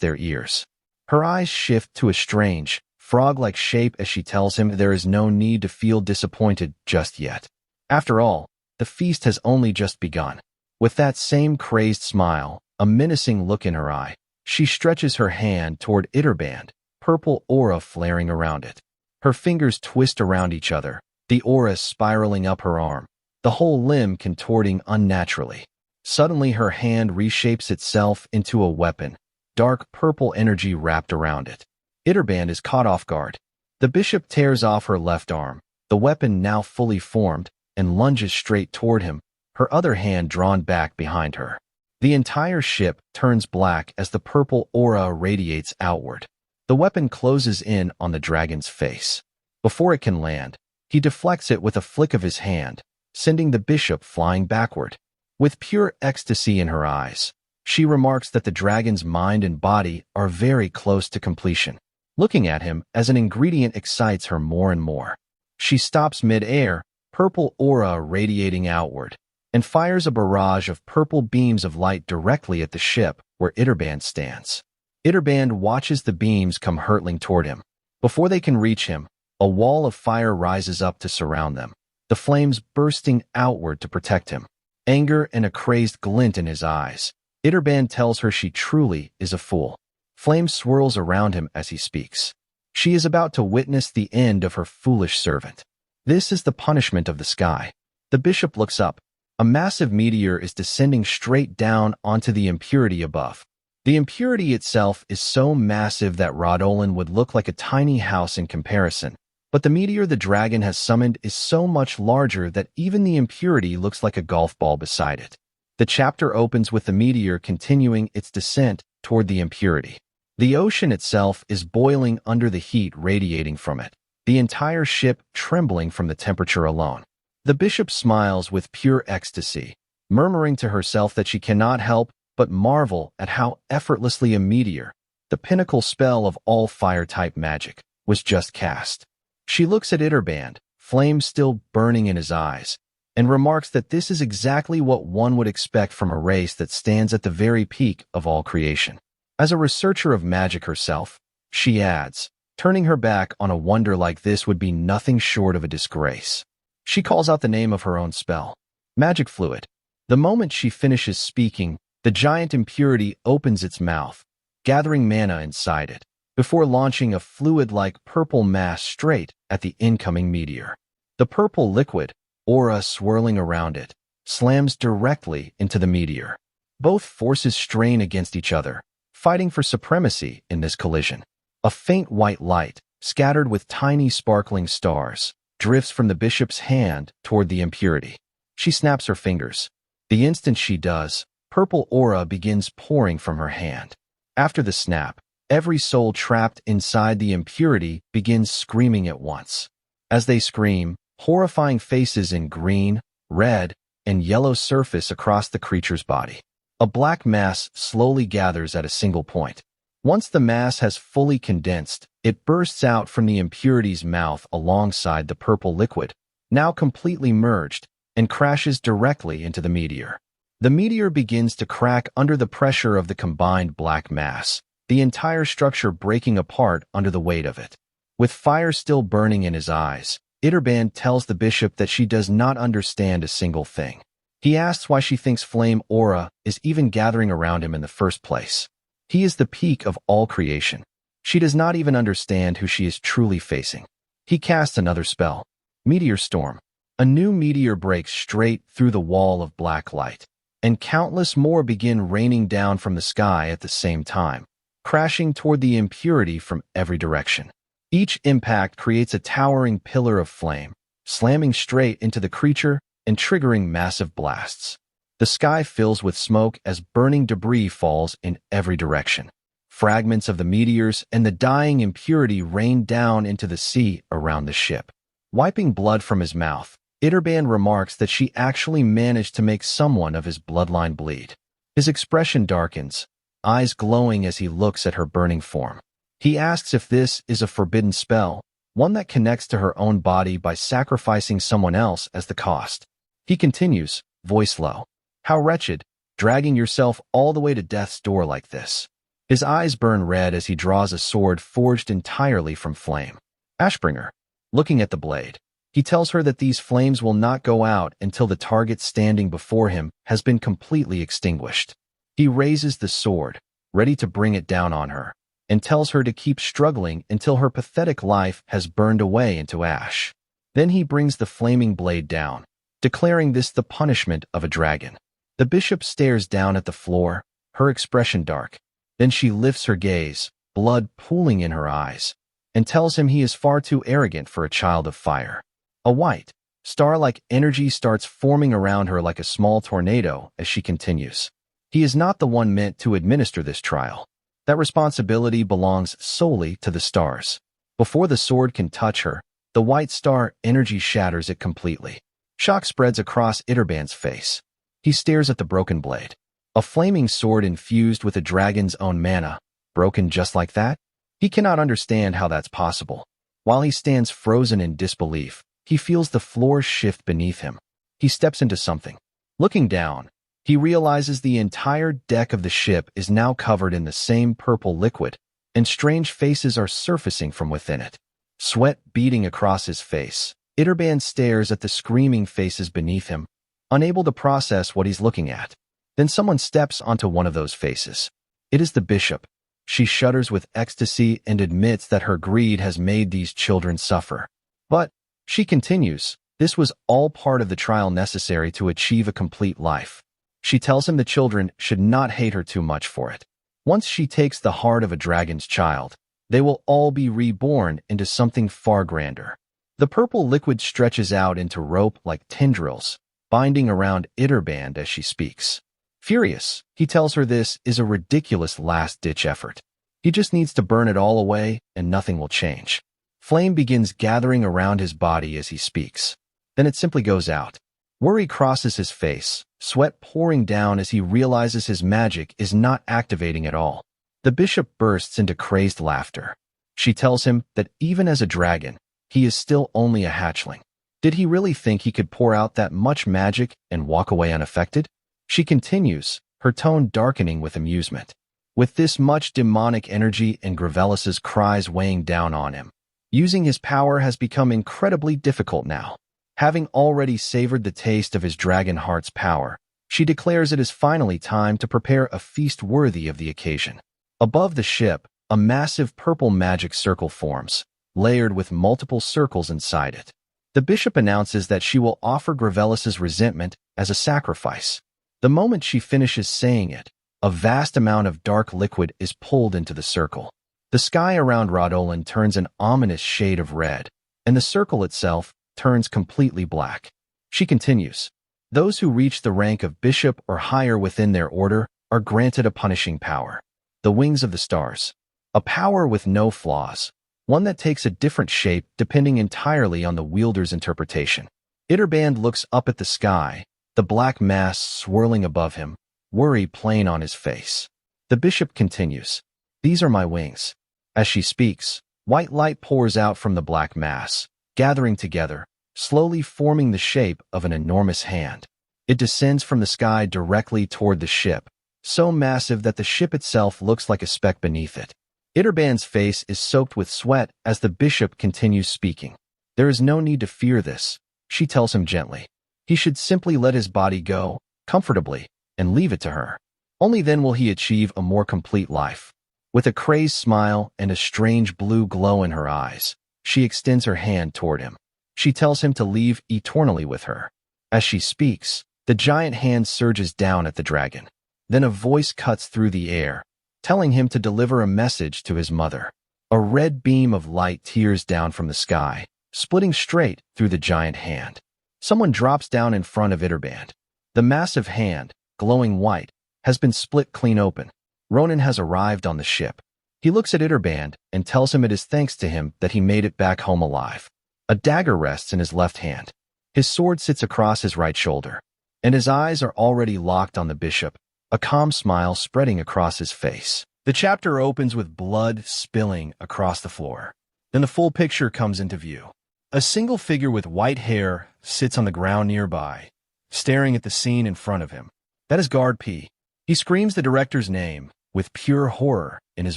their ears. Her eyes shift to a strange, frog-like shape as she tells him there is no need to feel disappointed just yet. After all, the feast has only just begun. With that same crazed smile, a menacing look in her eye, she stretches her hand toward Itterband, purple aura flaring around it. Her fingers twist around each other, the aura spiraling up her arm, the whole limb contorting unnaturally. Suddenly her hand reshapes itself into a weapon, dark purple energy wrapped around it. Itterband is caught off guard. The bishop tears off her left arm, the weapon now fully formed, and lunges straight toward him, her other hand drawn back behind her. The entire ship turns black as the purple aura radiates outward. The weapon closes in on the dragon's face. Before it can land, he deflects it with a flick of his hand, sending the bishop flying backward. With pure ecstasy in her eyes, she remarks that the dragon's mind and body are very close to completion. Looking at him as an ingredient excites her more and more. She stops mid-air, purple aura radiating outward, and fires a barrage of purple beams of light directly at the ship where Itterband stands. Itterband watches the beams come hurtling toward him. Before they can reach him, a wall of fire rises up to surround them, the flames bursting outward to protect him. Anger and a crazed glint in his eyes, Itterband tells her she truly is a fool. Flame swirls around him as he speaks. She is about to witness the end of her foolish servant. This is the punishment of the sky. The bishop looks up. A massive meteor is descending straight down onto the impurity above. The impurity itself is so massive that Ronan would look like a tiny house in comparison, but the meteor the dragon has summoned is so much larger that even the impurity looks like a golf ball beside it. The chapter opens with the meteor continuing its descent toward the impurity. The ocean itself is boiling under the heat radiating from it, the entire ship trembling from the temperature alone. The bishop smiles with pure ecstasy, murmuring to herself that she cannot help but marvel at how effortlessly a meteor, the pinnacle spell of all fire-type magic, was just cast. She looks at Itterband, flames still burning in his eyes, and remarks that this is exactly what one would expect from a race that stands at the very peak of all creation. As a researcher of magic herself, she adds, turning her back on a wonder like this would be nothing short of a disgrace. She calls out the name of her own spell, Magic Fluid. The moment she finishes speaking, the giant impurity opens its mouth, gathering mana inside it, before launching a fluid-like purple mass straight at the incoming meteor. The purple liquid, aura swirling around it, slams directly into the meteor. Both forces strain against each other, fighting for supremacy in this collision. A faint white light, scattered with tiny sparkling stars, drifts from the bishop's hand toward the impurity. She snaps her fingers. The instant she does, purple aura begins pouring from her hand. After the snap, every soul trapped inside the impurity begins screaming at once. As they scream, horrifying faces in green, red, and yellow surface across the creature's body. A black mass slowly gathers at a single point. Once the mass has fully condensed, it bursts out from the impurity's mouth alongside the purple liquid, now completely merged, and crashes directly into the meteor. The meteor begins to crack under the pressure of the combined black mass, the entire structure breaking apart under the weight of it. With fire still burning in his eyes, Itterband tells the bishop that she does not understand a single thing. He asks why she thinks flame aura is even gathering around him in the first place. He is the peak of all creation. She does not even understand who she is truly facing. He casts another spell, Meteor Storm. A new meteor breaks straight through the wall of black light, and countless more begin raining down from the sky at the same time, crashing toward the impurity from every direction. Each impact creates a towering pillar of flame, slamming straight into the creature and triggering massive blasts. The sky fills with smoke as burning debris falls in every direction. Fragments of the meteors and the dying impurity rain down into the sea around the ship. Wiping blood from his mouth, Itterband remarks that she actually managed to make someone of his bloodline bleed. His expression darkens, eyes glowing as he looks at her burning form. He asks if this is a forbidden spell, one that connects to her own body by sacrificing someone else as the cost. He continues, voice low. How wretched, dragging yourself all the way to death's door like this. His eyes burn red as he draws a sword forged entirely from flame. Ashbringer, looking at the blade, he tells her that these flames will not go out until the target standing before him has been completely extinguished. He raises the sword, ready to bring it down on her, and tells her to keep struggling until her pathetic life has burned away into ash. Then he brings the flaming blade down, declaring this the punishment of a dragon. The bishop stares down at the floor, her expression dark. Then she lifts her gaze, blood pooling in her eyes, and tells him he is far too arrogant for a child of fire. A white, star-like energy starts forming around her like a small tornado as she continues. He is not the one meant to administer this trial. That responsibility belongs solely to the stars. Before the sword can touch her, the white star energy shatters it completely. Shock spreads across Iterband's face. He stares at the broken blade. A flaming sword infused with a dragon's own mana, broken just like that? He cannot understand how that's possible. While he stands frozen in disbelief, he feels the floor shift beneath him. He steps into something. Looking down, he realizes the entire deck of the ship is now covered in the same purple liquid, and strange faces are surfacing from within it. Sweat beading across his face, Iterband stares at the screaming faces beneath him, unable to process what he's looking at. Then someone steps onto one of those faces. It is the bishop. She shudders with ecstasy and admits that her greed has made these children suffer. But, she continues, this was all part of the trial necessary to achieve a complete life. She tells him the children should not hate her too much for it. Once she takes the heart of a dragon's child, they will all be reborn into something far grander. The purple liquid stretches out into rope-like tendrils, binding around Iterband as she speaks. Furious, he tells her this is a ridiculous last-ditch effort. He just needs to burn it all away and nothing will change. Flame begins gathering around his body as he speaks. Then it simply goes out. Worry crosses his face, sweat pouring down as he realizes his magic is not activating at all. The bishop bursts into crazed laughter. She tells him that even as a dragon, he is still only a hatchling. Did he really think he could pour out that much magic and walk away unaffected? She continues, her tone darkening with amusement. With this much demonic energy and Gravelis's cries weighing down on him, using his power has become incredibly difficult now. Having already savored the taste of his dragon heart's power, she declares it is finally time to prepare a feast worthy of the occasion. Above the ship, a massive purple magic circle forms, layered with multiple circles inside it. The bishop announces that she will offer Gravelis's resentment as a sacrifice. The moment she finishes saying it, a vast amount of dark liquid is pulled into the circle. The sky around Ronan turns an ominous shade of red, and the circle itself turns completely black. She continues, those who reach the rank of bishop or higher within their order are granted a punishing power. The wings of the stars. A power with no flaws, one that takes a different shape depending entirely on the wielder's interpretation. Iterband looks up at the sky, the black mass swirling above him, worry plain on his face. The bishop continues, these are my wings. As she speaks, white light pours out from the black mass, gathering together, slowly forming the shape of an enormous hand. It descends from the sky directly toward the ship, so massive that the ship itself looks like a speck beneath it. Iterband's face is soaked with sweat as the bishop continues speaking. There is no need to fear this, she tells him gently. He should simply let his body go, comfortably, and leave it to her. Only then will he achieve a more complete life. With a crazed smile and a strange blue glow in her eyes, she extends her hand toward him. She tells him to leave eternally with her. As she speaks, the giant hand surges down at the dragon. Then a voice cuts through the air, telling him to deliver a message to his mother. A red beam of light tears down from the sky, splitting straight through the giant hand. Someone drops down in front of Iterband. The massive hand, glowing white, has been split clean open. Ronan has arrived on the ship. He looks at Iterband and tells him it is thanks to him that he made it back home alive. A dagger rests in his left hand. His sword sits across his right shoulder, and his eyes are already locked on the bishop, a calm smile spreading across his face. The chapter opens with blood spilling across the floor. Then the full picture comes into view. A single figure with white hair sits on the ground nearby, staring at the scene in front of him. That is Guard P. He screams the director's name, with pure horror in his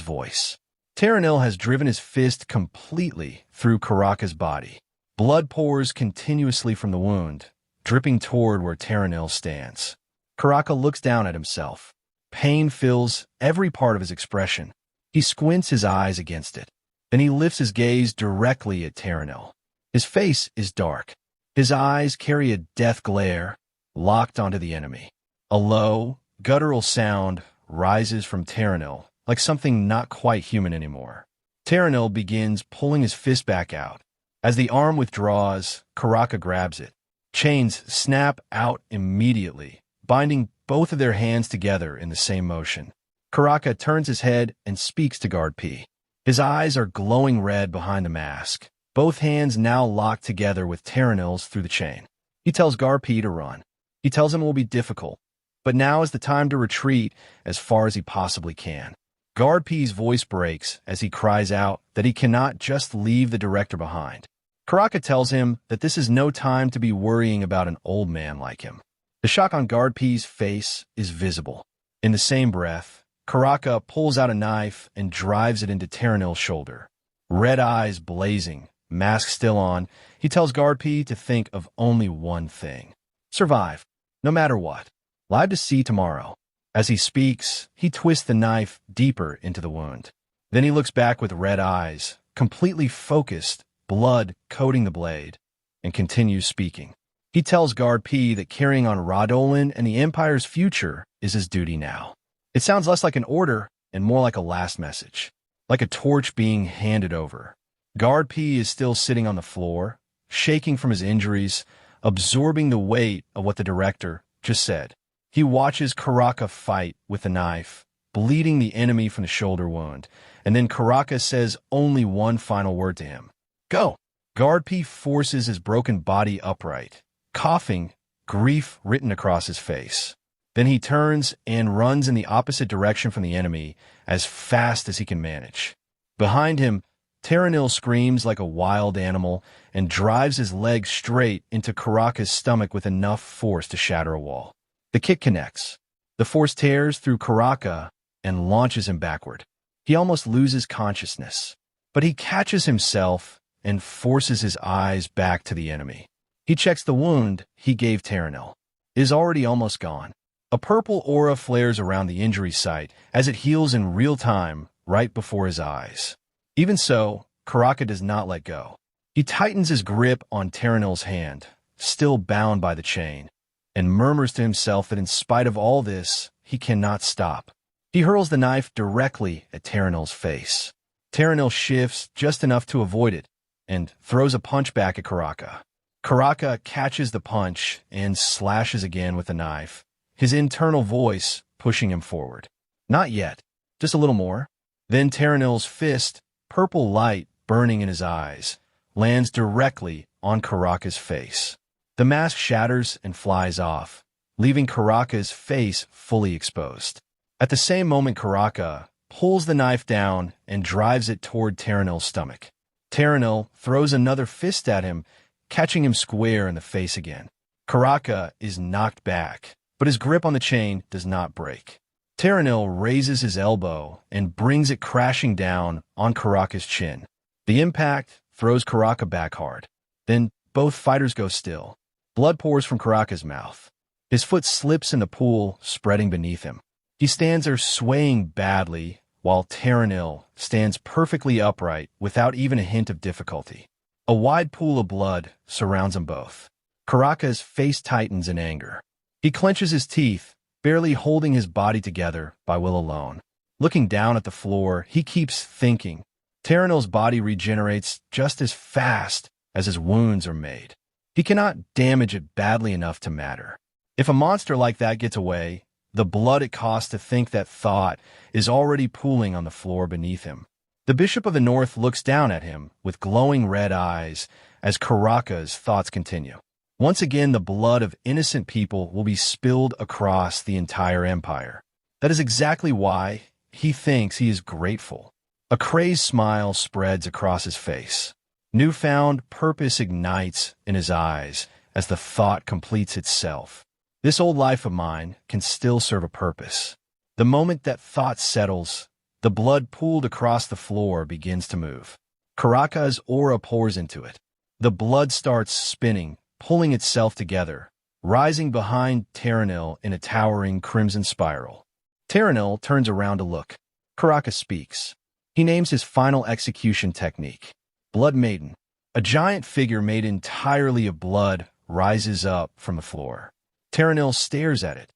voice. Terranil has driven his fist completely through Karaka's body. Blood pours continuously from the wound, dripping toward where Terranil stands. Karaka looks down at himself. Pain fills every part of his expression. He squints his eyes against it. Then he lifts his gaze directly at Terranil. His face is dark. His eyes carry a death glare, locked onto the enemy. A low, guttural sound rises from Terranil, like something not quite human anymore. Terranil begins pulling his fist back out. As the arm withdraws, Karaka grabs it. Chains snap out immediately, binding both of their hands together in the same motion. Karaka turns his head and speaks to Guard P. His eyes are glowing red behind the mask, both hands now locked together with Terranil's through the chain. He tells Guard P to run. He tells him it will be difficult, but now is the time to retreat as far as he possibly can. Guard P's voice breaks as he cries out that he cannot just leave the director behind. Karaka tells him that this is no time to be worrying about an old man like him. The shock on Guard P's face is visible. In the same breath, Karaka pulls out a knife and drives it into Terranil's shoulder. Red eyes blazing, mask still on, he tells Guard P to think of only one thing. Survive, no matter what. Live to see tomorrow. As he speaks, he twists the knife deeper into the wound. Then he looks back with red eyes, completely focused, blood coating the blade, and continues speaking. He tells Guard P that carrying on Radolin and the Empire's future is his duty now. It sounds less like an order and more like a last message, like a torch being handed over. Guard P is still sitting on the floor, shaking from his injuries, absorbing the weight of what the director just said. He watches Karaka fight with the knife, bleeding the enemy from the shoulder wound, and then Karaka says only one final word to him. Go! Guard P forces his broken body upright, coughing, grief written across his face. Then he turns and runs in the opposite direction from the enemy as fast as he can manage. Behind him, Terranil screams like a wild animal and drives his leg straight into Karaka's stomach with enough force to shatter a wall. The kick connects. The force tears through Karaka and launches him backward. He almost loses consciousness, but he catches himself and forces his eyes back to the enemy. He checks the wound he gave Terranil. It is already almost gone. A purple aura flares around the injury site as it heals in real time right before his eyes. Even so, Karaka does not let go. He tightens his grip on Terranil's hand, still bound by the chain, and murmurs to himself that in spite of all this, he cannot stop. He hurls the knife directly at Terranil's face. Terranil shifts just enough to avoid it and throws a punch back at Karaka. Karaka catches the punch and slashes again with the knife, his internal voice pushing him forward. Not yet, just a little more. Then Terranil's fist, purple light burning in his eyes, lands directly on Karaka's face. The mask shatters and flies off, leaving Karaka's face fully exposed. At the same moment, Karaka pulls the knife down and drives it toward Terranil's stomach. Terranil throws another fist at him, catching him square in the face again. Karaka is knocked back, but his grip on the chain does not break. Terranil raises his elbow and brings it crashing down on Karaka's chin. The impact throws Karaka back hard. Then both fighters go still. Blood pours from Karaka's mouth. His foot slips in the pool, spreading beneath him. He stands there swaying badly, while Terranil stands perfectly upright without even a hint of difficulty. A wide pool of blood surrounds them both. Karaka's face tightens in anger. He clenches his teeth, barely holding his body together by will alone. Looking down at the floor, he keeps thinking. Terranil's body regenerates just as fast as his wounds are made. He cannot damage it badly enough to matter. If a monster like that gets away, the blood it costs to think that thought is already pooling on the floor beneath him. The Bishop of the North looks down at him with glowing red eyes as Karaka's thoughts continue. Once again, the blood of innocent people will be spilled across the entire empire. That is exactly why he thinks he is grateful. A crazed smile spreads across his face. Newfound purpose ignites in his eyes as the thought completes itself. This old life of mine can still serve a purpose. The moment that thought settles, the blood pooled across the floor begins to move. Karaka's aura pours into it. The blood starts spinning, pulling itself together, rising behind Terranil in a towering crimson spiral. Terranil turns around to look. Karaka speaks. He names his final execution technique, Blood Maiden. A giant figure made entirely of blood rises up from the floor. Terranil stares at it,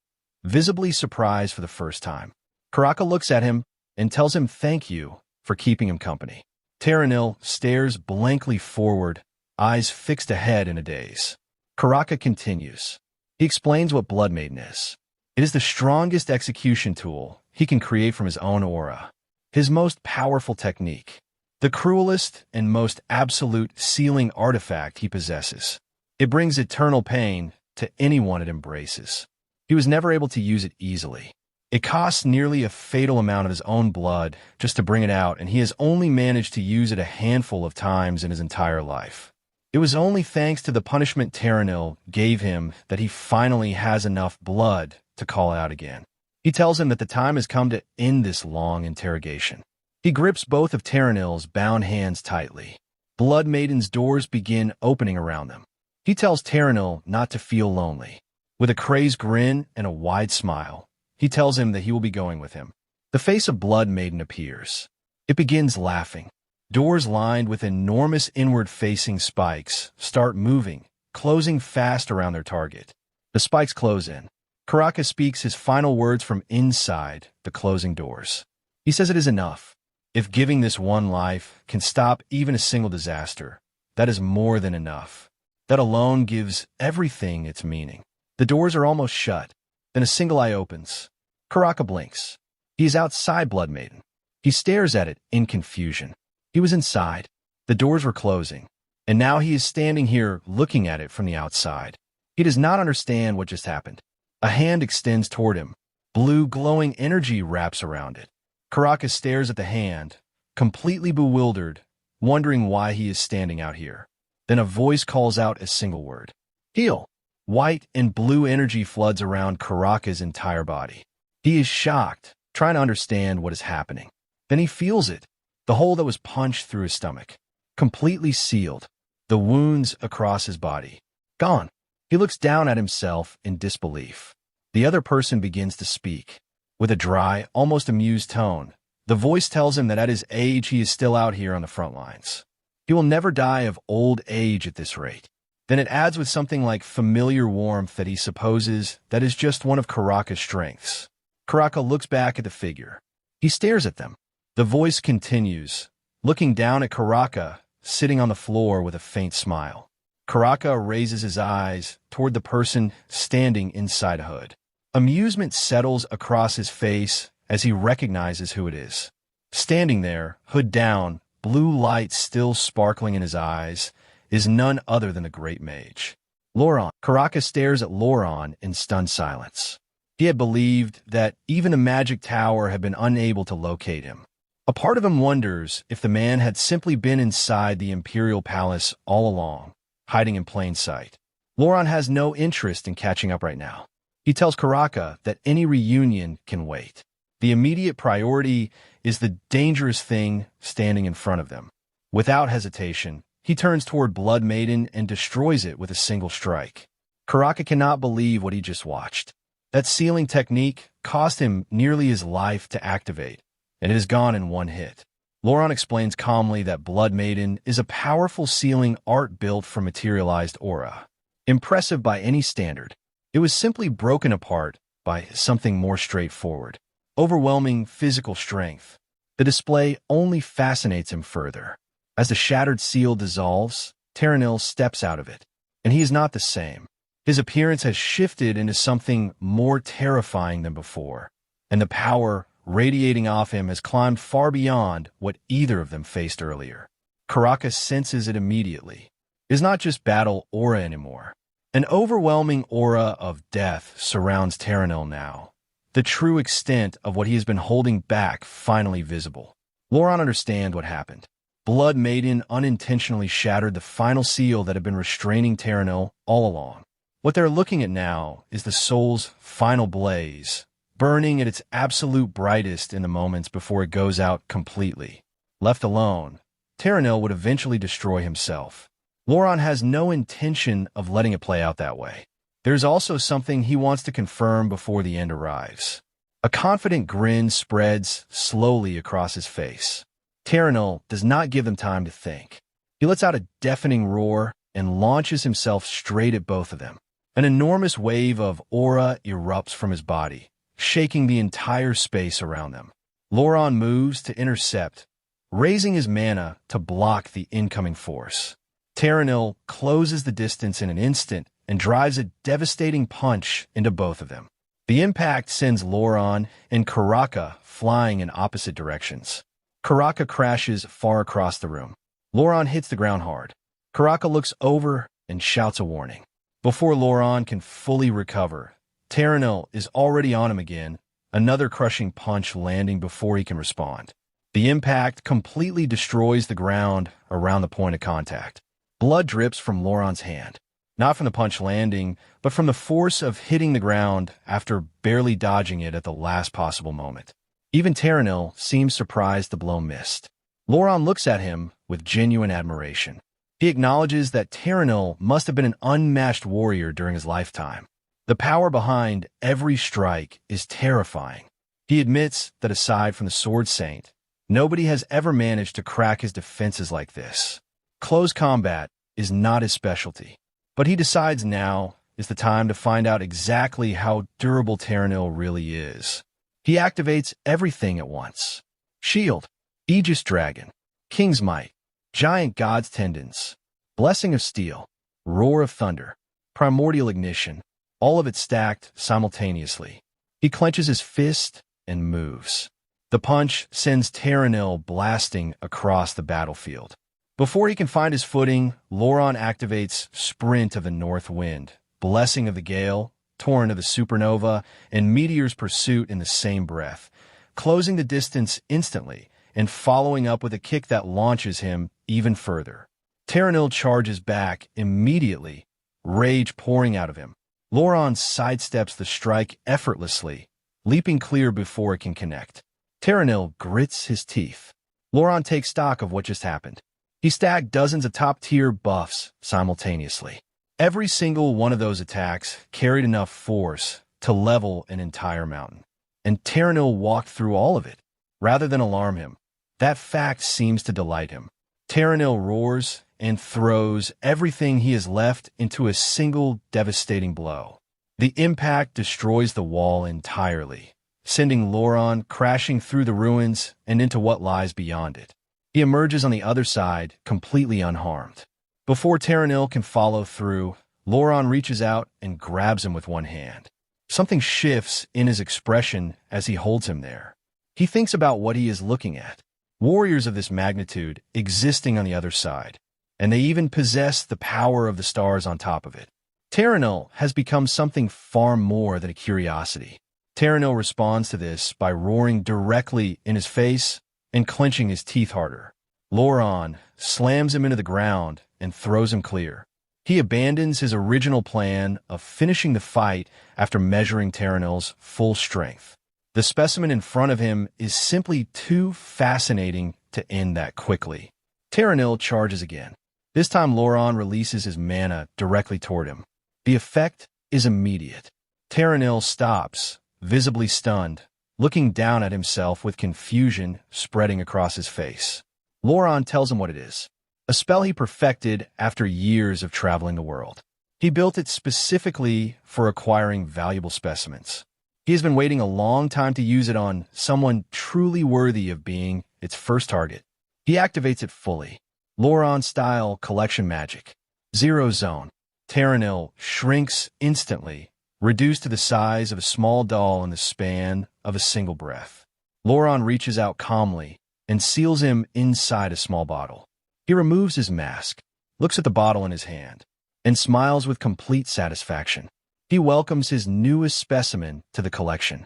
visibly surprised for the first time. Karaka looks at him and tells him thank you for keeping him company. Terranil stares blankly forward, eyes fixed ahead in a daze. Karaka continues. He explains what Blood Maiden is. It is the strongest execution tool he can create from his own aura. His most powerful technique. The cruelest and most absolute sealing artifact he possesses. It brings eternal pain to anyone it embraces. He was never able to use it easily. It costs nearly a fatal amount of his own blood just to bring it out, and he has only managed to use it a handful of times in his entire life. It was only thanks to the punishment Terranil gave him that he finally has enough blood to call out again. He tells him that the time has come to end this long interrogation. He grips both of Terranil's bound hands tightly. Blood Maiden's doors begin opening around them. He tells Terranil not to feel lonely. With a crazed grin and a wide smile, he tells him that he will be going with him. The face of Blood Maiden appears. It begins laughing. Doors lined with enormous inward-facing spikes start moving, closing fast around their target. The spikes close in. Karaka speaks his final words from inside the closing doors. He says it is enough. If giving this one life can stop even a single disaster, that is more than enough. That alone gives everything its meaning. The doors are almost shut. Then a single eye opens. Karaka blinks. He is outside Blood Maiden. He stares at it in confusion. He was inside. The doors were closing. And now he is standing here looking at it from the outside. He does not understand what just happened. A hand extends toward him. Blue glowing energy wraps around it. Karaka stares at the hand, completely bewildered, wondering why he is standing out here. Then a voice calls out a single word. Heal! White and blue energy floods around Karaka's entire body. He is shocked, trying to understand what is happening. Then he feels it. The hole that was punched through his stomach. Completely sealed. The wounds across his body. Gone. He looks down at himself in disbelief. The other person begins to speak. With a dry, almost amused tone, the voice tells him that at his age he is still out here on the front lines. He will never die of old age at this rate. Then it adds with something like familiar warmth that he supposes that is just one of Karaka's strengths. Karaka looks back at the figure. He stares at them. The voice continues, looking down at Karaka, sitting on the floor with a faint smile. Karaka raises his eyes toward the person standing inside a hood. Amusement settles across his face as he recognizes who it is. Standing there, hood down, blue light still sparkling in his eyes, is none other than the great mage. Loran. Karaka stares at Loran in stunned silence. He had believed that even a magic tower had been unable to locate him. A part of him wonders if the man had simply been inside the Imperial Palace all along, hiding in plain sight. Loran has no interest in catching up right now. He tells Karaka that any reunion can wait. The immediate priority is the dangerous thing standing in front of them. Without hesitation, he turns toward Blood Maiden and destroys it with a single strike. Karaka cannot believe what he just watched. That sealing technique cost him nearly his life to activate, and it is gone in one hit. Loran explains calmly that Blood Maiden is a powerful sealing art built from materialized aura. Impressive by any standard, it was simply broken apart by something more straightforward. Overwhelming physical strength. The display only fascinates him further. As the shattered seal dissolves, Terranil steps out of it, and he is not the same. His appearance has shifted into something more terrifying than before, and the power radiating off him has climbed far beyond what either of them faced earlier. Karaka senses it immediately. It is not just battle aura anymore. An overwhelming aura of death surrounds Terranil now. The true extent of what he has been holding back finally visible. Loran understands what happened. Blood Maiden unintentionally shattered the final seal that had been restraining Terranil all along. What they're looking at now is the soul's final blaze, burning at its absolute brightest in the moments before it goes out completely. Left alone, Terranil would eventually destroy himself. Loran has no intention of letting it play out that way. There's also something he wants to confirm before the end arrives. A confident grin spreads slowly across his face. Terranil does not give them time to think. He lets out a deafening roar and launches himself straight at both of them. An enormous wave of aura erupts from his body, shaking the entire space around them. Loran moves to intercept, raising his mana to block the incoming force. Terranil closes the distance in an instant and drives a devastating punch into both of them. The impact sends Loran and Karaka flying in opposite directions. Karaka crashes far across the room. Loran hits the ground hard. Karaka looks over and shouts a warning. Before Loran can fully recover, Terranil is already on him again, another crushing punch landing before he can respond. The impact completely destroys the ground around the point of contact. Blood drips from Loran's hand, not from the punch landing, but from the force of hitting the ground after barely dodging it at the last possible moment. Even Terranil seems surprised the blow missed. Loran looks at him with genuine admiration. He acknowledges that Terranil must have been an unmatched warrior during his lifetime. The power behind every strike is terrifying. He admits that aside from the Sword Saint, nobody has ever managed to crack his defenses like this. Close combat is not his specialty, but he decides now is the time to find out exactly how durable Terranil really is. He activates everything at once. Shield, Aegis Dragon, King's Might, Giant God's Tendons, Blessing of Steel, Roar of Thunder, Primordial Ignition, all of it stacked simultaneously. He clenches his fist and moves. The punch sends Terranil blasting across the battlefield. Before he can find his footing, Loran activates Sprint of the North Wind, Blessing of the Gale, Torrent of the Supernova, and Meteor's Pursuit in the same breath, closing the distance instantly and following up with a kick that launches him even further. Terranil charges back immediately, rage pouring out of him. Loran sidesteps the strike effortlessly, leaping clear before it can connect. Terranil grits his teeth. Loran takes stock of what just happened. He stacked dozens of top-tier buffs simultaneously. Every single one of those attacks carried enough force to level an entire mountain. And Terranil walked through all of it, rather than alarm him. That fact seems to delight him. Terranil roars and throws everything he has left into a single devastating blow. The impact destroys the wall entirely, sending Loran crashing through the ruins and into what lies beyond it. He emerges on the other side, completely unharmed. Before Terranil can follow through, Loran reaches out and grabs him with one hand. Something shifts in his expression as he holds him there. He thinks about what he is looking at. Warriors of this magnitude existing on the other side, and they even possess the power of the stars on top of it. Terranil has become something far more than a curiosity. Terranil responds to this by roaring directly in his face and clenching his teeth harder. Loran slams him into the ground and throws him clear. He abandons his original plan of finishing the fight after measuring Terranil's full strength. The specimen in front of him is simply too fascinating to end that quickly. Terranil charges again. This time Loran releases his mana directly toward him. The effect is immediate. Terranil stops, visibly stunned, looking down at himself with confusion spreading across his face. Loran tells him what it is. A spell he perfected after years of traveling the world. He built it specifically for acquiring valuable specimens. He has been waiting a long time to use it on someone truly worthy of being its first target. He activates it fully. Loran-style collection magic. Zero Zone. Terranil shrinks instantly, reduced to the size of a small doll in the span of a single breath. Loran reaches out calmly and seals him inside a small bottle. He removes his mask, looks at the bottle in his hand, and smiles with complete satisfaction. He welcomes his newest specimen to the collection.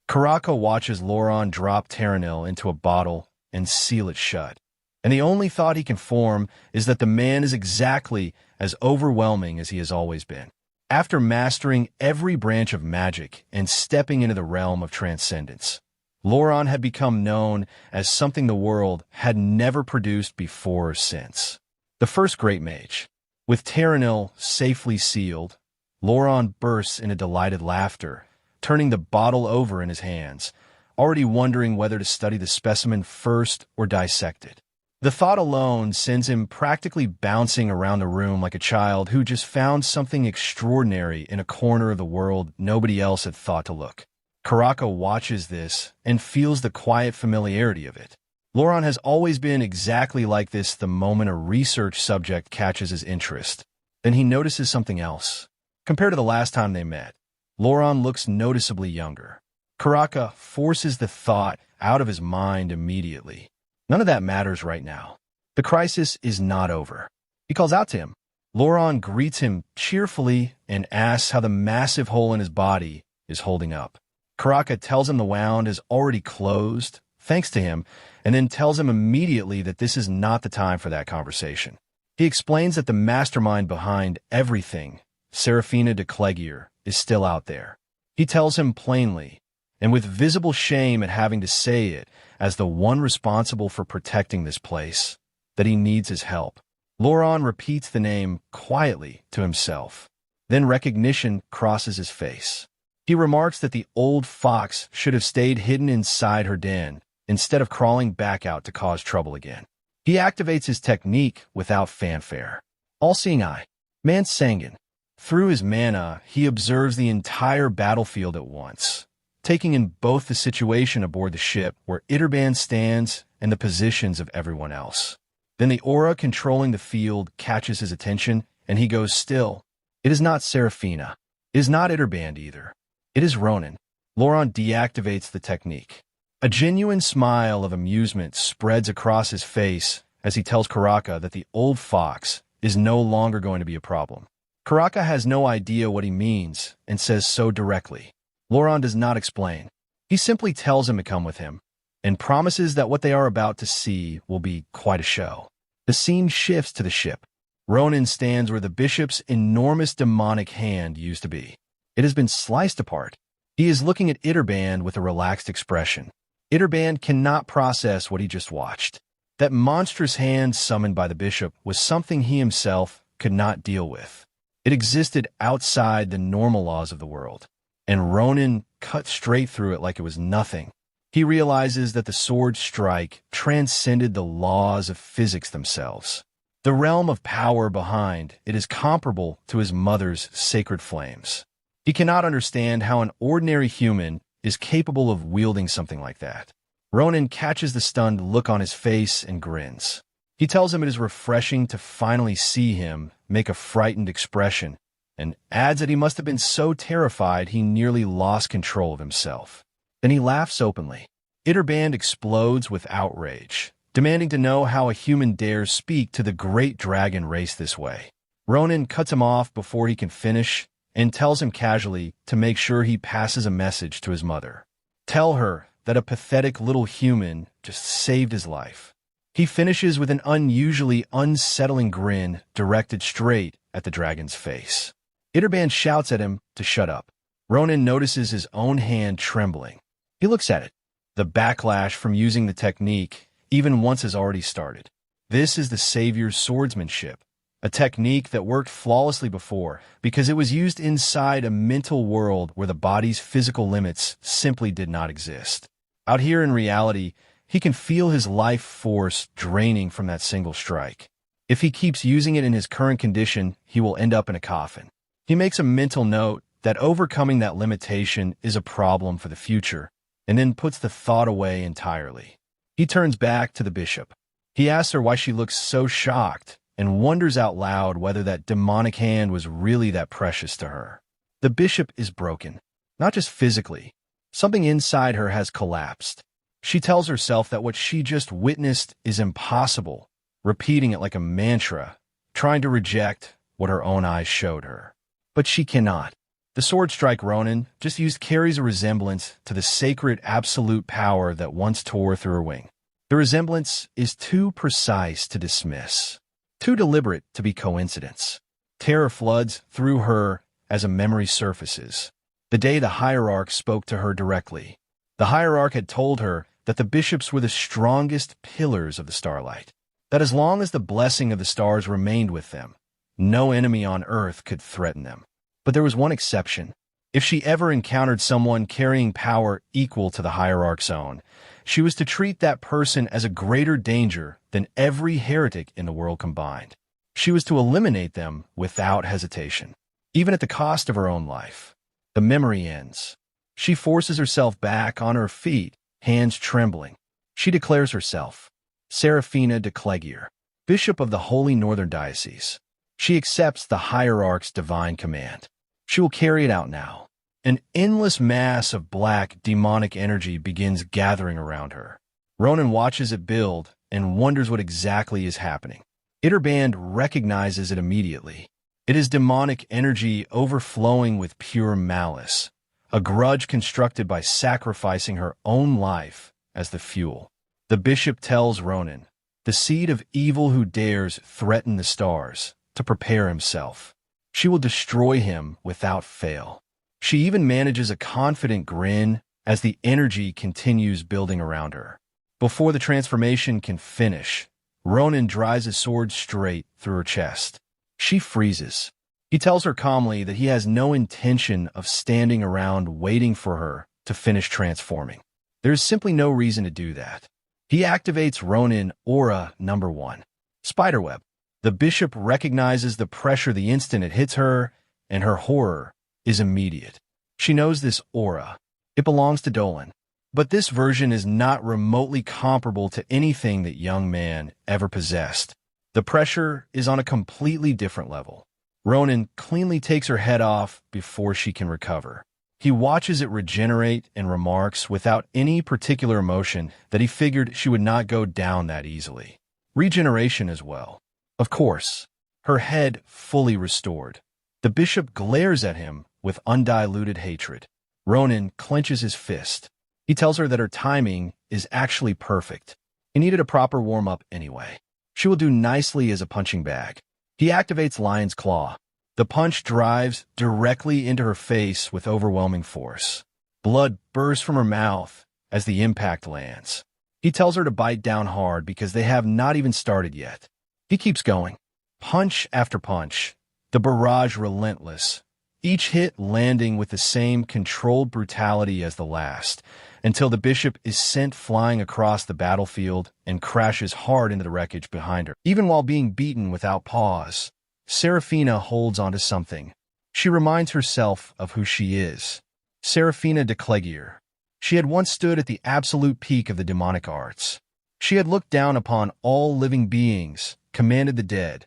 Karaka watches Loran drop Terranil into a bottle and seal it shut, and the only thought he can form is that the man is exactly as overwhelming as he has always been. After mastering every branch of magic and stepping into the realm of transcendence, Ronan had become known as something the world had never produced before or since. The first great mage. With Terranil safely sealed, Ronan bursts into delighted laughter, turning the bottle over in his hands, already wondering whether to study the specimen first or dissect it. The thought alone sends him practically bouncing around the room like a child who just found something extraordinary in a corner of the world nobody else had thought to look. Karaka watches this and feels the quiet familiarity of it. Ronan has always been exactly like this the moment a research subject catches his interest. Then he notices something else. Compared to the last time they met, Ronan looks noticeably younger. Karaka forces the thought out of his mind immediately. None of that matters right now. The crisis is not over. He calls out to him. Ronan greets him cheerfully and asks how the massive hole in his body is holding up. Karaka tells him the wound is already closed, thanks to him, and then tells him immediately that this is not the time for that conversation. He explains that the mastermind behind everything, Seraphina de Clegier, is still out there. He tells him plainly, and with visible shame at having to say it as the one responsible for protecting this place, that he needs his help. Ronan repeats the name quietly to himself. Then recognition crosses his face. He remarks that the old fox should have stayed hidden inside her den instead of crawling back out to cause trouble again. He activates his technique without fanfare. All-seeing eye. Man-Sangan. Through his mana, he observes the entire battlefield at once, taking in both the situation aboard the ship where Itterban stands and the positions of everyone else. Then the aura controlling the field catches his attention, and he goes still. It is not Seraphina. It is not Itterban either. It is Ronan. Ronan deactivates the technique. A genuine smile of amusement spreads across his face as he tells Karaka that the old fox is no longer going to be a problem. Karaka has no idea what he means and says so directly. Ronan does not explain. He simply tells him to come with him and promises that what they are about to see will be quite a show. The scene shifts to the ship. Ronan stands where the bishop's enormous demonic hand used to be. It has been sliced apart. He is looking at Itterban with a relaxed expression. Itterban cannot process what he just watched. That monstrous hand summoned by the bishop was something he himself could not deal with. It existed outside the normal laws of the world, and Ronan cut straight through it like it was nothing. He realizes that the sword strike transcended the laws of physics themselves. The realm of power behind it is comparable to his mother's sacred flames. He cannot understand how an ordinary human is capable of wielding something like that. Ronan catches the stunned look on his face and grins. He tells him it is refreshing to finally see him make a frightened expression, and adds that he must have been so terrified he nearly lost control of himself. Then he laughs openly. Itterban explodes with outrage, demanding to know how a human dares speak to the great dragon race this way. Ronan cuts him off before he can finish, and tells him casually to make sure he passes a message to his mother. Tell her that a pathetic little human just saved his life. He finishes with an unusually unsettling grin directed straight at the dragon's face. Itterban shouts at him to shut up. Ronan notices his own hand trembling. He looks at it. The backlash from using the technique, even once, has already started. This is the Savior's swordsmanship, a technique that worked flawlessly before because it was used inside a mental world where the body's physical limits simply did not exist. Out here in reality, he can feel his life force draining from that single strike. If he keeps using it in his current condition, he will end up in a coffin. He makes a mental note that overcoming that limitation is a problem for the future, and then puts the thought away entirely. He turns back to the bishop. He asks her why she looks so shocked, and wonders out loud whether that demonic hand was really that precious to her. The bishop is broken, not just physically. Something inside her has collapsed. She tells herself that what she just witnessed is impossible, repeating it like a mantra, trying to reject what her own eyes showed her. But she cannot. The sword strike Ronan just used carries a resemblance to the sacred absolute power that once tore through her wing. The resemblance is too precise to dismiss. Too deliberate to be coincidence. Terror floods through her as a memory surfaces. The day the hierarch spoke to her directly. The hierarch had told her that the bishops were the strongest pillars of the starlight, that as long as the blessing of the stars remained with them, no enemy on earth could threaten them. But there was one exception. If she ever encountered someone carrying power equal to the hierarch's own, she was to treat that person as a greater danger than every heretic in the world combined. She was to eliminate them without hesitation, even at the cost of her own life. The memory ends. She forces herself back on her feet, hands trembling. She declares herself Serafina de Clegier, Bishop of the Holy Northern Diocese. She accepts the hierarch's divine command. She will carry it out now. An endless mass of black, demonic energy begins gathering around her. Ronan watches it build and wonders what exactly is happening. Itterband recognizes it immediately. It is demonic energy overflowing with pure malice, a grudge constructed by sacrificing her own life as the fuel. The bishop tells Ronan, the seed of evil who dares threaten the stars, to prepare himself. She will destroy him without fail. She even manages a confident grin as the energy continues building around her. Before the transformation can finish, Ronan drives his sword straight through her chest. She freezes. He tells her calmly that he has no intention of standing around waiting for her to finish transforming. There is simply no reason to do that. He activates Ronan Aura number 1. Spiderweb. The bishop recognizes the pressure the instant it hits her, and her horror is immediate. She knows this aura. It belongs to Dolan. But this version is not remotely comparable to anything that young man ever possessed. The pressure is on a completely different level. Ronan cleanly takes her head off before she can recover. He watches it regenerate and remarks without any particular emotion that he figured she would not go down that easily. Regeneration as well. Of course, her head fully restored. The bishop glares at him with undiluted hatred. Ronan clenches his fist. He tells her that her timing is actually perfect. He needed a proper warm-up anyway. She will do nicely as a punching bag. He activates Lion's Claw. The punch drives directly into her face with overwhelming force. Blood bursts from her mouth as the impact lands. He tells her to bite down hard because they have not even started yet. He keeps going. Punch after punch. The barrage relentless. Each hit landing with the same controlled brutality as the last, until the bishop is sent flying across the battlefield and crashes hard into the wreckage behind her. Even while being beaten without pause, Serafina holds onto something. She reminds herself of who she is. Serafina de Clegier. She had once stood at the absolute peak of the demonic arts. She had looked down upon all living beings, commanded the dead,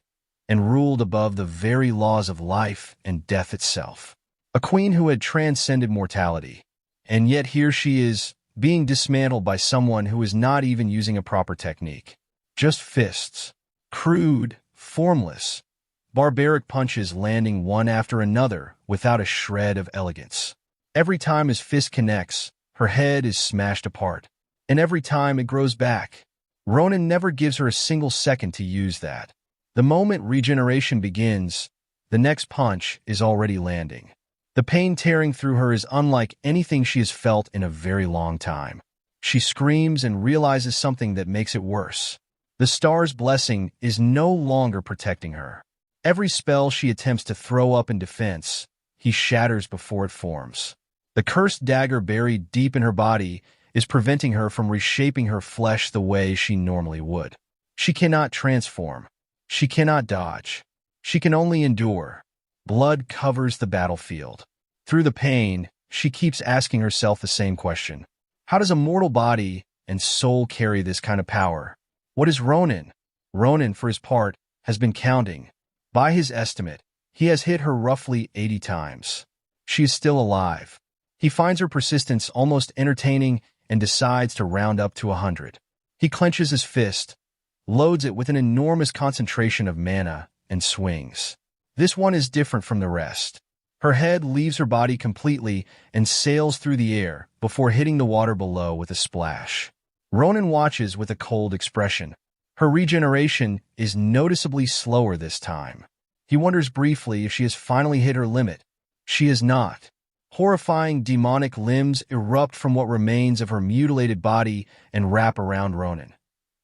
and ruled above the very laws of life and death itself. A queen who had transcended mortality. And yet here she is, being dismantled by someone who is not even using a proper technique. Just fists. Crude, formless, barbaric punches landing one after another without a shred of elegance. Every time his fist connects, her head is smashed apart. And every time it grows back. Ronan never gives her a single second to use that. The moment regeneration begins, the next punch is already landing. The pain tearing through her is unlike anything she has felt in a very long time. She screams and realizes something that makes it worse. The star's blessing is no longer protecting her. Every spell she attempts to throw up in defense, he shatters before it forms. The cursed dagger buried deep in her body is preventing her from reshaping her flesh the way she normally would. She cannot transform. She cannot dodge. She can only endure. Blood covers the battlefield. Through the pain, she keeps asking herself the same question. How does a mortal body and soul carry this kind of power? What is Ronan? Ronan, for his part, has been counting. By his estimate, he has hit her roughly 80 times. She is still alive. He finds her persistence almost entertaining and decides to round up to 100. He clenches his fist, loads it with an enormous concentration of mana, and swings. This one is different from the rest. Her head leaves her body completely and sails through the air before hitting the water below with a splash. Ronan watches with a cold expression. Her regeneration is noticeably slower this time. He wonders briefly if she has finally hit her limit, She is not. Horrifying demonic limbs erupt from what remains of her mutilated body and wrap around Ronan,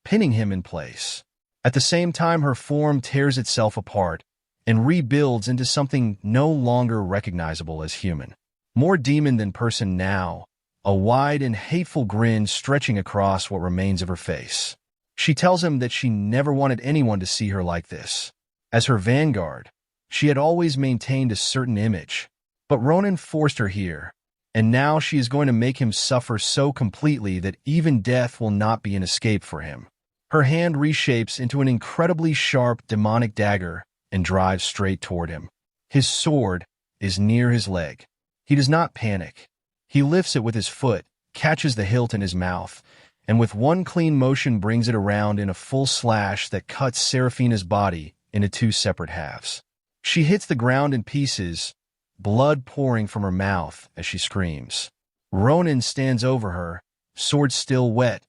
pinning him in place. At the same time, her form tears itself apart and rebuilds into something no longer recognizable as human. More demon than person now, a wide and hateful grin stretching across what remains of her face. She tells him that she never wanted anyone to see her like this. As her vanguard, she had always maintained a certain image. But Ronan forced her here, and now she is going to make him suffer so completely that even death will not be an escape for him. Her hand reshapes into an incredibly sharp demonic dagger and drives straight toward him. His sword is near his leg. He does not panic. He lifts it with his foot, catches the hilt in his mouth, and with one clean motion brings it around in a full slash that cuts Seraphina's body into two separate halves. She hits the ground in pieces, blood pouring from her mouth as she screams. Ronan stands over her, sword still wet,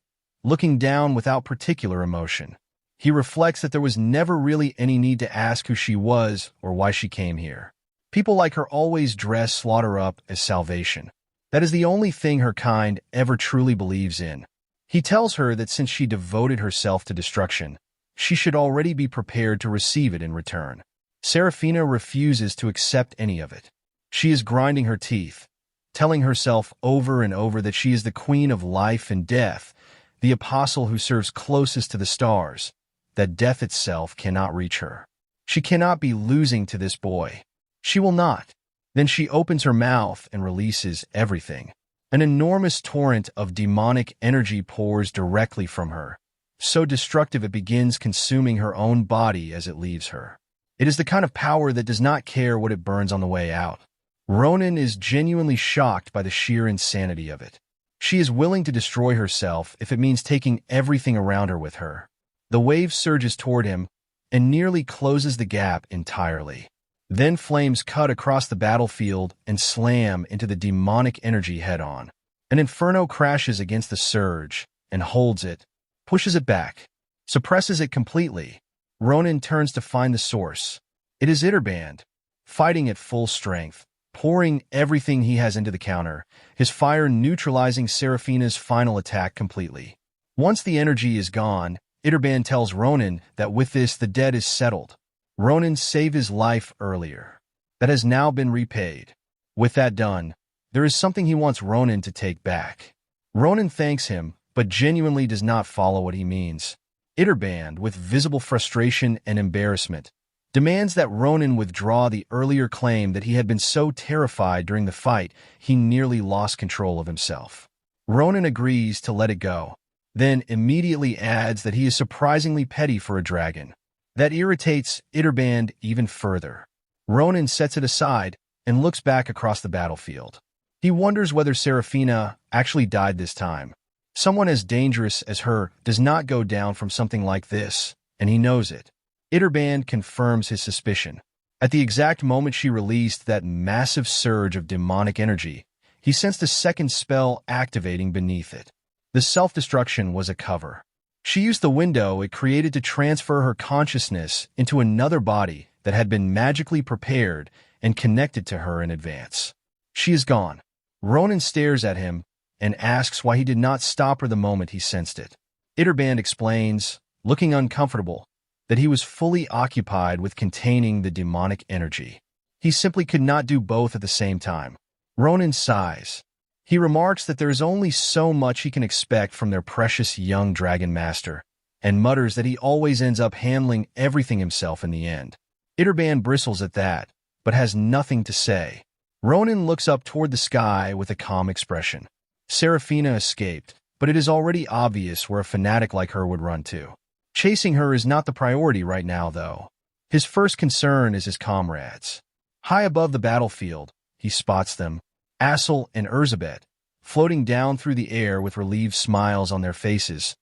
looking down without particular emotion. He reflects that there was never really any need to ask who she was or why she came here. People like her always dress slaughter up as salvation. That is the only thing her kind ever truly believes in. He tells her that since she devoted herself to destruction, she should already be prepared to receive it in return. Seraphina refuses to accept any of it. She is grinding her teeth, telling herself over and over that she is the queen of life and death, the apostle who serves closest to the stars, that death itself cannot reach her. She cannot be losing to this boy. She will not. Then she opens her mouth and releases everything. An enormous torrent of demonic energy pours directly from her, so destructive it begins consuming her own body as it leaves her. It is the kind of power that does not care what it burns on the way out. Ronan is genuinely shocked by the sheer insanity of it. She is willing to destroy herself if it means taking everything around her with her. The wave surges toward him and nearly closes the gap entirely. Then flames cut across the battlefield and slam into the demonic energy head-on. An inferno crashes against the surge and holds it, pushes it back, suppresses it completely. Ronan turns to find the source. It is Iterband, fighting at full strength, pouring everything he has into the counter, his fire neutralizing Seraphina's final attack completely. Once the energy is gone, Iterband tells Ronan that with this the debt is settled. Ronan saved his life earlier. That has now been repaid. With that done, there is something he wants Ronan to take back. Ronan thanks him, but genuinely does not follow what he means. Iterband, with visible frustration and embarrassment, demands that Ronan withdraw the earlier claim that he had been so terrified during the fight he nearly lost control of himself. Ronan agrees to let it go, then immediately adds that he is surprisingly petty for a dragon. That irritates Iterband even further. Ronan sets it aside and looks back across the battlefield. He wonders whether Seraphina actually died this time. Someone as dangerous as her does not go down from something like this, and he knows it. Iterband confirms his suspicion. At the exact moment she released that massive surge of demonic energy, he sensed a second spell activating beneath it. The self-destruction was a cover. She used the window it created to transfer her consciousness into another body that had been magically prepared and connected to her in advance. She is gone. Ronan stares at him and asks why he did not stop her the moment he sensed it. Iterband explains, looking uncomfortable, that he was fully occupied with containing the demonic energy. He simply could not do both at the same time. Ronan sighs. He remarks that there is only so much he can expect from their precious young dragon master, and mutters that he always ends up handling everything himself in the end. Iterband bristles at that, but has nothing to say. Ronan looks up toward the sky with a calm expression. Seraphina escaped, but it is already obvious where a fanatic like her would run to. Chasing her is not the priority right now, though. His first concern is his comrades. High above the battlefield, he spots them, Assel and Erzabet, floating down through the air with relieved smiles on their faces,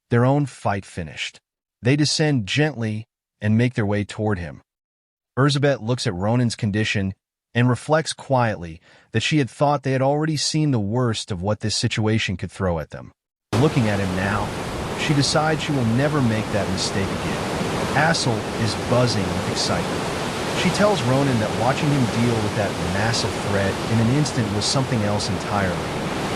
their own fight finished. They descend gently and make their way toward him. Erzabet looks at Ronan's condition and reflects quietly that she had thought they had already seen the worst of what this situation could throw at them. Looking at him now, she decides she will never make that mistake again. Assel is buzzing with excitement. She tells Ronan that watching him deal with that massive threat in an instant was something else entirely,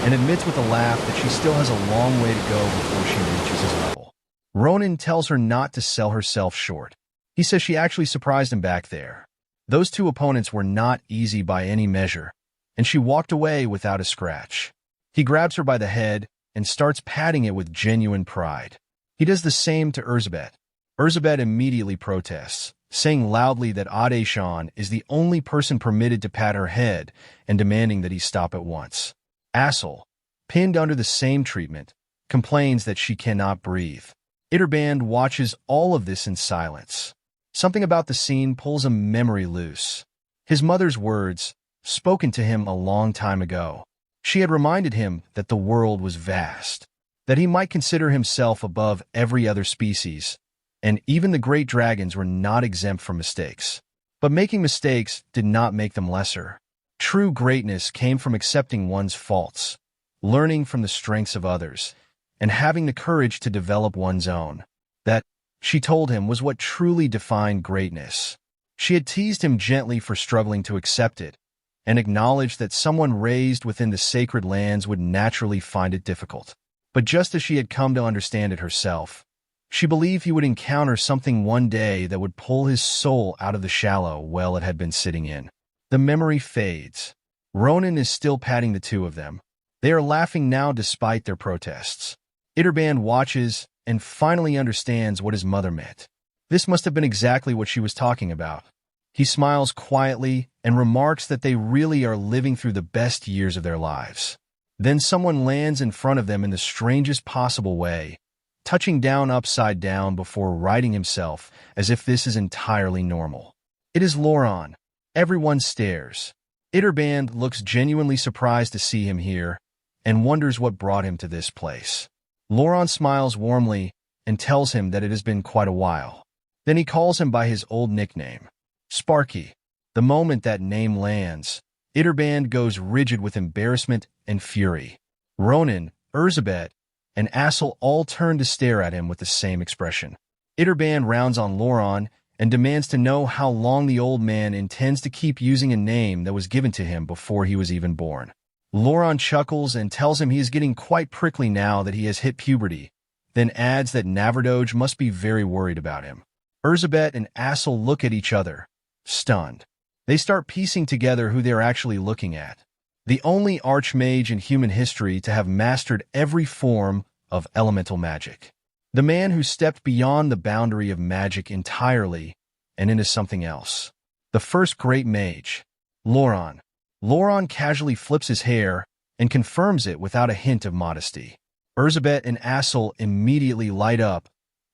and admits with a laugh that she still has a long way to go before she reaches his level. Ronan tells her not to sell herself short. He says she actually surprised him back there. Those two opponents were not easy by any measure, and she walked away without a scratch. He grabs her by the head and starts patting it with genuine pride. He does the same to Erzsébet. Erzsébet immediately protests, saying loudly that Adeshan is the only person permitted to pat her head and demanding that he stop at once. Assel, pinned under the same treatment, complains that she cannot breathe. Iterband watches all of this in silence. Something about the scene pulls a memory loose. His mother's words, spoken to him a long time ago. She had reminded him that the world was vast, that he might consider himself above every other species, and even the great dragons were not exempt from mistakes. But making mistakes did not make them lesser. True greatness came from accepting one's faults, learning from the strengths of others, and having the courage to develop one's own. That, she told him, was what truly defined greatness. She had teased him gently for struggling to accept it, and acknowledged that someone raised within the sacred lands would naturally find it difficult. But just as she had come to understand it herself, she believed he would encounter something one day that would pull his soul out of the shallow well it had been sitting in. The memory fades. Ronan is still patting the two of them. They are laughing now despite their protests. Iterband watches and finally understands what his mother meant. This must have been exactly what she was talking about. He smiles quietly and remarks that they really are living through the best years of their lives. Then someone lands in front of them in the strangest possible way, touching down upside down before righting himself as if this is entirely normal. It is Loran. Everyone stares. Iterband looks genuinely surprised to see him here and wonders what brought him to this place. Loran smiles warmly and tells him that it has been quite a while. Then he calls him by his old nickname, Sparky. The moment that name lands, Iterband goes rigid with embarrassment and fury. Ronan, Erzsébet, and Assel all turn to stare at him with the same expression. Iterband rounds on Loran and demands to know how long the old man intends to keep using a name that was given to him before he was even born. Loran chuckles and tells him he is getting quite prickly now that he has hit puberty, then adds that Navardoj must be very worried about him. Erzsébet and Assel look at each other, stunned. They start piecing together who they are actually looking at. The only archmage in human history to have mastered every form of elemental magic. The man who stepped beyond the boundary of magic entirely and into something else. The first great mage, Loran. Loran casually flips his hair and confirms it without a hint of modesty. Erzsébet and Assel immediately light up,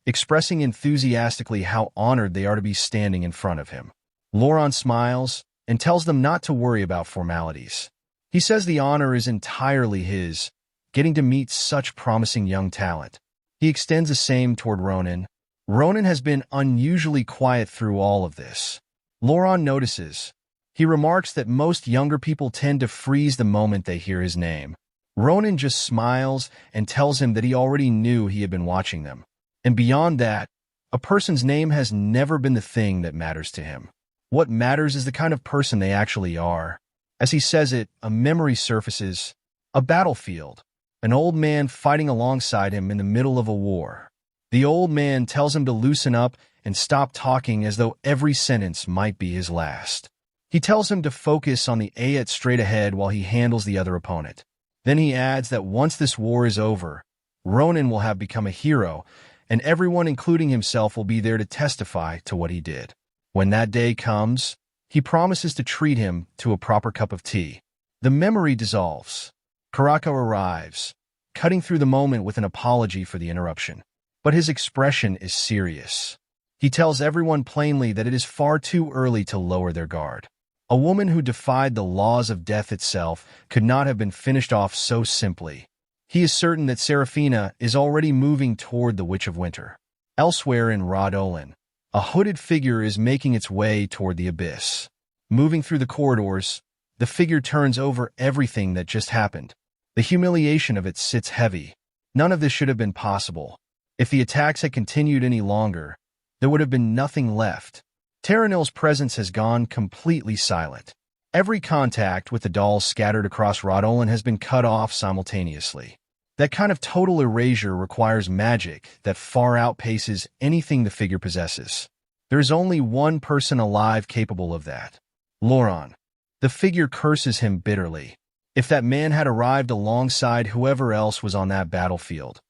expressing enthusiastically how honored they are to be standing in front of him. Loran smiles and tells them not to worry about formalities. He says the honor is entirely his, getting to meet such promising young talent. He extends the same toward Ronan. Ronan has been unusually quiet through all of this. Loran notices. He remarks that most younger people tend to freeze the moment they hear his name. Ronan just smiles and tells him that he already knew he had been watching them. And beyond that, a person's name has never been the thing that matters to him. What matters is the kind of person they actually are. As he says it, a memory surfaces. A battlefield. An old man fighting alongside him in the middle of a war. The old man tells him to loosen up and stop talking as though every sentence might be his last. He tells him to focus on the Ayat straight ahead while he handles the other opponent. Then he adds that once this war is over, Ronan will have become a hero, and everyone, including himself, will be there to testify to what he did. When that day comes, he promises to treat him to a proper cup of tea. The memory dissolves. Karaka arrives, cutting through the moment with an apology for the interruption. But his expression is serious. He tells everyone plainly that it is far too early to lower their guard. A woman who defied the laws of death itself could not have been finished off so simply. He is certain that Seraphina is already moving toward the Witch of Winter. Elsewhere in Rod Olin, a hooded figure is making its way toward the abyss. Moving through the corridors, the figure turns over everything that just happened. The humiliation of it sits heavy. None of this should have been possible. If the attacks had continued any longer, there would have been nothing left. Terranil's presence has gone completely silent. Every contact with the dolls scattered across Rodolan has been cut off simultaneously. That kind of total erasure requires magic that far outpaces anything the figure possesses. There is only one person alive capable of that. Ronan. The figure curses him bitterly. If that man had arrived alongside whoever else was on that battlefield,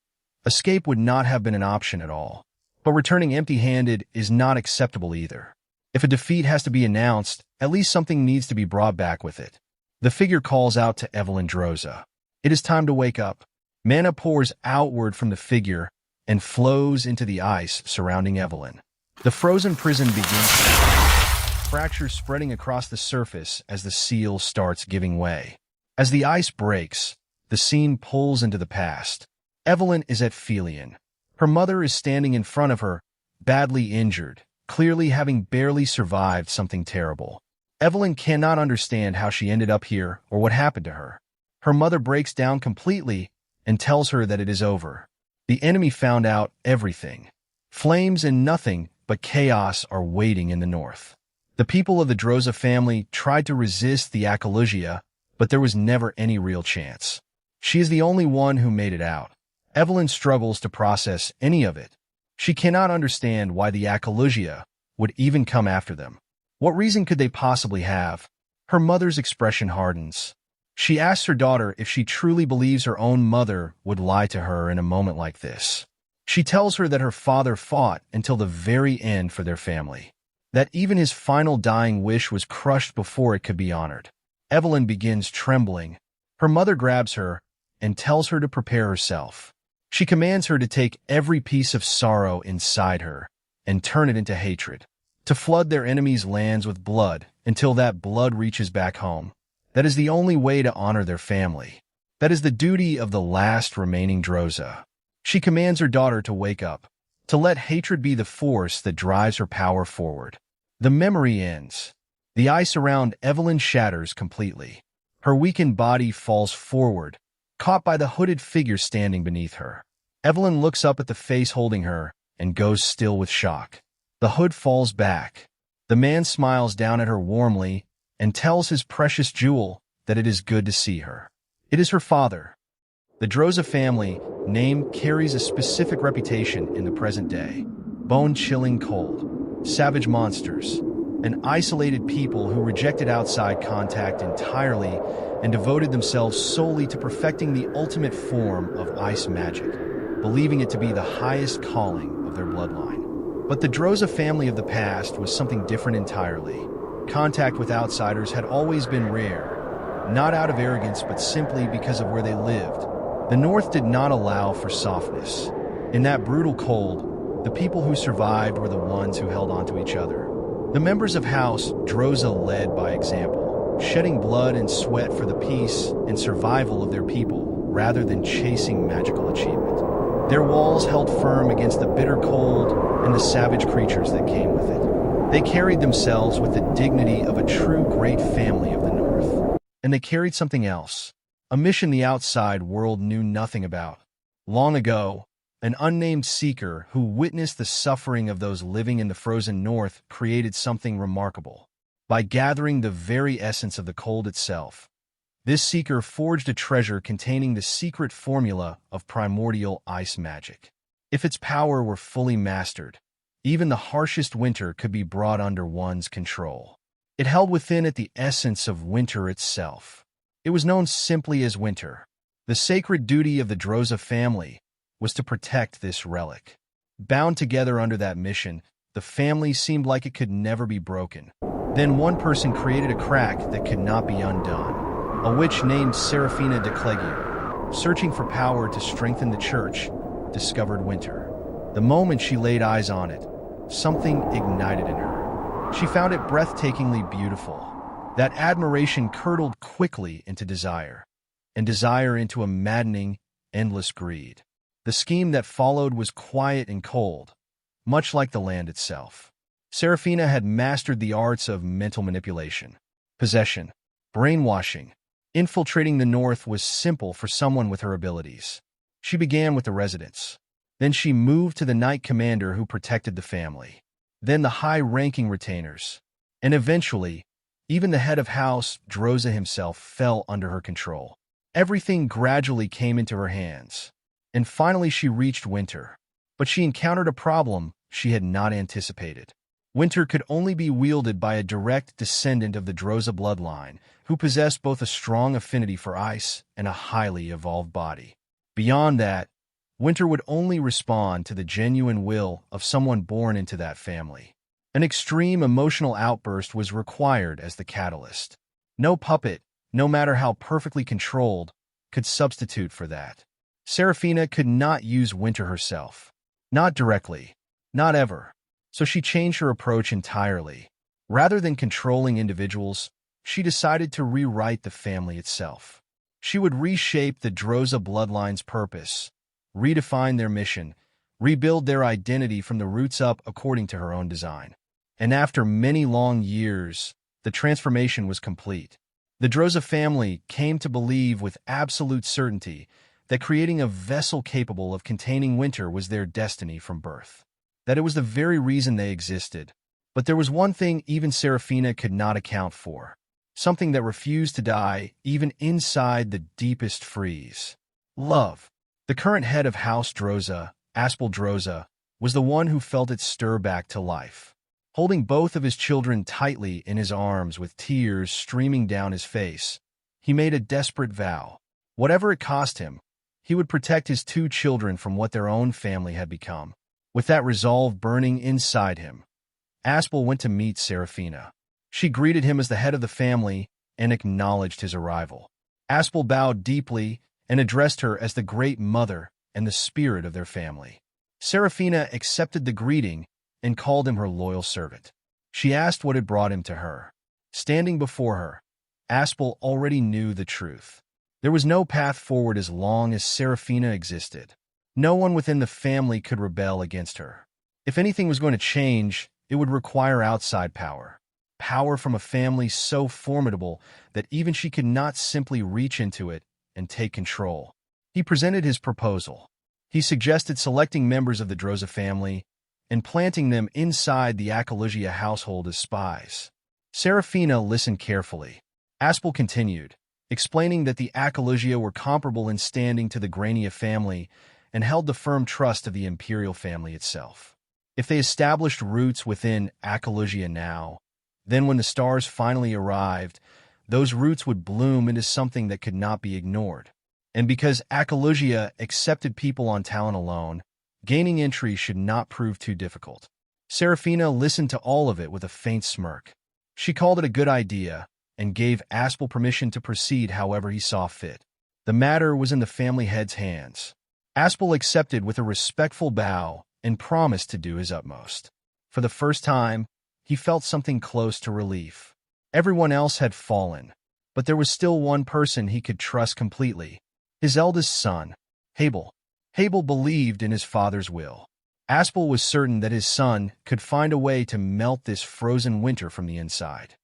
escape would not have been an option at all. But returning empty-handed is not acceptable either. If a defeat has to be announced, at least something needs to be brought back with it. The figure calls out to Evelyn Droza. It is time to wake up. Mana pours outward from the figure and flows into the ice surrounding Evelyn. The frozen prison begins, fractures spreading across the surface as the seal starts giving way. As the ice breaks, the scene pulls into the past. Evelyn is at Phelion. Her mother is standing in front of her, badly injured, clearly having barely survived something terrible. Evelyn cannot understand how she ended up here or what happened to her. Her mother breaks down completely and tells her that it is over. The enemy found out everything. Flames and nothing but chaos are waiting in the north. The people of the Droza family tried to resist the Akalugia, but there was never any real chance. She is the only one who made it out. Evelyn struggles to process any of it. She cannot understand why the Akalugia would even come after them. What reason could they possibly have? Her mother's expression hardens. She asks her daughter if she truly believes her own mother would lie to her in a moment like this. She tells her that her father fought until the very end for their family, that even his final dying wish was crushed before it could be honored. Evelyn begins trembling. Her mother grabs her and tells her to prepare herself. She commands her to take every piece of sorrow inside her and turn it into hatred, to flood their enemies' lands with blood until that blood reaches back home. That is the only way to honor their family. That is the duty of the last remaining Droza. She commands her daughter to wake up, to let hatred be the force that drives her power forward. The memory ends. The ice around Evelyn shatters completely. Her weakened body falls forward, caught by the hooded figure standing beneath her. Evelyn looks up at the face holding her and goes still with shock. The hood falls back. The man smiles down at her warmly and tells his precious jewel that it is good to see her. It is her father. The Droza family name carries a specific reputation in the present day. Bone-chilling cold, savage monsters, and isolated people who rejected outside contact entirely and devoted themselves solely to perfecting the ultimate form of ice magic, believing it to be the highest calling of their bloodline. But the Droza family of the past was something different entirely. Contact with outsiders had always been rare, not out of arrogance but simply because of where they lived. The North did not allow for softness. In that brutal cold, the people who survived were the ones who held on to each other. The members of House Droza led by example, shedding blood and sweat for the peace and survival of their people rather than chasing magical achievement. Their walls held firm against the bitter cold and the savage creatures that came with it. They carried themselves with the dignity of a true great family of the North. And they carried something else, a mission the outside world knew nothing about. Long ago, an unnamed seeker who witnessed the suffering of those living in the frozen north created something remarkable. By gathering the very essence of the cold itself, this seeker forged a treasure containing the secret formula of primordial ice magic. If its power were fully mastered, even the harshest winter could be brought under one's control. It held within it the essence of winter itself. It was known simply as winter. The sacred duty of the Droza family was to protect this relic. Bound together under that mission, the family seemed like it could never be broken. Then one person created a crack that could not be undone. A witch named Serafina de Clegier, searching for power to strengthen the church, discovered winter. The moment she laid eyes on it, something ignited in her. She found it breathtakingly beautiful. That admiration curdled quickly into desire, and desire into a maddening, endless greed. The scheme that followed was quiet and cold, much like the land itself. Serafina had mastered the arts of mental manipulation, possession, brainwashing. Infiltrating the North was simple for someone with her abilities. She began with the residents. Then she moved to the Knight Commander who protected the family. then the high-ranking retainers. And eventually, even the head of House Droza himself fell under her control. Everything gradually came into her hands. And finally she reached Winter. But she encountered a problem she had not anticipated. Winter could only be wielded by a direct descendant of the Droza bloodline, who possessed both a strong affinity for ice and a highly evolved body. Beyond that, Winter would only respond to the genuine will of someone born into that family. An extreme emotional outburst was required as the catalyst. No puppet, no matter how perfectly controlled, could substitute for that. Seraphina could not use Winter herself. Not directly. Not ever. So she changed her approach entirely. Rather than controlling individuals, she decided to rewrite the family itself. She would reshape the Droza bloodline's purpose, redefine their mission, rebuild their identity from the roots up according to her own design. And after many long years, the transformation was complete. The Droza family came to believe with absolute certainty that creating a vessel capable of containing Winter was their destiny from birth. That it was the very reason they existed. But there was one thing even Seraphina could not account for. Something that refused to die even inside the deepest freeze. Love. The current head of House Droza, Aspel Droza, was the one who felt it stir back to life. Holding both of his children tightly in his arms with tears streaming down his face, he made a desperate vow. Whatever it cost him, he would protect his two children from what their own family had become. With that resolve burning inside him, Aspel went to meet Seraphina. She greeted him as the head of the family and acknowledged his arrival. Aspel bowed deeply and addressed her as the great mother and the spirit of their family. Seraphina accepted the greeting and called him her loyal servant. She asked what had brought him to her. Standing before her, Aspel already knew the truth. There was no path forward as long as Seraphina existed. No one within the family could rebel against her. If anything was going to change, it would require outside power. Power from a family so formidable that even she could not simply reach into it and take control. He presented his proposal. He suggested selecting members of the Droza family and planting them inside the Akalugia household as spies. Seraphina listened carefully. Aspel continued, explaining that the Akalugia were comparable in standing to the Grania family and held the firm trust of the imperial family itself. If they established roots within Akalugia now, then when the stars finally arrived, those roots would bloom into something that could not be ignored. And because Akalugia accepted people on talent alone, gaining entry should not prove too difficult. Seraphina listened to all of it with a faint smirk. She called it a good idea and gave Aspel permission to proceed however he saw fit. The matter was in the family head's hands. Aspel accepted with a respectful bow and promised to do his utmost. For the first time, he felt something close to relief. Everyone else had fallen, but there was still one person he could trust completely. His eldest son, Habel. Habel believed in his father's will. Aspel was certain that his son could find a way to melt this frozen winter from the inside.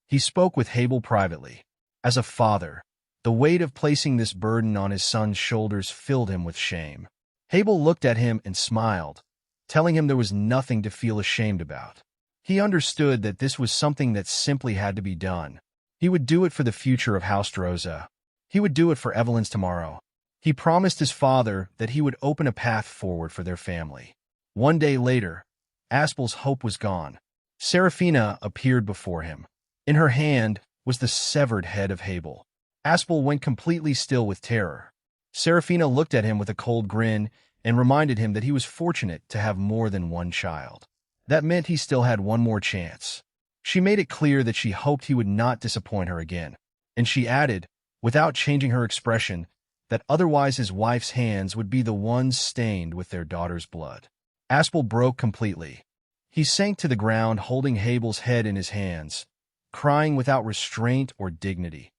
He spoke with Habel privately. As a father, the weight of placing this burden on his son's shoulders filled him with shame. Habel looked at him and smiled, telling him there was nothing to feel ashamed about. He understood that this was something that simply had to be done. He would do it for the future of House Droza. He would do it for Evelyn's tomorrow. He promised his father that he would open a path forward for their family. One day later, Aspel's hope was gone. Seraphina appeared before him. In her hand was the severed head of Habel. Aspel went completely still with terror. Seraphina looked at him with a cold grin and reminded him that he was fortunate to have more than one child. That meant he still had one more chance. She made it clear that she hoped he would not disappoint her again, and she added, without changing her expression, that otherwise his wife's hands would be the ones stained with their daughter's blood. Aspel broke completely. He sank to the ground holding Habel's head in his hands, crying without restraint or dignity,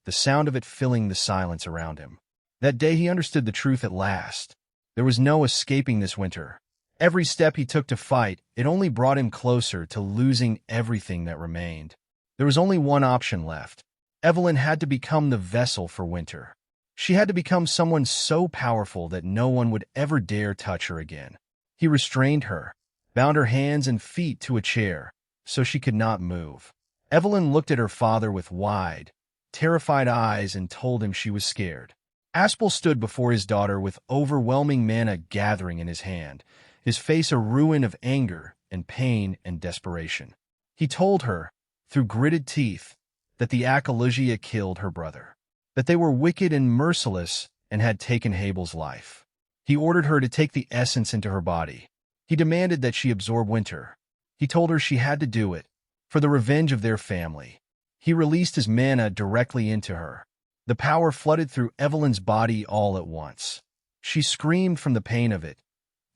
the sound of it filling the silence around him. That day he understood the truth at last. There was no escaping this winter. Every step he took to fight, it only brought him closer to losing everything that remained. There was only one option left. Evelyn had to become the vessel for Winter. She had to become someone so powerful that no one would ever dare touch her again. He restrained her, bound her hands and feet to a chair so she could not move. Evelyn looked at her father with wide, terrified eyes and told him she was scared. Aspel stood before his daughter with overwhelming mana gathering in his hand, his face a ruin of anger and pain and desperation. He told her, through gritted teeth, that the Akalugia killed her brother, that they were wicked and merciless and had taken Habel's life. He ordered her to take the essence into her body. He demanded that she absorb winter. He told her she had to do it, for the revenge of their family. He released his mana directly into her. The power flooded through Evelyn's body all at once. She screamed from the pain of it,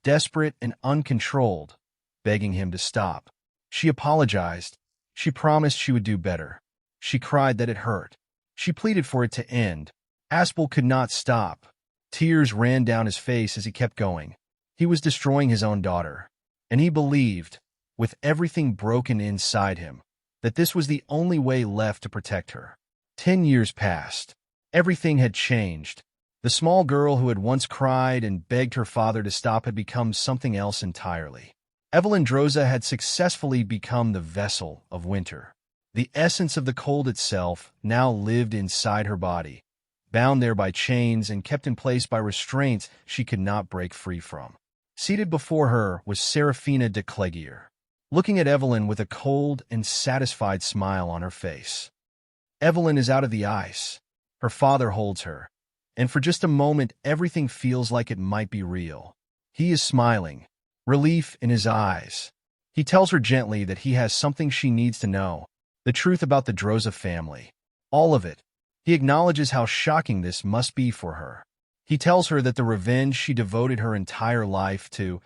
desperate and uncontrolled, begging him to stop. She apologized. She promised she would do better. She cried that it hurt. She pleaded for it to end. Aspel could not stop. Tears ran down his face as he kept going. He was destroying his own daughter, and he believed, with everything broken inside him, that this was the only way left to protect her. 10 years passed. Everything had changed. The small girl who had once cried and begged her father to stop had become something else entirely. Evelyn Droza had successfully become the vessel of winter. The essence of the cold itself now lived inside her body, bound there by chains and kept in place by restraints she could not break free from. Seated before her was Serafina de Clegier, looking at Evelyn with a cold and satisfied smile on her face. Evelyn is out of the ice. Her father holds her, and for just a moment everything feels like it might be real. He is smiling, relief in his eyes. He tells her gently that he has something she needs to know, the truth about the Droza family. All of it. He acknowledges how shocking this must be for her. He tells her that the revenge she devoted her entire life to,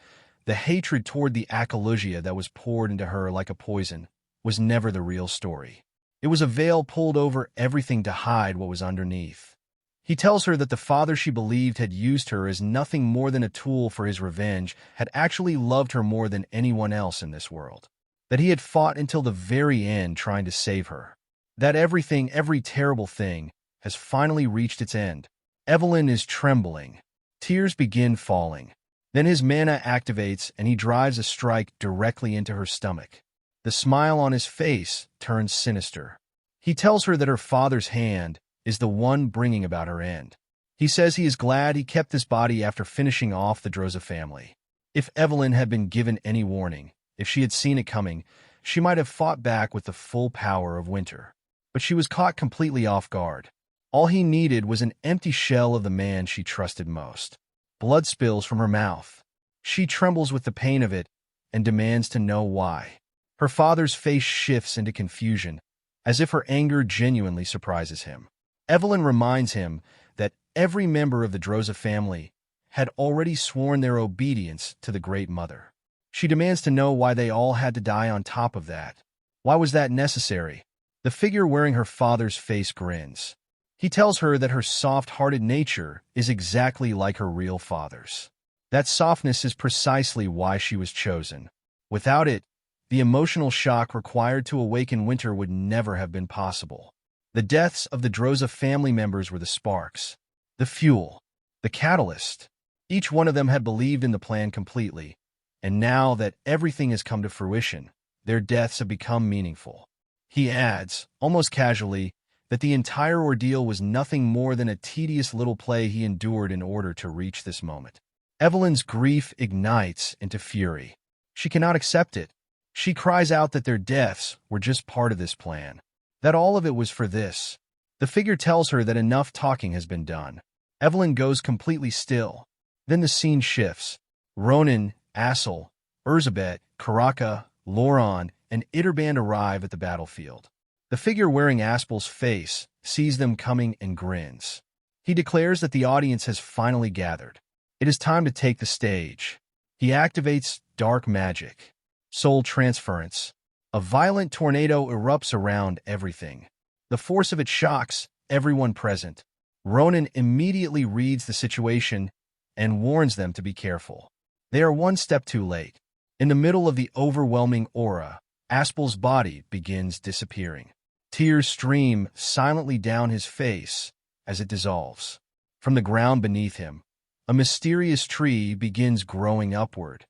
the hatred toward the Akalugia that was poured into her like a poison, was never the real story. It was a veil pulled over everything to hide what was underneath. He tells her that the father she believed had used her as nothing more than a tool for his revenge had actually loved her more than anyone else in this world. That he had fought until the very end trying to save her. That everything, every terrible thing, has finally reached its end. Evelyn is trembling. Tears begin falling. Then his mana activates and he drives a strike directly into her stomach. The smile on his face turns sinister. He tells her that her father's hand is the one bringing about her end. He says he is glad he kept this body after finishing off the Droza family. If Evelyn had been given any warning, if she had seen it coming, she might have fought back with the full power of winter. But she was caught completely off guard. All he needed was an empty shell of the man she trusted most. Blood spills from her mouth. She trembles with the pain of it and demands to know why. Her father's face shifts into confusion, as if her anger genuinely surprises him. Evelyn reminds him that every member of the Droza family had already sworn their obedience to the Great Mother. She demands to know why they all had to die on top of that. Why was that necessary? The figure wearing her father's face grins. He tells her that her soft-hearted nature is exactly like her real father's. That softness is precisely why she was chosen. Without it, the emotional shock required to awaken winter would never have been possible. The deaths of the Droza family members were the sparks, the fuel, the catalyst. Each one of them had believed in the plan completely, and now that everything has come to fruition, their deaths have become meaningful. He adds, almost casually, that the entire ordeal was nothing more than a tedious little play he endured in order to reach this moment. Evelyn's grief ignites into fury. She cannot accept it. She cries out that their deaths were just part of this plan, that all of it was for this. The figure tells her that enough talking has been done. Evelyn goes completely still. Then the scene shifts. Ronan, Assel, Erzabet, Karaka, Loran, and Iterband arrive at the battlefield. The figure wearing Aspel's face sees them coming and grins. He declares that the audience has finally gathered. It is time to take the stage. He activates dark magic. Soul transference. A violent tornado erupts around everything. The force of it shocks everyone present. Ronan immediately reads the situation and warns them to be careful. They are one step too late. In the middle of the overwhelming aura, Aspel's body begins disappearing. Tears stream silently down his face as it dissolves. From the ground beneath him, a mysterious tree begins growing upward.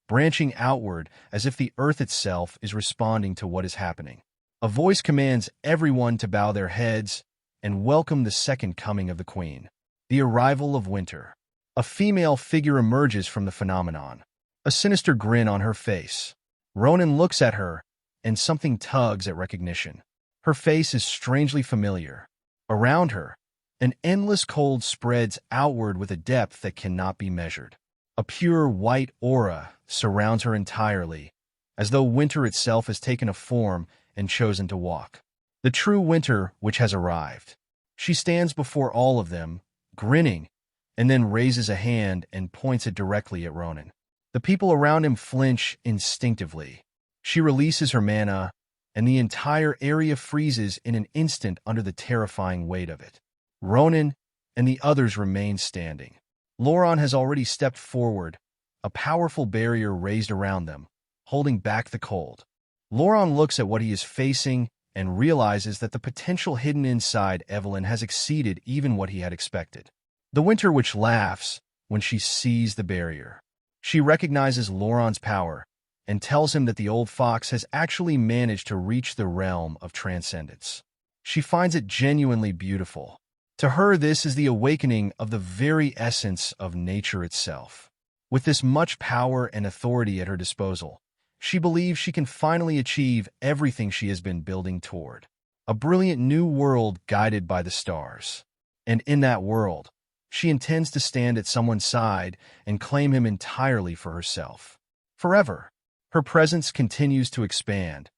branching outward as if the earth itself is responding to what is happening. A voice commands everyone to bow their heads and welcome the second coming of the queen. The arrival of winter. A female figure emerges from the phenomenon, a sinister grin on her face. Ronan looks at her, and something tugs at recognition. Her face is strangely familiar. Around her, an endless cold spreads outward with a depth that cannot be measured. A pure white aura surrounds her entirely, as though winter itself has taken a form and chosen to walk. The true winter which has arrived. She stands before all of them, grinning, and then raises a hand and points it directly at Ronan. The people around him flinch instinctively. She releases her mana, and the entire area freezes in an instant under the terrifying weight of it. Ronan and the others remain standing. Ronan has already stepped forward, a powerful barrier raised around them, holding back the cold. Ronan looks at what he is facing and realizes that the potential hidden inside Evelyn has exceeded even what he had expected. The winter which laughs when she sees the barrier. She recognizes Ronan's power and tells him that the old fox has actually managed to reach the realm of transcendence. She finds it genuinely beautiful. To her, this is the awakening of the very essence of nature itself. With this much power and authority at her disposal, she believes she can finally achieve everything she has been building toward. A brilliant new world guided by the stars. And in that world, she intends to stand at someone's side and claim him entirely for herself. Forever. Her presence continues to expand,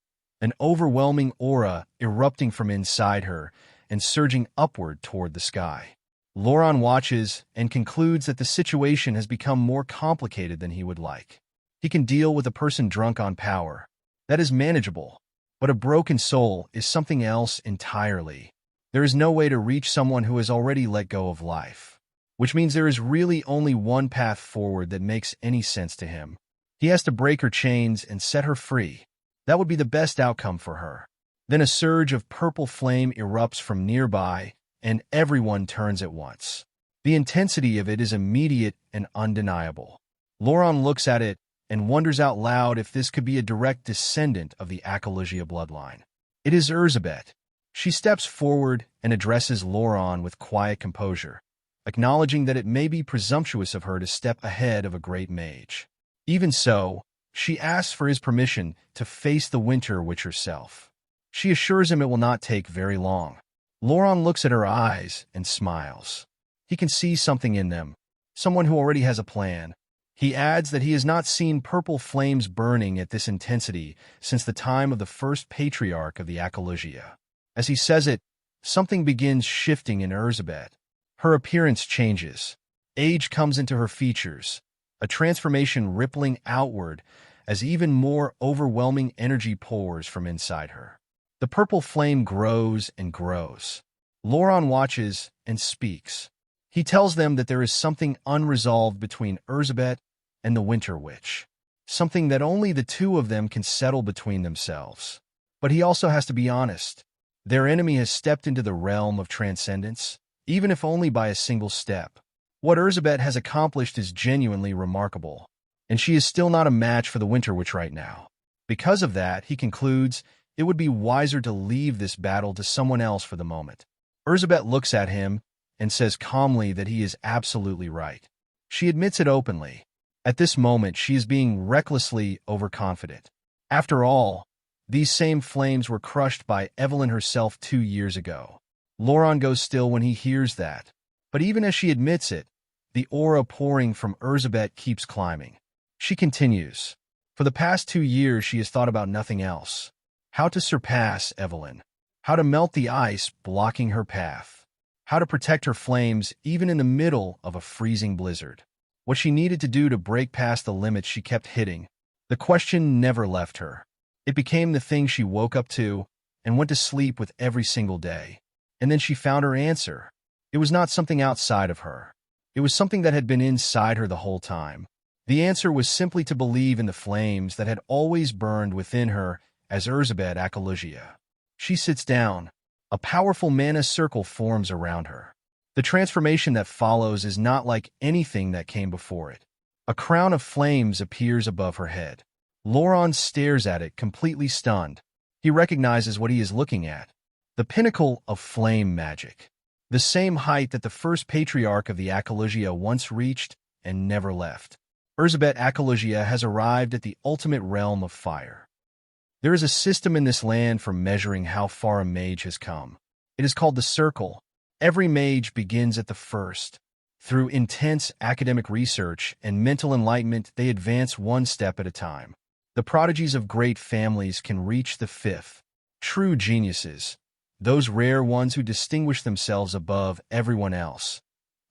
an overwhelming aura erupting from inside her and surging upward toward the sky. Ronan watches and concludes that the situation has become more complicated than he would like. He can deal with a person drunk on power. That is manageable. But a broken soul is something else entirely. There is no way to reach someone who has already let go of life. Which means there is really only one path forward that makes any sense to him. He has to break her chains and set her free. That would be the best outcome for her. Then a surge of purple flame erupts from nearby, and everyone turns at once. The intensity of it is immediate and undeniable. Ronan looks at it and wonders out loud if this could be a direct descendant of the Akalogia bloodline. It is Erzabet. She steps forward and addresses Ronan with quiet composure, acknowledging that it may be presumptuous of her to step ahead of a great mage. Even so, she asks for his permission to face the winter witch herself. She assures him it will not take very long. Ronan looks at her eyes and smiles. He can see something in them, someone who already has a plan. He adds that he has not seen purple flames burning at this intensity since the time of the first patriarch of the Akalogia. As he says it, something begins shifting in Erzabet. Her appearance changes. Age comes into her features, a transformation rippling outward as even more overwhelming energy pours from inside her. The purple flame grows and grows. Ronan watches and speaks. He tells them that there is something unresolved between Erzabet and the Winter Witch, something that only the two of them can settle between themselves. But he also has to be honest. Their enemy has stepped into the realm of transcendence, even if only by a single step. What Erzabet has accomplished is genuinely remarkable, and she is still not a match for the Winter Witch right now. Because of that, he concludes, it would be wiser to leave this battle to someone else for the moment. Erzabet looks at him and says calmly that he is absolutely right. She admits it openly. At this moment, she is being recklessly overconfident. After all, these same flames were crushed by Evelyn herself 2 years ago. Ronan goes still when he hears that. But even as she admits it, the aura pouring from Erzabet keeps climbing. She continues. For the past 2 years, she has thought about nothing else. How to surpass Evelyn. How to melt the ice blocking her path. How to protect her flames even in the middle of a freezing blizzard. What she needed to do to break past the limits she kept hitting. The question never left her. It became the thing she woke up to and went to sleep with every single day. And then she found her answer. It was not something outside of her. It was something that had been inside her the whole time. The answer was simply to believe in the flames that had always burned within her as Erzabet Akalogia. She sits down. A powerful mana circle forms around her. The transformation that follows is not like anything that came before it. A crown of flames appears above her head. Ronan stares at it, completely stunned. He recognizes what he is looking at. The pinnacle of flame magic. The same height that the first patriarch of the Akalogia once reached and never left. Erzsébet Akalogia has arrived at the ultimate realm of fire. There is a system in this land for measuring how far a mage has come. It is called the circle. Every mage begins at the first. Through intense academic research and mental enlightenment, they advance one step at a time. The prodigies of great families can reach the fifth. True geniuses, those rare ones who distinguish themselves above everyone else,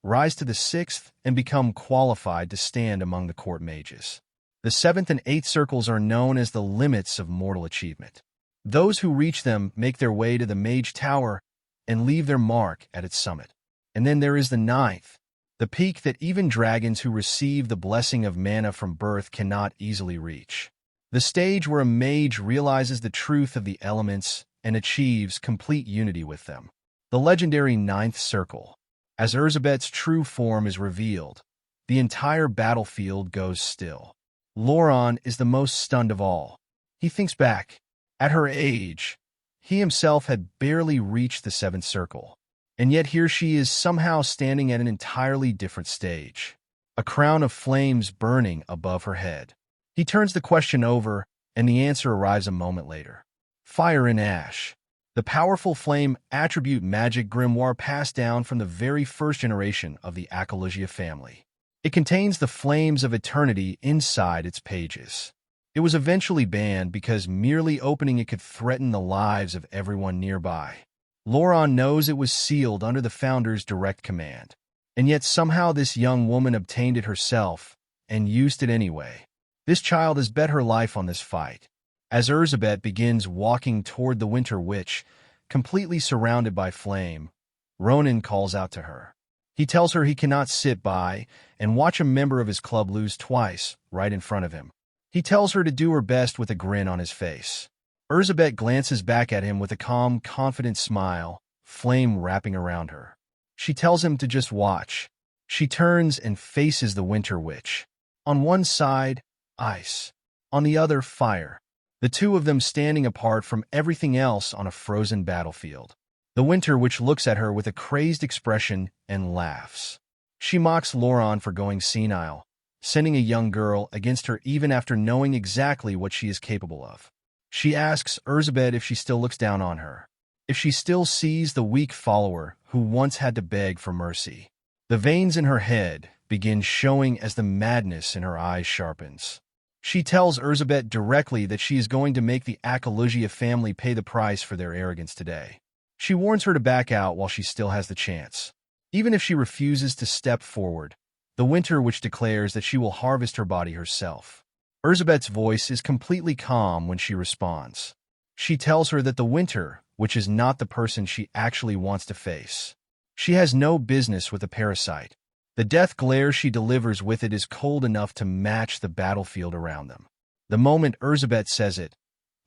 rise to the sixth and become qualified to stand among the court mages. The seventh and eighth circles are known as the limits of mortal achievement. Those who reach them make their way to the Mage Tower and leave their mark at its summit. And then there is the ninth, the peak that even dragons who receive the blessing of mana from birth cannot easily reach. The stage where a mage realizes the truth of the elements and achieves complete unity with them. The legendary ninth circle. As Erzsébet's true form is revealed, the entire battlefield goes still. Ronan is the most stunned of all. He thinks back. At her age, he himself had barely reached the seventh circle. And yet here she is somehow standing at an entirely different stage. A crown of flames burning above her head. He turns the question over, and the answer arrives a moment later. Fire in Ash. The powerful flame attribute magic grimoire passed down from the very first generation of the Akalogia family. It contains the flames of eternity inside its pages. It was eventually banned because merely opening it could threaten the lives of everyone nearby. Ronan knows it was sealed under the founder's direct command. And yet somehow this young woman obtained it herself and used it anyway. This child has bet her life on this fight. As Erzsébet begins walking toward the Winter Witch, completely surrounded by flame, Ronan calls out to her. He tells her he cannot sit by and watch a member of his club lose twice right in front of him. He tells her to do her best with a grin on his face. Erzsébet glances back at him with a calm, confident smile, flame wrapping around her. She tells him to just watch. She turns and faces the Winter Witch. On one side, ice. On the other, fire. The two of them standing apart from everything else on a frozen battlefield. The Winter Witch looks at her with a crazed expression and laughs. She mocks Ronan for going senile, sending a young girl against her even after knowing exactly what she is capable of. She asks Erzsébet if she still looks down on her, if she still sees the weak follower who once had to beg for mercy. The veins in her head begin showing as the madness in her eyes sharpens. She tells Erzsébet directly that she is going to make the Akalogia family pay the price for their arrogance today. She warns her to back out while she still has the chance. Even if she refuses to step forward, the Winter Witch declares that she will harvest her body herself. Erzsébet's voice is completely calm when she responds. She tells her that the Winter Witch is not the person she actually wants to face. She has no business with a parasite. The death glare she delivers with it is cold enough to match the battlefield around them. The moment Erzsébet says it,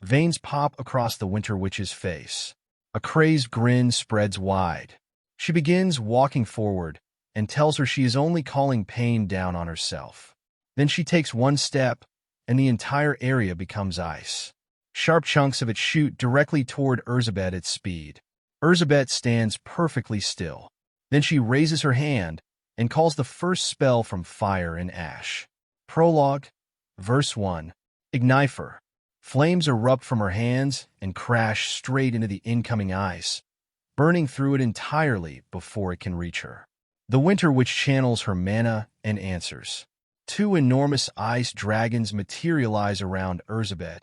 veins pop across the Winter Witch's face. A crazed grin spreads wide. She begins walking forward and tells her she is only calling pain down on herself. Then she takes one step, and the entire area becomes ice. Sharp chunks of it shoot directly toward Erzsébet at speed. Erzsébet stands perfectly still. Then she raises her hand and calls the first spell from Fire and Ash. Prologue, Verse 1. Ignifer. Flames erupt from her hands and crash straight into the incoming ice, burning through it entirely before it can reach her. The Winter Witch channels her mana and answers. Two enormous ice dragons materialize around Erzsébet,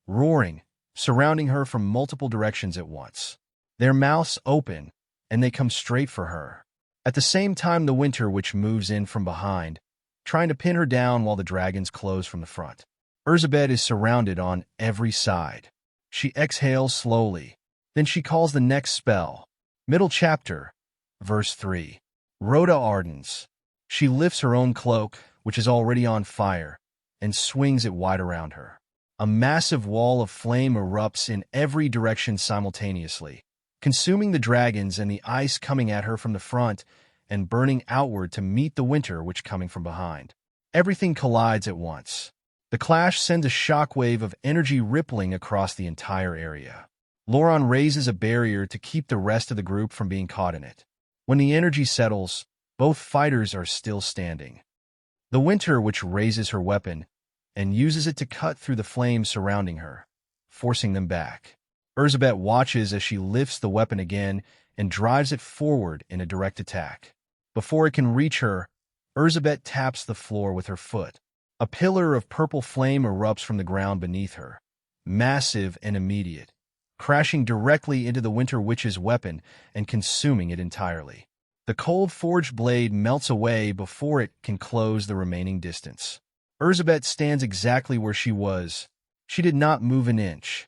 roaring, surrounding her from multiple directions at once. Their mouths open, and they come straight for her. At the same time, the Winter Witch moves in from behind, trying to pin her down while the dragons close from the front. Erzsébet is surrounded on every side. She exhales slowly. Then she calls the next spell. Middle chapter, Verse 3. Rhoda Ardens. She lifts her own cloak, which is already on fire, and swings it wide around her. A massive wall of flame erupts in every direction simultaneously, consuming the dragons and the ice coming at her from the front and burning outward to meet the Winter Witch coming from behind. Everything collides at once. The clash sends a shockwave of energy rippling across the entire area. Ronan raises a barrier to keep the rest of the group from being caught in it. When the energy settles, both fighters are still standing. The Winter Witch raises her weapon and uses it to cut through the flames surrounding her, forcing them back. Erzsébet watches as she lifts the weapon again and drives it forward in a direct attack. Before it can reach her, Erzsébet taps the floor with her foot. A pillar of purple flame erupts from the ground beneath her, massive and immediate, crashing directly into the Winter Witch's weapon and consuming it entirely. The cold forged blade melts away before it can close the remaining distance. Erzsébet stands exactly where she was. She did not move an inch.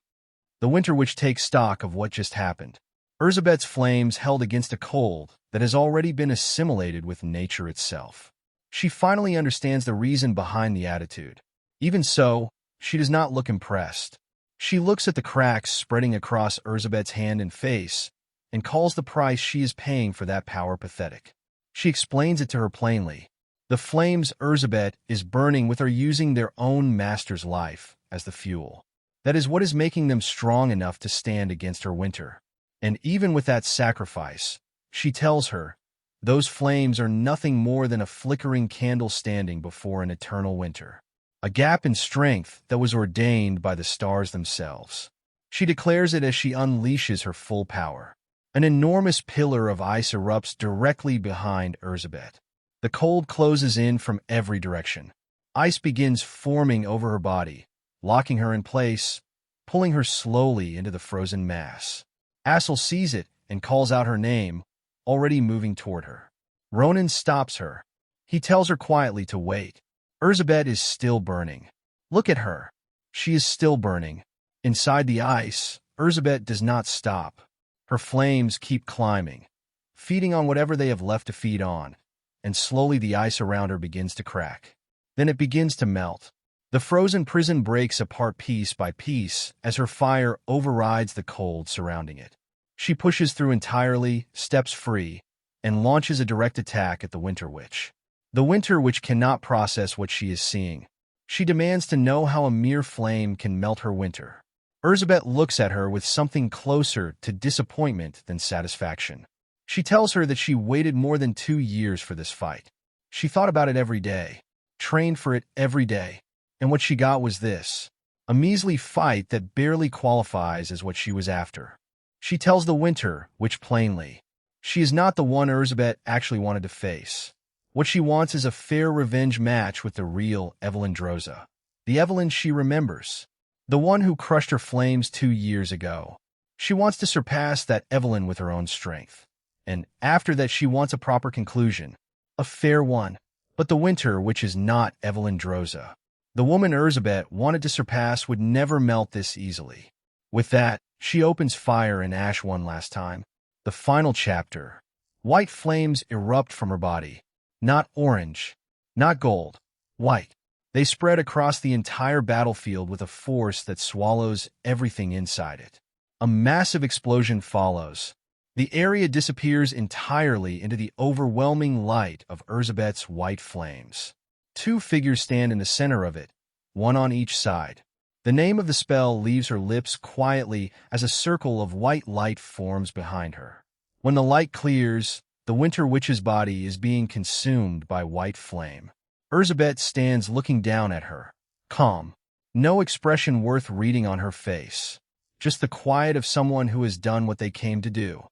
The Winter Witch takes stock of what just happened. Erzsébet's flames held against a cold that has already been assimilated with nature itself. She finally understands the reason behind the attitude. Even so, she does not look impressed. She looks at the cracks spreading across Erzsébet's hand and face and calls the price she is paying for that power pathetic. She explains it to her plainly. The flames Erzsébet is burning with are using their own master's life as the fuel. That is what is making them strong enough to stand against her winter. And even with that sacrifice, she tells her, those flames are nothing more than a flickering candle standing before an eternal winter. A gap in strength that was ordained by the stars themselves. She declares it as she unleashes her full power. An enormous pillar of ice erupts directly behind Erzsébet. The cold closes in from every direction. Ice begins forming over her body, locking her in place, pulling her slowly into the frozen mass. Assel sees it and calls out her name, already moving toward her. Ronan stops her. He tells her quietly to wait. Erzsébet is still burning. Look at her. She is still burning. Inside the ice, Erzsébet does not stop. Her flames keep climbing, feeding on whatever they have left to feed on, and slowly the ice around her begins to crack. Then it begins to melt. The frozen prison breaks apart piece by piece as her fire overrides the cold surrounding it. She pushes through entirely, steps free, and launches a direct attack at the Winter Witch. The Winter Witch cannot process what she is seeing. She demands to know how a mere flame can melt her winter. Erzsébet looks at her with something closer to disappointment than satisfaction. She tells her that she waited more than 2 years for this fight. She thought about it every day, trained for it every day, and what she got was this, a measly fight that barely qualifies as what she was after. She tells the Winter Witch plainly, she is not the one Erzsébet actually wanted to face. What she wants is a fair revenge match with the real Evelyn Droza, the Evelyn she remembers, the one who crushed her flames 2 years ago. She wants to surpass that Evelyn with her own strength. And after that she wants a proper conclusion, a fair one. But the Winter Witch is not Evelyn Droza. The woman Erzsébet wanted to surpass would never melt this easily. With that, she opens fire and ash one last time. The final chapter. White flames erupt from her body. Not orange, not gold, white. They spread across the entire battlefield with a force that swallows everything inside it. A massive explosion follows. The area disappears entirely into the overwhelming light of Erzsébet's white flames. 2 figures stand in the center of it, one on each side. The name of the spell leaves her lips quietly as a circle of white light forms behind her. When the light clears, the Winter Witch's body is being consumed by white flame. Erzsébet stands looking down at her, calm. No expression worth reading on her face. Just the quiet of someone who has done what they came to do.